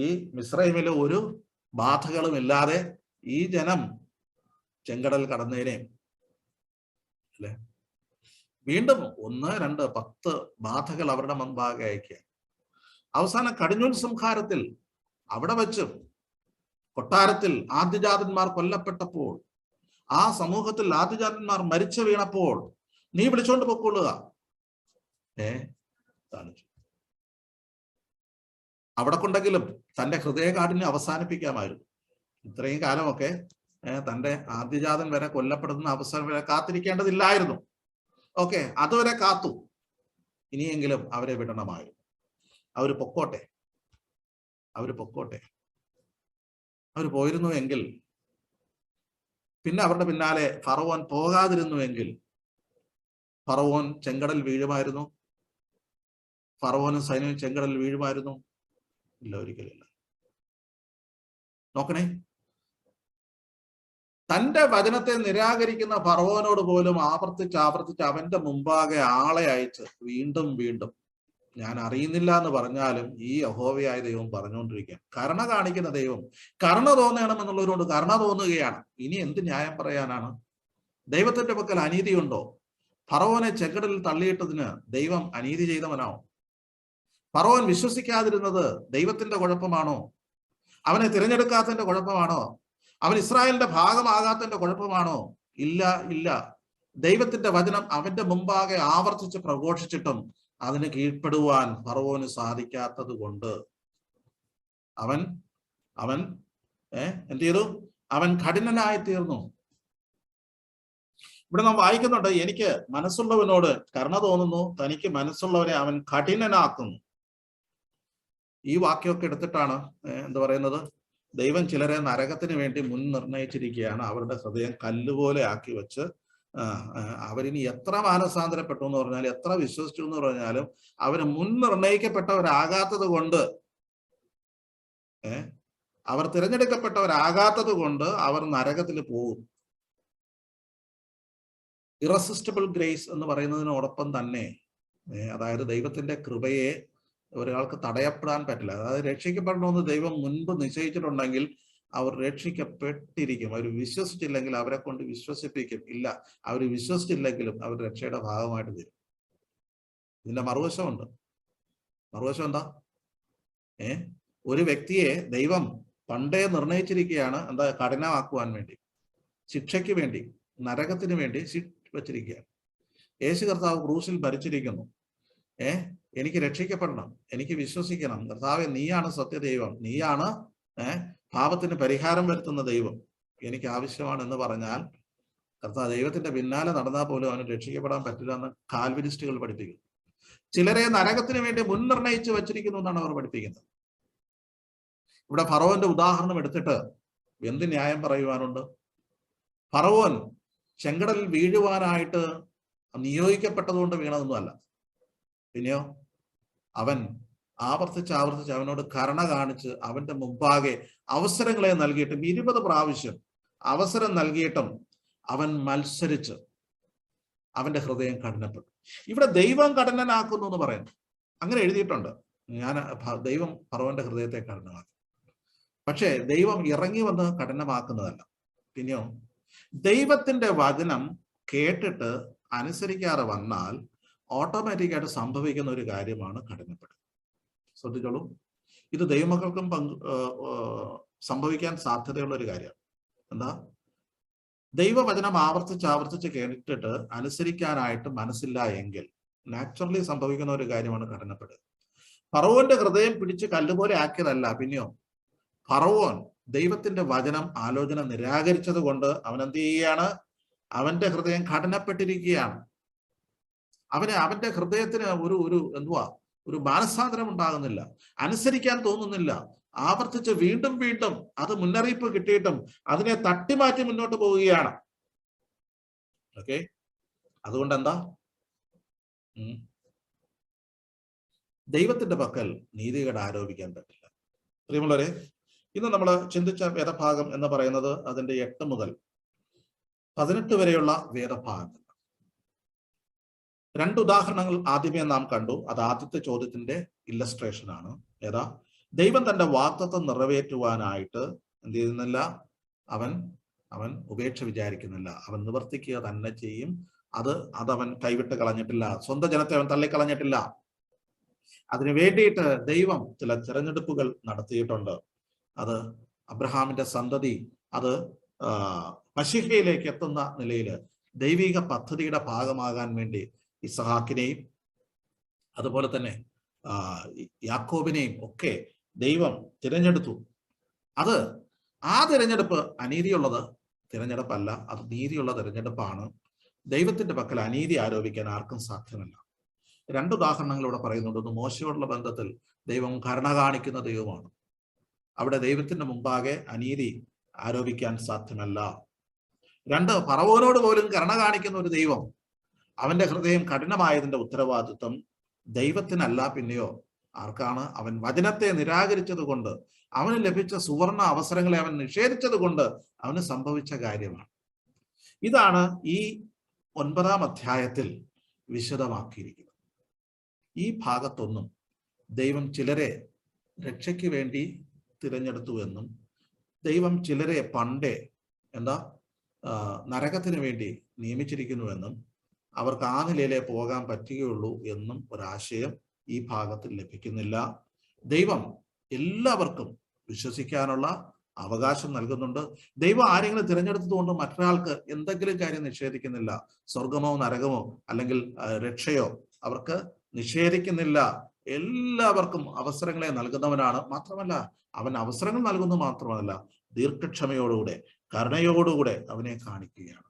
ഈ മിസ്രൈമില് ഒരു ബാധകളും ഇല്ലാതെ ഈ ജനം ചെങ്കടൽ കടന്നേനെ അല്ലെ? വീണ്ടും 1, 2, 10 ബാധകൾ അവരുടെ മുൻപാകെ അയക്കുക. അവസാനം കടിഞ്ഞൂൽ സംഹാരത്തിൽ അവിടെ വെച്ച് കൊട്ടാരത്തിൽ ആദ്യജാതന്മാർ കൊല്ലപ്പെട്ടപ്പോൾ, ആ സമൂഹത്തിൽ ആദ്യജാതന്മാർ മരിച്ചു വീണപ്പോൾ നീ വിളിച്ചോണ്ട് പൊക്കൊള്ളുക. അവിടെ കൊണ്ടെങ്കിലും തന്റെ ഹൃദയകാഠിന്യം അവസാനിപ്പിക്കാമായിരുന്നു. ഇത്രയും കാലമൊക്കെ തന്റെ ആദ്യജാതൻ വരെ കൊല്ലപ്പെടുന്ന അവസരം വരെ കാത്തിരിക്കേണ്ടതില്ലായിരുന്നു. ഓക്കെ, അതുവരെ കാത്തു. ഇനിയെങ്കിലും അവരെ വിടണമായിരുന്നു. അവര് പൊക്കോട്ടെ. അവർ പോയിരുന്നുവെങ്കിൽ, പിന്നെ അവരുടെ പിന്നാലെ ഫറവോൻ പോകാതിരുന്നുവെങ്കിൽ ഫറവോൻ ചെങ്കടൽ വീഴുമായിരുന്നു. ഫറവോനും സൈന്യവും ചെങ്കടലിൽ വീഴുമായിരുന്നു? ഇല്ല, ഒരിക്കലില്ല. നോക്കണേ, തന്റെ വചനത്തെ നിരാകരിക്കുന്ന ഫറവോനോട് പോലും ആവർത്തിച്ച് അവന്റെ മുമ്പാകെ ആളെ അയച്ച് വീണ്ടും ഞാൻ അറിയുന്നില്ല എന്ന് പറഞ്ഞാലും ഈ യഹോവയായ ദൈവം പറഞ്ഞുകൊണ്ടിരിക്കുക. കരുണ കാണിക്കുന്ന ദൈവം കരുണ തോന്നണമെന്നുള്ളവരോട് കരുണ തോന്നുകയാണ്. ഇനി എന്ത് ന്യായം പറയാനാണ്? ദൈവത്തിന്റെ പക്കൽ അനീതിയുണ്ടോ? ഫറവോനെ ചെങ്കടലിൽ തള്ളിയിട്ടതിന് ദൈവം അനീതി ചെയ്തവനാണോ? ഫറവോൻ വിശ്വസിക്കാതിരുന്നത് ദൈവത്തിന്റെ കുഴപ്പമാണോ? അവനെ തിരഞ്ഞെടുക്കാത്തതിന്റെ കുഴപ്പമാണോ? അവൻ ഇസ്രായേലിന്റെ ഭാഗമാകാത്തതിന്റെ കുഴപ്പമാണോ? ഇല്ല. ദൈവത്തിന്റെ വചനം അവന്റെ മുമ്പാകെ ആവർത്തിച്ച് പ്രഘോഷിച്ചിട്ടും അതിന് കീഴ്പ്പെടുവാൻ ഫറവോന് സാധിക്കാത്തത് കൊണ്ട് അവൻ എന്ത് ചെയ്തു? അവൻ കഠിനനായി തീർന്നു. ഇവിടെ നാം വായിക്കുന്നുണ്ട്, എനിക്ക് മനസ്സുള്ളവനോട് കരുണ തോന്നുന്നു, തനിക്ക് മനസ്സുള്ളവരെ അവൻ കഠിനനാക്കുന്നു. ഈ വാക്യമൊക്കെ എടുത്തിട്ടാണ് എന്താ പറയുന്നത്, ദൈവം ചിലരെ നരകത്തിന് വേണ്ടി മുൻ നിർണയിച്ചിരിക്കുകയാണ്. അവരുടെ ഹൃദയം കല്ലുപോലെ ആക്കി വെച്ച് അവരിനി എത്ര മാനസാന്തരപ്പെട്ടു എന്ന് പറഞ്ഞാലും എത്ര വിശ്വസിച്ചു എന്ന് പറഞ്ഞാലും അവർ മുൻ നിർണയിക്കപ്പെട്ടവരാകാത്തത് കൊണ്ട് അവർ തിരഞ്ഞെടുക്കപ്പെട്ടവരാകാത്തത് കൊണ്ട് അവർ നരകത്തിൽ പോകും. ഇറസിസ്റ്റബിൾ ഗ്രേസ് എന്ന് പറയുന്നതിനോടൊപ്പം തന്നെ അതായത് ദൈവത്തിന്റെ കൃപയെ ഒരാൾക്ക് തടയപ്പെടാൻ പറ്റില്ല. അതായത് രക്ഷിക്കപ്പെടണമെന്ന് ദൈവം മുൻപ് നിശ്ചയിച്ചിട്ടുണ്ടെങ്കിൽ അവർ രക്ഷിക്കപ്പെട്ടിരിക്കും. അവർ വിശ്വസിച്ചില്ലെങ്കിൽ അവരെ കൊണ്ട് വിശ്വസിപ്പിക്കും. ഇല്ല, അവർ വിശ്വസിച്ചില്ലെങ്കിലും അവർ രക്ഷയുടെ ഭാഗമായിട്ട് തീരും. ഇതിന്റെ മറുവശമുണ്ട്. മറുവശം എന്താ? ഒരു വ്യക്തിയെ ദൈവം പണ്ടേ നിർണയിച്ചിരിക്കുകയാണ്, എന്താ, കഠിനമാക്കുവാൻ വേണ്ടി, ശിക്ഷയ്ക്ക് വേണ്ടി, നരകത്തിന് വേണ്ടി വച്ചിരിക്കുകയാണ്. യേശു കർത്താവ് ക്രൂശിൽ ഭരിച്ചിരിക്കുന്നു. എനിക്ക് രക്ഷിക്കപ്പെടണം, എനിക്ക് വിശ്വസിക്കണം, കർത്താവെ നീയാണ് സത്യദൈവം, നീയാണ് പാപത്തിന് പരിഹാരം വരുത്തുന്ന ദൈവം, എനിക്ക് ആവശ്യമാണ് എന്ന് പറഞ്ഞാൽ കർത്താവ് ദൈവത്തിന്റെ പിന്നാലെ നടന്നാൽ പോലും അവന് രക്ഷിക്കപ്പെടാൻ പറ്റില്ല എന്ന് കാൽവിനിസ്റ്റുകൾ പഠിപ്പിക്കുന്നു. ചിലരെ നരകത്തിന് വേണ്ടി മുൻ നിർണയിച്ച് വച്ചിരിക്കുന്നു എന്നാണ് അവർ പഠിപ്പിക്കുന്നത്. ഇവിടെ ഫറവോന്റെ ഉദാഹരണം എടുത്തിട്ട് എന്ത് ന്യായം പറയുവാനുണ്ട്? ഫറവോൻ ചെങ്കടലിൽ വീഴുവാനായിട്ട് നിയോഗിക്കപ്പെട്ടതുകൊണ്ട് വീണതൊന്നുമല്ല. പിന്നെയോ അവൻ ആവർത്തിച്ച് അവനോട് കരുണ കാണിച്ച് അവന്റെ മുമ്പാകെ അവസരങ്ങളെ നൽകിയിട്ടും 20 പ്രാവശ്യം അവസരം നൽകിയിട്ടും അവൻ മത്സരിച്ച് അവന്റെ ഹൃദയം കഠിനപ്പെട്ടു. ഇവിടെ ദൈവം കഠിനനാക്കുന്നു എന്ന് പറയുന്നു. അങ്ങനെ എഴുതിയിട്ടുണ്ട്. ദൈവം ഫറവോന്റെ ഹൃദയത്തെ കഠിനമാക്കി. പക്ഷേ ദൈവം ഇറങ്ങി വന്ന് കഠിനമാക്കുന്നതല്ല. പിന്നെയോ ദൈവത്തിന്റെ വചനം കേട്ടിട്ട് അനുസരിക്കാതെ വന്നാൽ ഓട്ടോമാറ്റിക്കായിട്ട് സംഭവിക്കുന്ന ഒരു കാര്യമാണ് കഠിനപ്പെടുക. ശ്രദ്ധിച്ചോളൂ, ഇത് ദൈവമക്കൾക്കും സംഭവിക്കാൻ സാധ്യതയുള്ള ഒരു കാര്യമാണ്. എന്താ? ദൈവവചനം ആവർത്തിച്ച് കേട്ടിട്ട് അനുസരിക്കാനായിട്ട് മനസ്സില്ല എങ്കിൽ നാച്ചുറലി സംഭവിക്കുന്ന ഒരു കാര്യമാണ് കഠിനപ്പെടുക. ഫറവോന്റെ ഹൃദയം പിടിച്ച് കല്ലുപോലെ ആക്കിയതല്ല. പിന്നെയോ ഫറവോൻ ദൈവത്തിന്റെ വചനം ആലോചന നിരാകരിച്ചത് കൊണ്ട് അവൻ എന്ത് ചെയ്യുകയാണ്? അവന്റെ ഹൃദയം കഠിനപ്പെട്ടിരിക്കുകയാണ്. അവന്റെ ഹൃദയത്തിന് ഒരു മാനസാന്തരം ഉണ്ടാകുന്നില്ല, അനുസരിക്കാൻ തോന്നുന്നില്ല. ആവർത്തിച്ച് വീണ്ടും വീണ്ടും അത് മുന്നറിയിപ്പ് കിട്ടിയിട്ടും അതിനെ തട്ടിമാറ്റി മുന്നോട്ട് പോവുകയാണ്. ഓക്കെ, അതുകൊണ്ട് എന്താ? ദൈവത്തിന്റെ പക്കൽ നീതികേട് ആരോപിക്കാൻ പറ്റില്ല. പ്രിയമുള്ളവരെ, ഇന്ന് നമ്മൾ ചിന്തിച്ച വേദഭാഗം എന്ന് പറയുന്നത് അതിന്റെ 8 മുതൽ 18 വരെയുള്ള വേദഭാഗങ്ങൾ. 2 ഉദാഹരണങ്ങൾ ആദ്യമേ നാം കണ്ടു. അത് ആദ്യത്തെ ചോദ്യത്തിന്റെ ഇല്ലസ്ട്രേഷൻ ആണ്. ഏതാ? ദൈവം തന്റെ വാഗ്ദത്തം നിറവേറ്റുവാനായിട്ട് എന്ത് ചെയ്യുന്നില്ല? അവൻ ഉപേക്ഷ വിചാരിക്കുന്നില്ല. അവൻ നിവർത്തിക്കുക തന്നെ ചെയ്യും. അതവൻ കൈവിട്ട് കളഞ്ഞിട്ടില്ല. സ്വന്തം ജനത്തെ അവൻ തള്ളിക്കളഞ്ഞിട്ടില്ല. അതിനു വേണ്ടിയിട്ട് ദൈവം ചില തിരഞ്ഞെടുപ്പുകൾ നടത്തിയിട്ടുണ്ട്. അത് അബ്രഹാമിന്റെ സന്തതി അത് മശീഹയിലേക്ക് എത്തുന്ന നിലയിൽ ദൈവിക പദ്ധതിയുടെ ഭാഗമാകാൻ വേണ്ടി ഇസഹാക്കിനെയും അതുപോലെ തന്നെ യാക്കോബിനെയും ഒക്കെ ദൈവം തിരഞ്ഞെടുത്തു. ആ തിരഞ്ഞെടുപ്പ് അനീതിയുള്ളത് തിരഞ്ഞെടുപ്പല്ല, അത് നീതിയുള്ള തിരഞ്ഞെടുപ്പാണ്. ദൈവത്തിന്റെ പക്കൽ അനീതി ആരോപിക്കാൻ ആർക്കും സാധ്യമല്ല. 2 ഉദാഹരണങ്ങൾ ഇവിടെ പറയുന്നുണ്ട്. ഒന്ന്, മോശയോടുള്ള ബന്ധത്തിൽ ദൈവം കരുണ കാണിക്കുന്ന ദൈവമാണ്. അവിടെ ദൈവത്തിന്റെ മുമ്പാകെ അനീതി ആരോപിക്കാൻ സാധ്യമല്ല. 2, ഫറവോനോട് പോലും കരുണ കാണിക്കുന്ന ഒരു ദൈവം, അവന്റെ ഹൃദയം കഠിനമായതിന്റെ ഉത്തരവാദിത്വം ദൈവത്തിനല്ല, പിന്നെയോ ആർക്കാണ്? അവൻ വചനത്തെ നിരാകരിച്ചത് കൊണ്ട്, അവന് ലഭിച്ച സുവർണ അവസരങ്ങളെ അവൻ നിഷേധിച്ചത് കൊണ്ട് അവന് സംഭവിച്ച കാര്യമാണ്. ഇതാണ് ഈ 9-ാം അധ്യായത്തിൽ വിശദമാക്കിയിരിക്കുന്നത്. ഈ ഭാഗത്തൊന്നും ദൈവം ചിലരെ രക്ഷയ്ക്ക് വേണ്ടി തിരഞ്ഞെടുത്തു എന്നും ദൈവം ചിലരെ പണ്ടേ നരകത്തിന് വേണ്ടി നിയമിച്ചിരിക്കുന്നുവെന്നും അവർക്ക് ആ നിലയിലേ പോകാൻ പറ്റുകയുള്ളൂ എന്നും ഒരാശയം ഈ ഭാഗത്തിൽ ലഭിക്കുന്നില്ല. ദൈവം എല്ലാവർക്കും വിശ്വസിക്കാനുള്ള അവകാശം നൽകുന്നുണ്ട്. ദൈവം ആരെങ്കിലും തിരഞ്ഞെടുത്തതുകൊണ്ട് മറ്റൊരാൾക്ക് എന്തെങ്കിലും കാര്യം നിഷേധിക്കുന്നില്ല. സ്വർഗമോ നരകമോ അല്ലെങ്കിൽ രക്ഷയോ അവർക്ക് നിഷേധിക്കുന്നില്ല. എല്ലാവർക്കും അവസരങ്ങളെ നൽകുന്നവനാണ്. മാത്രമല്ല, അവൻ അവസരങ്ങൾ നൽകുന്നു മാത്രമല്ല, ദീർഘക്ഷമയോടുകൂടെ കരുണയോടുകൂടെ അവനെ കാണിക്കുകയാണ്.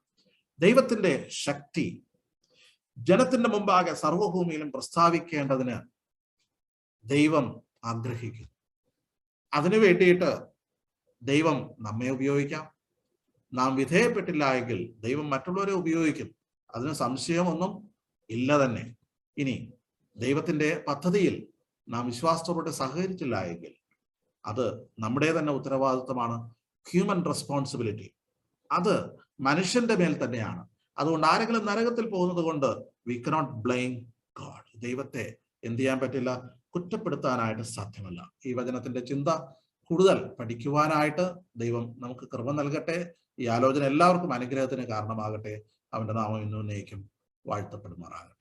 ദൈവത്തിന്റെ ശക്തി ജനത്തിന്റെ മുമ്പാകെ സർവഭൂമിയിലും പ്രസ്താവിക്കേണ്ടതിന് ദൈവം ആഗ്രഹിക്കുന്നു. അതിനു വേണ്ടിയിട്ട് ദൈവം നമ്മെ ഉപയോഗിക്കാം. നാം വിധേയപ്പെട്ടില്ല എങ്കിൽ ദൈവം മറ്റുള്ളവരെ ഉപയോഗിക്കും. അതിന് സംശയമൊന്നും ഇല്ല തന്നെ. ഇനി ദൈവത്തിന്റെ പദ്ധതിയിൽ നാം വിശ്വാസത്തോടെ സഹകരിച്ചില്ല എങ്കിൽ അത് നമ്മുടെ തന്നെ ഉത്തരവാദിത്വമാണ്. ഹ്യൂമൻ റെസ്പോൺസിബിലിറ്റി അത് മനുഷ്യന്റെ മേൽ തന്നെയാണ്. അതുകൊണ്ട് ആരെങ്കിലും നരകത്തിൽ പോകുന്നത് കൊണ്ട് വി കനോട്ട് ബ്ലെയിം ഗോഡ്. ദൈവത്തെ എന്ത് ചെയ്യാൻ പറ്റില്ല, കുറ്റപ്പെടുത്താനായിട്ട് സാധ്യമല്ല. ഈ വചനത്തിന്റെ ചിന്ത കൂടുതൽ പഠിക്കുവാനായിട്ട് ദൈവം നമുക്ക് കൃപ നൽകട്ടെ. ഈ ആലോചന എല്ലാവർക്കും അനുഗ്രഹത്തിന് കാരണമാകട്ടെ. അവന്റെ നാമം ഇന്നും ഉന്നയിക്കും വാഴ്ത്തപ്പെടുമാറാകട്ടെ.